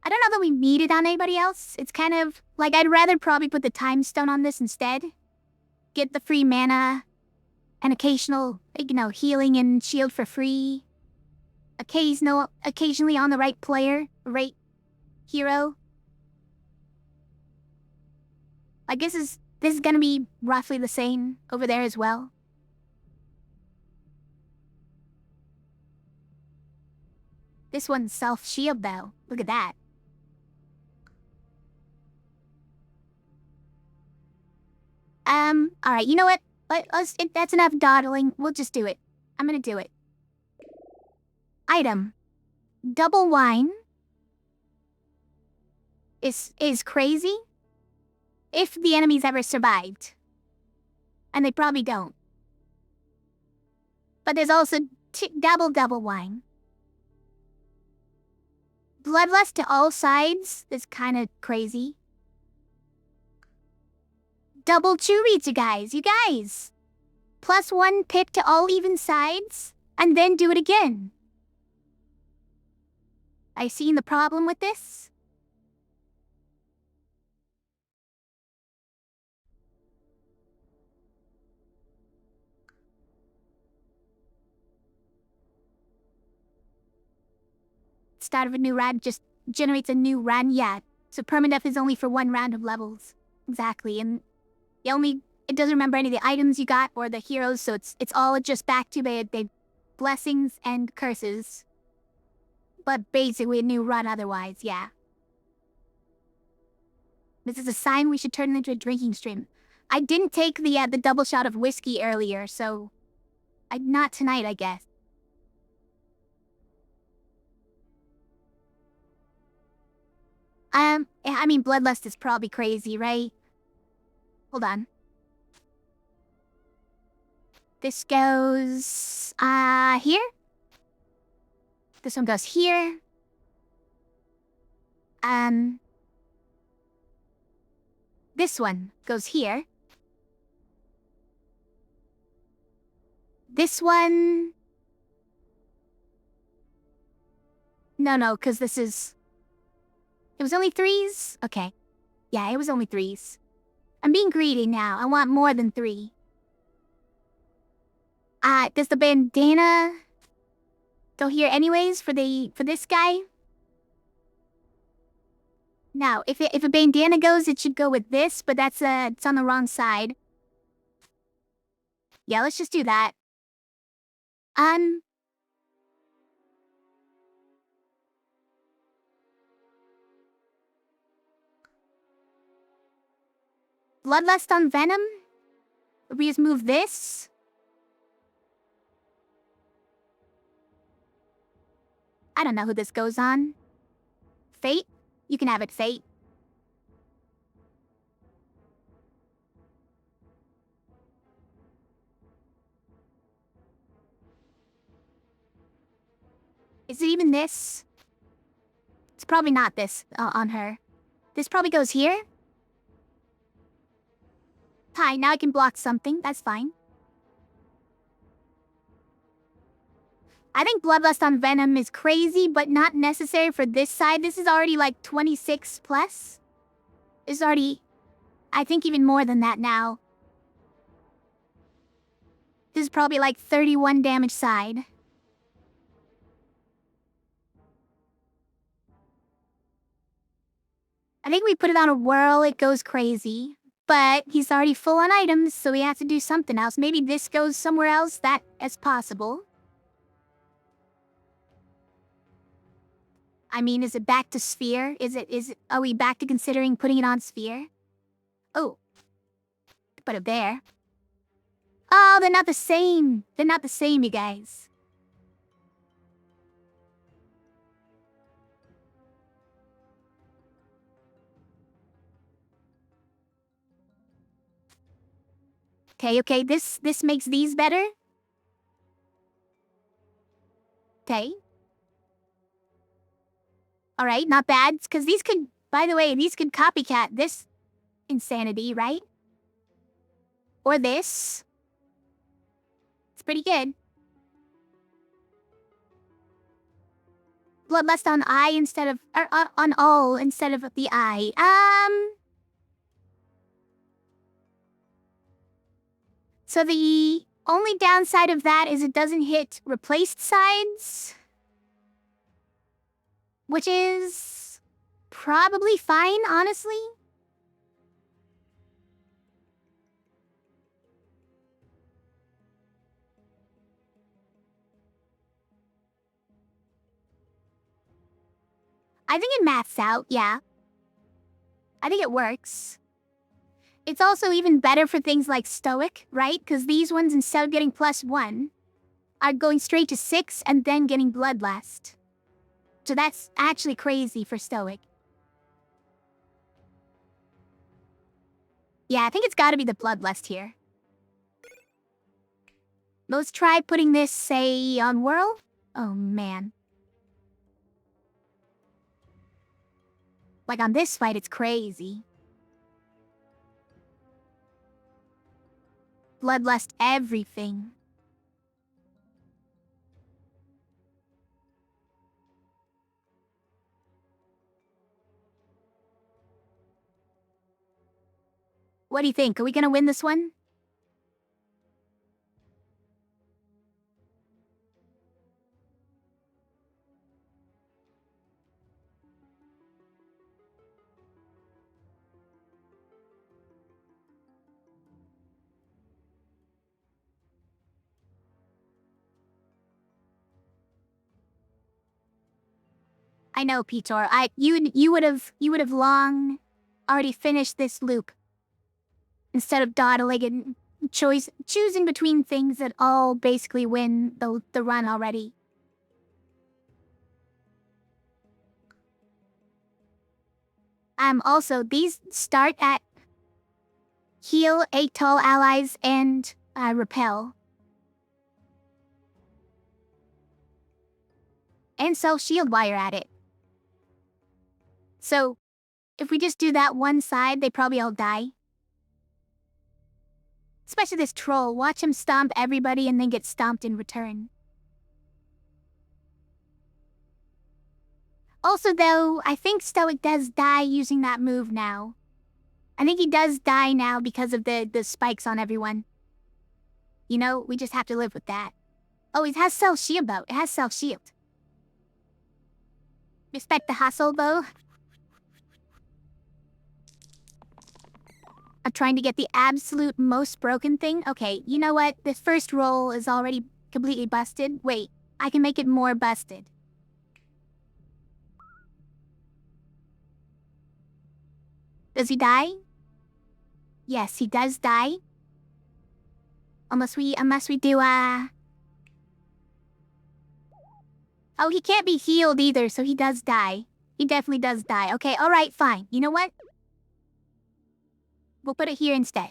I don't know that we need it on anybody else. It's kind of, like, I'd rather probably put the time stone on this instead. Get the free mana, and occasional, healing and shield for free. Occasionally on the right player, right hero. Like, this is gonna be roughly the same over there as well. This one's self-shield, though. Look at that. Alright, you know what? That's enough dawdling. We'll just do it. I'm gonna do it. Item. Double wine. Is crazy. If the enemy's ever survived. And they probably don't. But there's also double wine. Bloodlust to all sides is kind of crazy. Double Churita, guys, you guys. +1 pick to all even sides, and then do it again. I seen the problem with this. Start of a new round just generates a new round, yeah. So permadeath is only for 1 round of levels. Exactly, and it doesn't remember any of the items you got or the heroes, so it's all just back to the blessings and curses. But basically a new run otherwise, yeah. This is a sign we should turn it into a drinking stream. I didn't take the double shot of whiskey earlier, so not tonight, I guess. I mean, bloodlust is probably crazy, right? Hold on. This goes, here? This one goes here. This one goes here. This one... No, because this is... It was only 3s? Okay. Yeah, it was only 3s. I'm being greedy now. I want more than 3. Does the bandana go here anyways for this guy? Now, if a bandana goes, it should go with this, but that's it's on the wrong side. Yeah, let's just do that. Bloodlust on Venom? We just move this? I don't know who this goes on. Fate? You can have it, Fate. Is it even this? It's probably not this on her. This probably goes here? Hi, now I can block something. That's fine. I think Bloodlust on Venom is crazy, but not necessary for this side. This is already like 26 plus. This is already, I think, even more than that now. This is probably like 31 damage side. I think we put it on a whirl, it goes crazy. But he's already full on items, so we have to do something else. Maybe this goes somewhere else, that is possible. I mean, is it back to Sphere? Are we back to considering putting it on Sphere? Oh. Put it there. Oh, they're not the same. They're not the same, you guys. Okay, this makes these better. Okay. Alright, not bad, because these could, by the way, these could copycat this insanity, right? Or this. It's pretty good. Bloodlust on eye instead of, on all instead of the eye. So the only downside of that is it doesn't hit replaced sides. Which is probably fine, honestly. I think it maths out, yeah. I think it works. It's also even better for things like Stoic, right? Because these ones, instead of getting +1, are going straight to 6 and then getting Bloodlust. So that's actually crazy for Stoic. Yeah, I think it's gotta be the Bloodlust here. Let's try putting this, say, on Whirl? Oh, man. Like on this fight, it's crazy. Bloodlust everything. What do you think? Are we gonna win this one? I know, Peter. You would have long already finished this loop instead of dawdling choosing between things that all basically win the run already. Also, these start at heal 8 tall allies and repel. And sell shield while you're at it. So, if we just do that one side, they probably all die. Especially this troll. Watch him stomp everybody and then get stomped in return. Also, though, I think Stoic does die using that move now. I think he does die now because of the spikes on everyone. You know, we just have to live with that. Oh, it has self-shield, though. It has self-shield. Respect the hustle, though. I'm trying to get the absolute most broken thing. Okay, you know what? The first roll is already completely busted. Wait, I can make it more busted. Does he die? Yes, he does die. Unless we do, Oh, he can't be healed either, so he does die. He definitely does die. Okay, alright, fine. You know what? We'll put it here instead.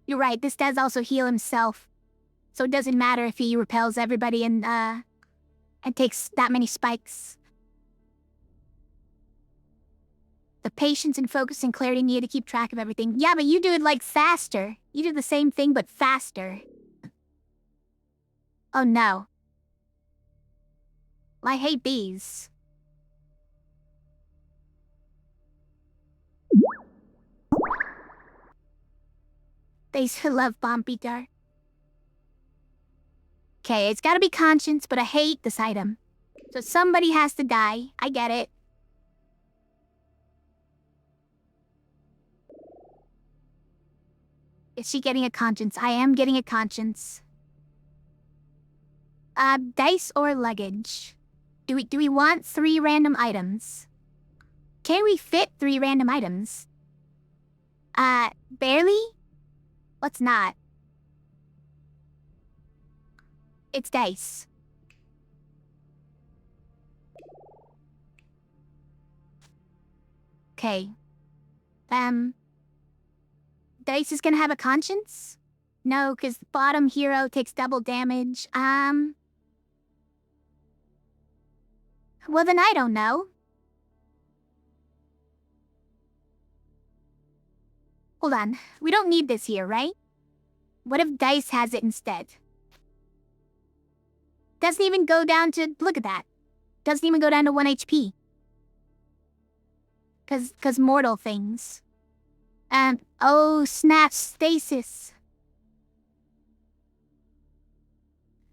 You're right, this does also heal himself. So it doesn't matter if he repels everybody and takes that many spikes. The patience and focus and clarity needed to keep track of everything. Yeah, but you do it like faster. You do the same thing, but faster. Oh no. I hate these. They love bomb Blyptra. Okay, it's gotta be conscience, but I hate this item. So somebody has to die. I get it. Is she getting a conscience? I am getting a conscience. Dice or luggage? Do we want 3 random items? Can we fit 3 random items? Barely? Let's not. It's dice. Okay. Dice is gonna have a conscience? No, because the bottom hero takes double damage. Well then I don't know. Hold on, we don't need this here, right? What if Dice has it instead? Doesn't even go down to, look at that. Doesn't even go down to 1 HP. Cause mortal things. Oh snap, stasis.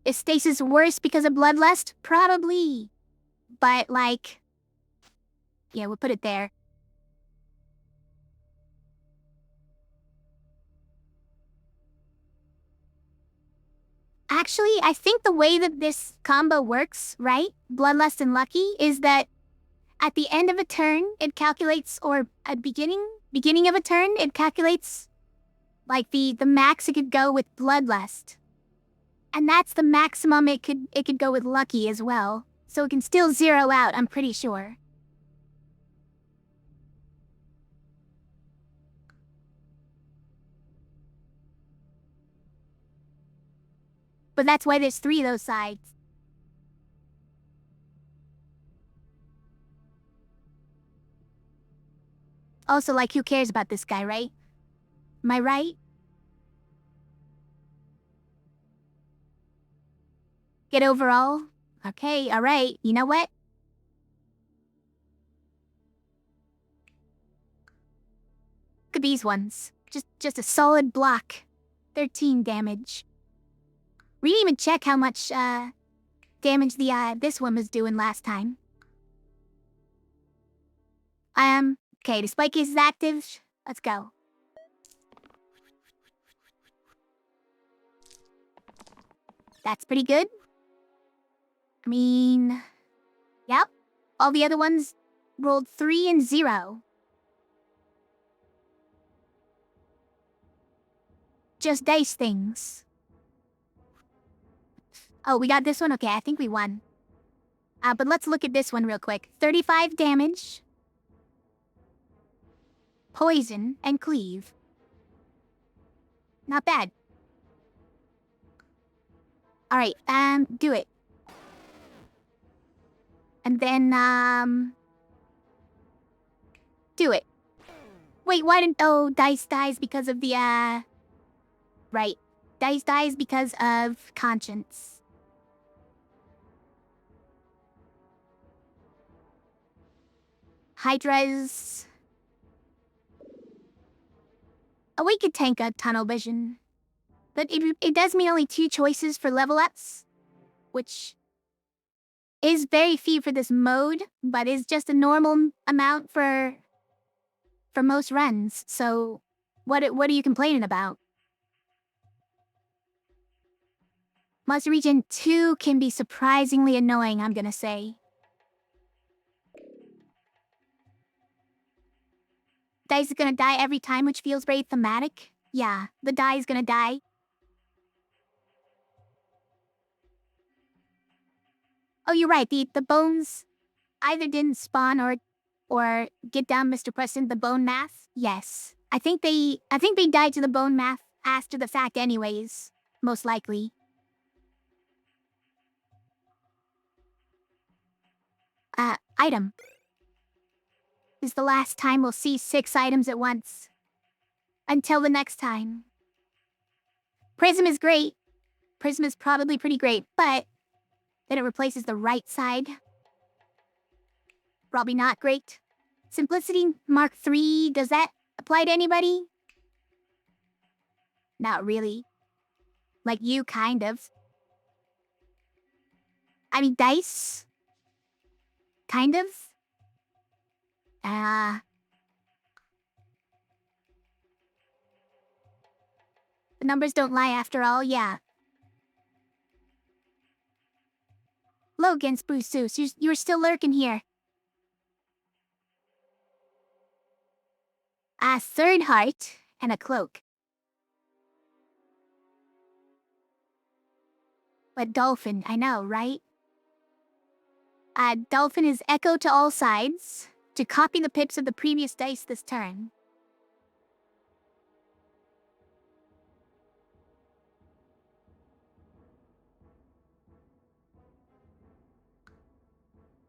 Is stasis worse because of bloodlust? Probably. But like, yeah, we'll put it there. Actually, I think the way that this combo works, right? Bloodlust and Lucky, is that at the end of a turn, it calculates, or at beginning of a turn, it calculates like the max it could go with Bloodlust. And that's the maximum it could go with lucky as well. So it can still zero out, I'm pretty sure. But that's why there's 3 of those sides. Also, like, who cares about this guy, right? Am I right? Get overall? Okay, alright. You know what? Look at these ones. Just a solid block. 13 damage. We didn't even check how much, damage this one was doing last time. Okay, the spike case is active. Let's go. That's pretty good. I mean, yep. All the other ones rolled 3 and 0. Just dice things. Oh, we got this one? Okay, I think we won. But let's look at this one real quick. 35 damage. Poison and cleave. Not bad. Alright, do it. And then, do it. Wait, why didn't... Oh, dice dies because of the, Right. Dice dies because of conscience. Hydra's... Oh, we could tank a tunnel vision. But it does mean only 2 choices for level ups, which is very few for this mode, but is just a normal amount for most runs. So, what are you complaining about? Monster Region 2 can be surprisingly annoying, I'm gonna say. Dice is gonna die every time, which feels very thematic. Yeah, the die is gonna die. Oh, you're right. The bones either didn't spawn or get down, Mr. Preston. The bone math. Yes, I think they died to the bone math after the fact, anyways. Most likely. Item. This is the last time we'll see 6 items at once. Until the next time. Prism is great. Prism is probably pretty great, but then it replaces the right side. Probably not great. Simplicity Mark III, does that apply to anybody? Not really. Like you, kind of. I mean, dice? Kind of? The numbers don't lie after all, yeah. Logan, Spruce, you're still lurking here. A 3rd heart and a cloak. But dolphin, I know, right? Dolphin is echo to all sides to copy the pips of the previous dice this turn.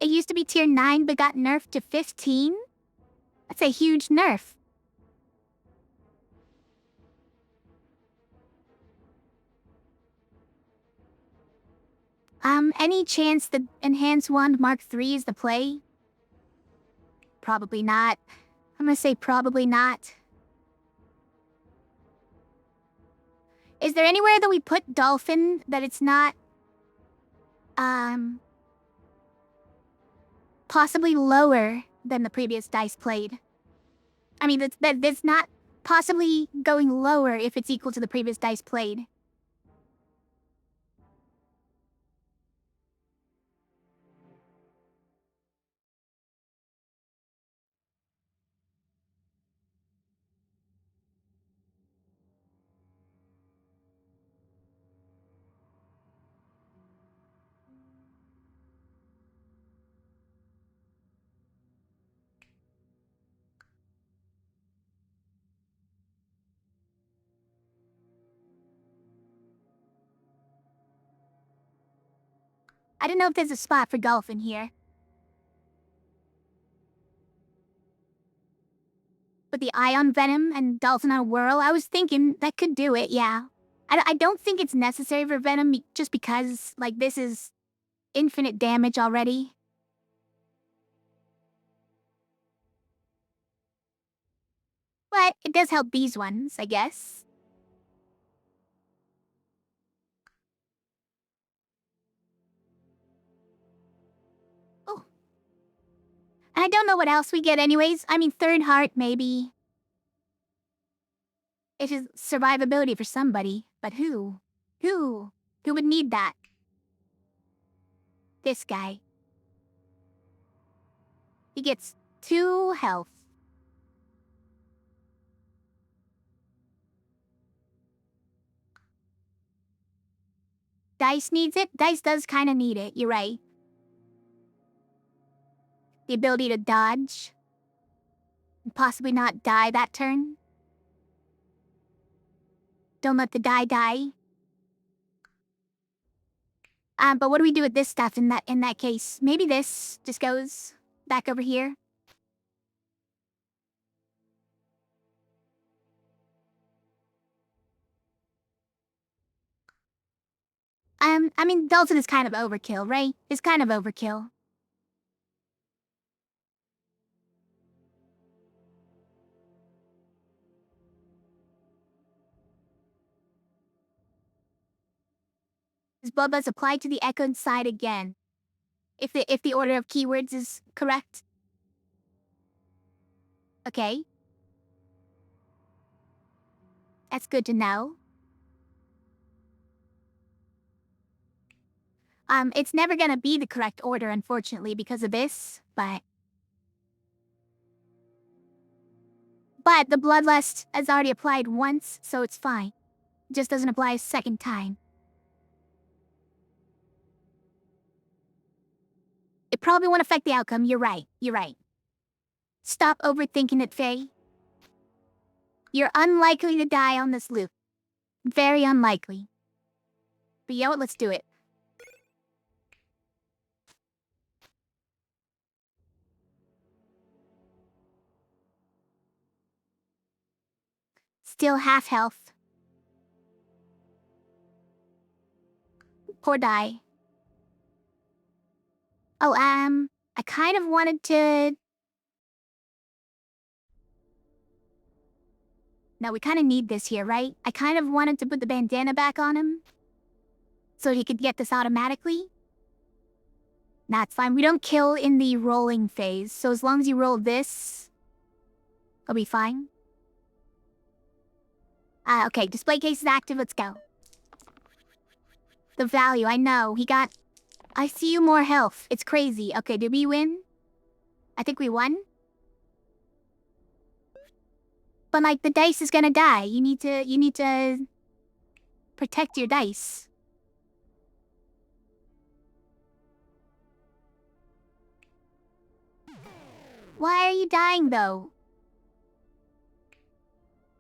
It used to be tier 9 but got nerfed to 15? That's a huge nerf. Any chance that Enhanced Wand Mark III is the play? Probably not. I'm gonna say probably not. Is there anywhere that we put Dolphin that it's not, possibly lower than the previous dice played? I mean, that's not possibly going lower if it's equal to the previous dice played. I don't know if there's a spot for golf in here. But the ion venom and dolphin on a whirl, I was thinking that could do it, yeah. I don't think it's necessary for venom just because, like, this is infinite damage already. But it does help these ones, I guess. Oh. And I don't know what else we get anyways. I mean, third heart, maybe. It is survivability for somebody, but who? Who? Who would need that? This guy. He gets 2 health. Dice needs it? Dice does kind of need it, you're right. The ability to dodge. And possibly not die that turn. Don't let the die. But what do we do with this stuff in that case? Maybe this just goes back over here. I mean, Dalton is kind of overkill, right? It's kind of overkill. Is Bubba's applied to the echoed side again? If the order of keywords is correct. Okay. That's good to know. It's never gonna be the correct order, unfortunately, because of this, but the Bloodlust has already applied once, so it's fine. It just doesn't apply a second time. It probably won't affect the outcome, you're right. Stop overthinking it, Faye. You're unlikely to die on this loop. Very unlikely. But you know what, let's do it. Still half health. Poor die. Oh, I kind of wanted to... No, we kind of need this here, right? I kind of wanted to put the bandana back on him. So he could get this automatically. Nah, it's fine. We don't kill in the rolling phase, so as long as you roll this, it'll be fine. Okay, display case is active, let's go. The value, I know, he got... I see you more health. It's crazy. Okay, did we win? I think we won? But like, the dice is gonna die. You need to protect your dice. Why are you dying though?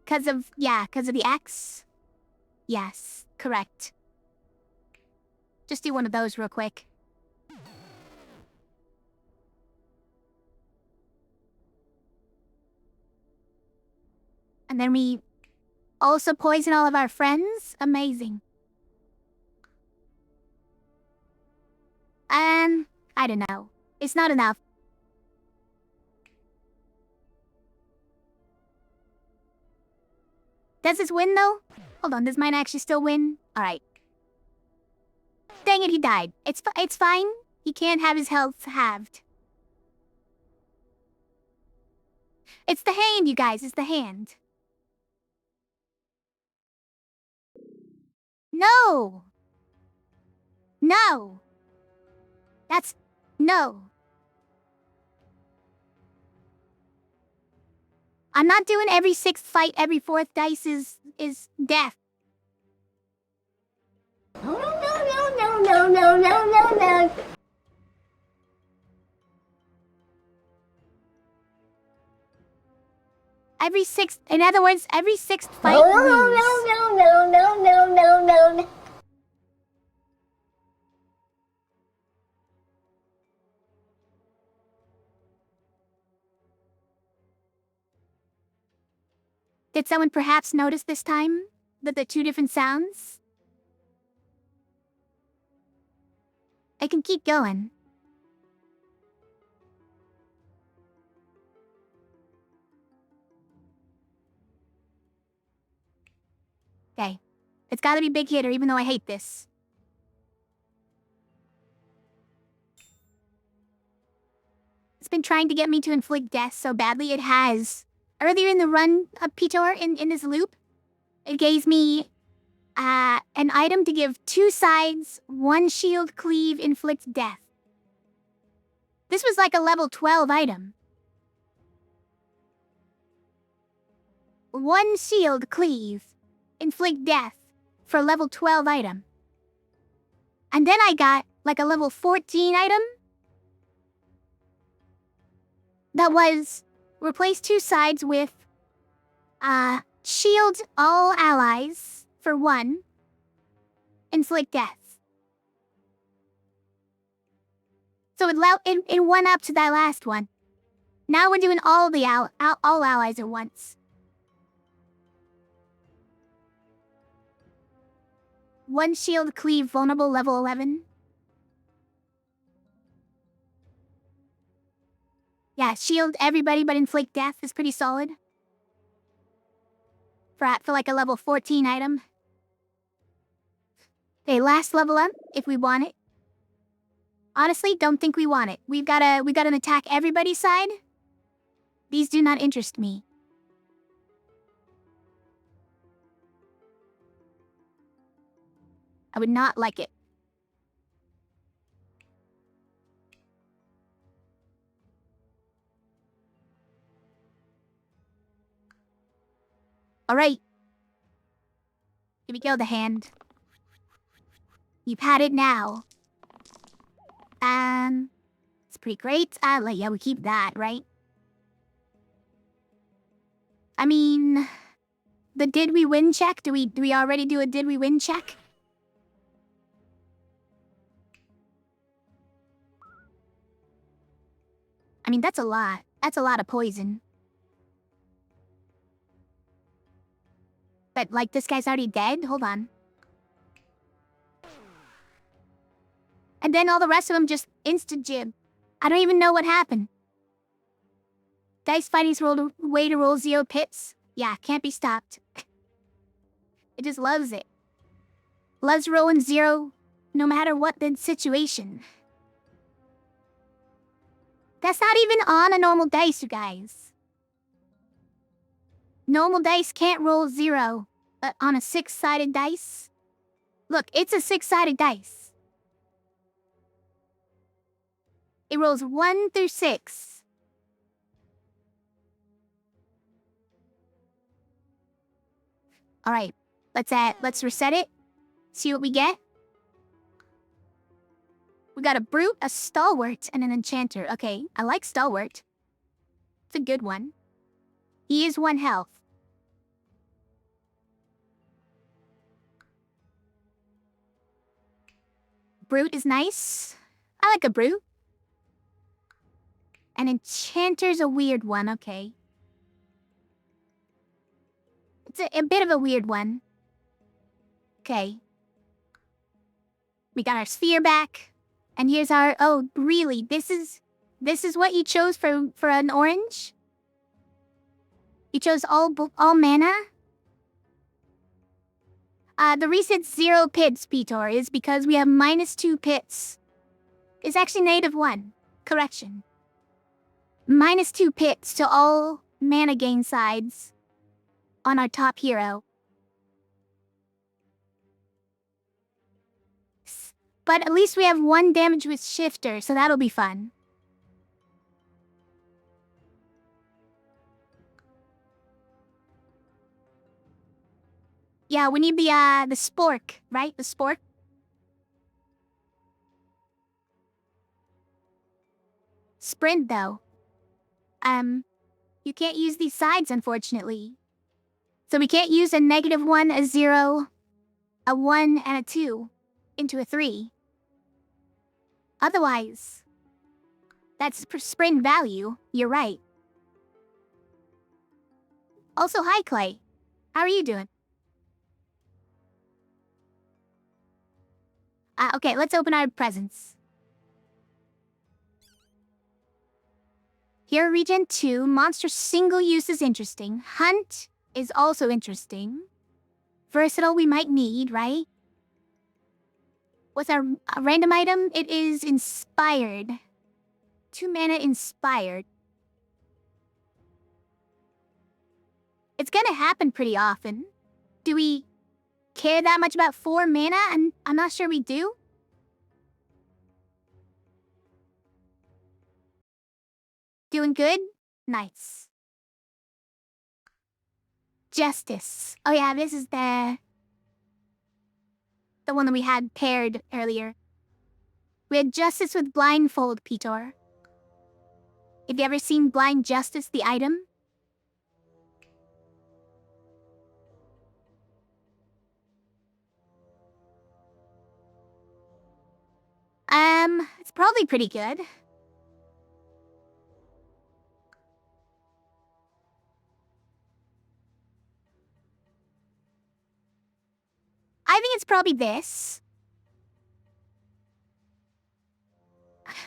Cause of the X? Yes, correct. Just do one of those real quick. And then we also poison all of our friends? Amazing. I don't know. It's not enough. Does this win though? Hold on, this might actually still win. Alright. Dang it, he died. It's fine. He can't have his health halved. It's the hand, you guys. It's the hand. No! No! That's... No. I'm not doing every 6th fight, every 4th dice is death. No. Every 6th, in other words, every 6th fight lose. No. Did someone perhaps notice this time that the two different sounds? I can keep going. Okay. It's gotta be big hitter, even though I hate this. It's been trying to get me to inflict death so badly it has. Earlier in the run of Pitor in this loop, it gave me an item to give 2 sides, 1 shield, cleave, inflict death. This was like a level 12 item. 1 shield, cleave, inflict death for a level 12 item. And then I got like a level 14 item that was replace 2 sides with shield all allies for 1, inflict death. So it went up to that last one. Now we're doing all the all allies at once. 1 shield, cleave, vulnerable, level 11. Yeah, shield everybody but inflict death is pretty solid. For like a level 14 item. Okay, last level up, if we want it. Honestly, don't think we want it. We got an attack everybody's side. These do not interest me. I would not like it. Alright. Here we go, the hand. You've had it now. It's pretty great. Yeah, we keep that, right? I mean, the did we win check? Do we already do a did we win check? I mean, that's a lot. That's a lot of poison. But, like, this guy's already dead? Hold on. And then all the rest of them just insta-jib. I don't even know what happened. Dice Fighting's rolled a way to roll 0 pips. Yeah, can't be stopped. It just loves it. Loves rolling 0, no matter what the situation. That's not even on a normal dice, you guys. Normal dice can't roll 0, but on a 6-sided dice? Look, it's a 6-sided dice. It rolls 1 through 6. Alright, let's reset it. See what we get. We got a brute, a stalwart, and an enchanter. Okay, I like stalwart. It's a good one. He is 1 health. Brute is nice. I like a brute. An enchanter's a weird one, okay. It's a bit of a weird one. Okay. We got our sphere back. And here's our, oh, really? This is what you chose for an orange? You chose all mana? The reason 0 pits, Pitor, is because we have -2 pits. It's actually -1. Correction. -2 pits to all mana gain sides on our top hero. But at least we have 1 damage with shifter, so that'll be fun. Yeah, we need the spork, right? The spork. Sprint, though. You can't use these sides, unfortunately. So we can't use a -1, a 0, a 1, and a 2 into a 3. Otherwise, that's sprint value. You're right. Also, hi, Clay. How are you doing? Okay, let's open our presents. Here, Regen 2, monster single use is interesting. Hunt is also interesting. Versatile we might need, right? What's our random item? It is inspired. 2 mana inspired. It's gonna happen pretty often. Do we care that much about 4 mana? I'm not sure we do. Doing good? Nice. Justice. Oh yeah, this is the one that we had paired earlier. We had Justice with Blindfold, Peter. Have you ever seen Blind Justice, the item? It's probably pretty good. I think it's probably this.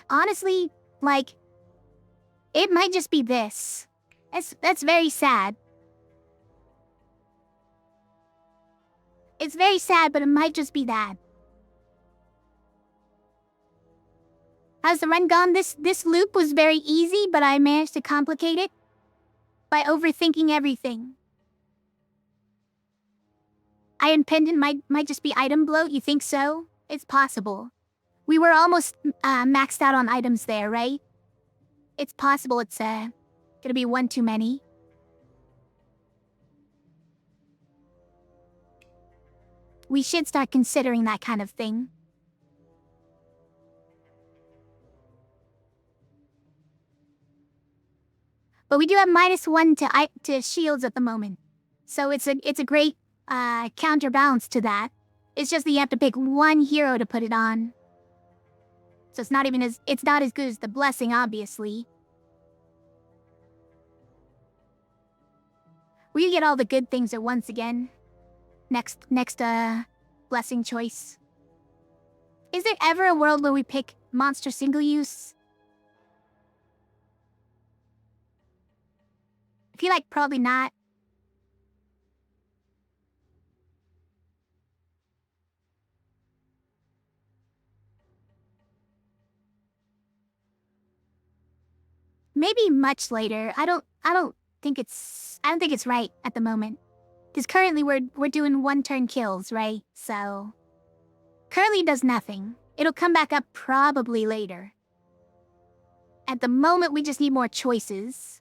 Honestly, like, it might just be this. That's very sad. It's very sad, but it might just be that. How's the run gone? This loop was very easy, but I managed to complicate it by overthinking everything. Iron Pendant might just be item bloat, you think so? It's possible. We were almost maxed out on items there, right? It's possible it's gonna be one too many. We should start considering that kind of thing. But we do have -1 to shields at the moment. So it's a great counterbalance to that. It's just that you have to pick one hero to put it on. So it's not as good as the blessing, obviously. Will you get all the good things at once again? Next blessing choice. Is there ever a world where we pick monster single use? I feel like probably not. Maybe much later. I don't think it's right at the moment. Because currently we're doing 1-turn kills, right? So currently it does nothing. It'll come back up probably later. At the moment we just need more choices.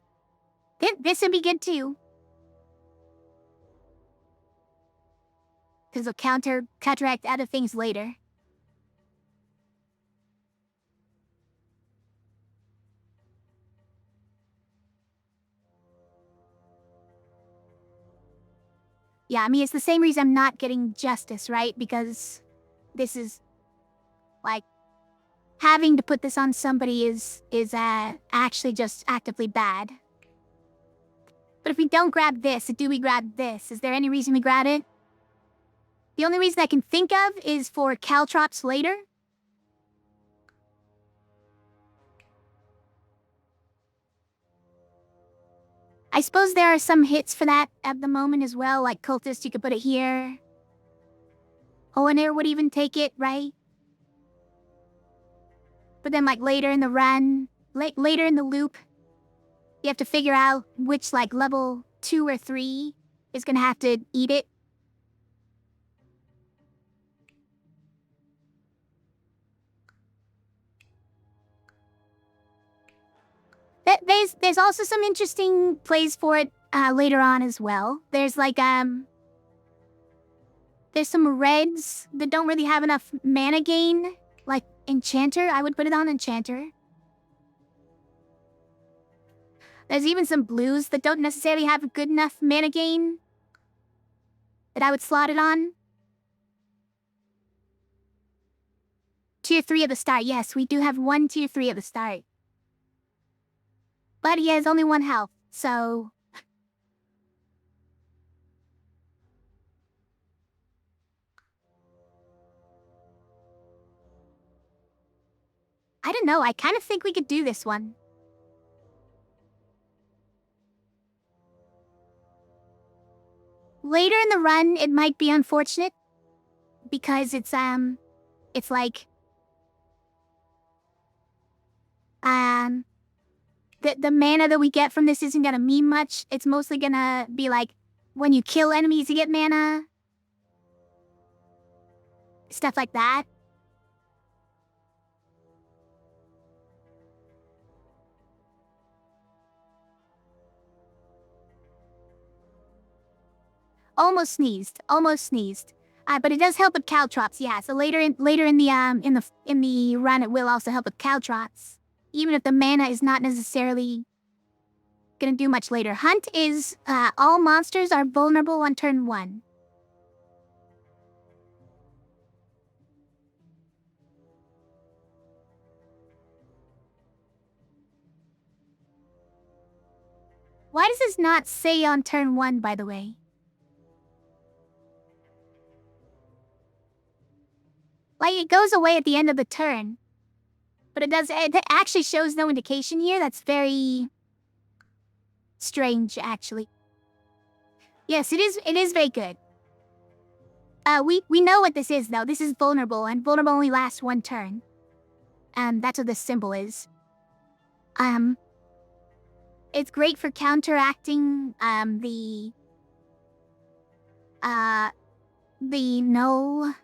This would be good too. Because it'll counteract other things later. Yeah, I mean, it's the same reason I'm not getting Justice, right? Because this is, like, having to put this on somebody is actually just actively bad. But if we don't grab this, do we grab this? Is there any reason we grab it? The only reason I can think of is for Caltrops later. I suppose there are some hits for that at the moment as well, like Cultist, you could put it here. Hoenir would even take it, right? But then like later in the run, later in the loop, you have to figure out which like level 2 or 3 is gonna have to eat it. There's also some interesting plays for it later on as well. There's like there's some reds that don't really have enough mana gain, like Enchanter. I would put it on Enchanter. There's even some blues that don't necessarily have a good enough mana gain that I would slot it on. Tier 3 at the start. Yes, we do have 1 tier 3 at the start. But he has only 1 health, so I don't know. I kind of think we could do this one. Later in the run, it might be unfortunate because it's like the mana that we get from this isn't gonna mean much. It's mostly gonna be like when you kill enemies, you get mana, stuff like that. Almost sneezed. Almost sneezed. But it does help with caltrops, yeah. So later in the run, it will also help with caltrops, even if the mana is not necessarily gonna do much later. Hunt is all monsters are vulnerable on turn 1. Why does this not say on turn 1, by the way? Like, it goes away at the end of the turn. But it actually shows no indication here. That's very strange, actually. Yes, it is very good. We know what this is, though. This is vulnerable, and vulnerable only lasts 1 turn. That's what this symbol is. It's great for counteracting, the no,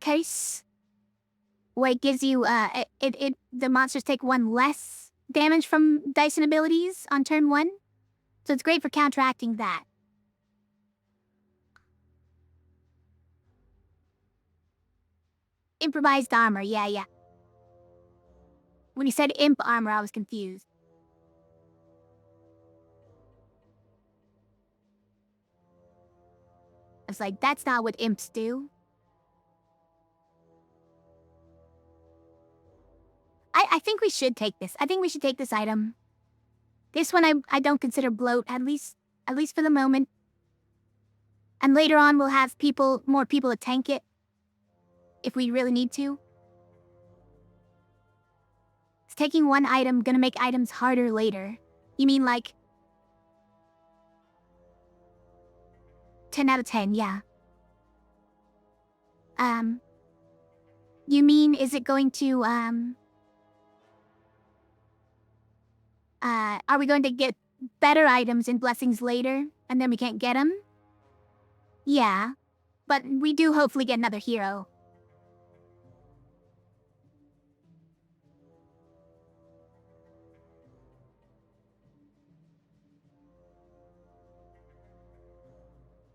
case, where it gives you, the monsters take 1 less damage from dice and abilities on turn 1. So it's great for counteracting that. Improvised armor, yeah. When you said imp armor, I was confused. I was like, that's not what imps do. I think we should take this. I think we should take this item. This one I don't consider bloat, at least for the moment. And later on we'll have more people to tank it, if we really need to. Is taking 1 item gonna make items harder later? You mean like 10 out of 10, yeah. You mean, is it going to, are we going to get better items and blessings later, and then we can't get them? Yeah, but we do hopefully get another hero.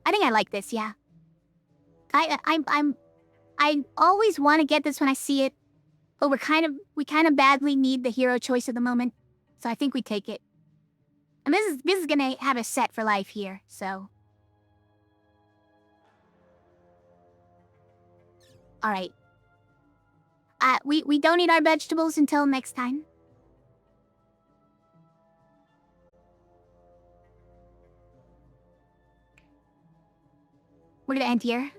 I think I like this, yeah. I always want to get this when I see it, but we kind of badly need the hero choice at the moment, so I think we take it. And this is gonna have a set for life here, so. All right. We don't eat our vegetables until next time. We're gonna end here.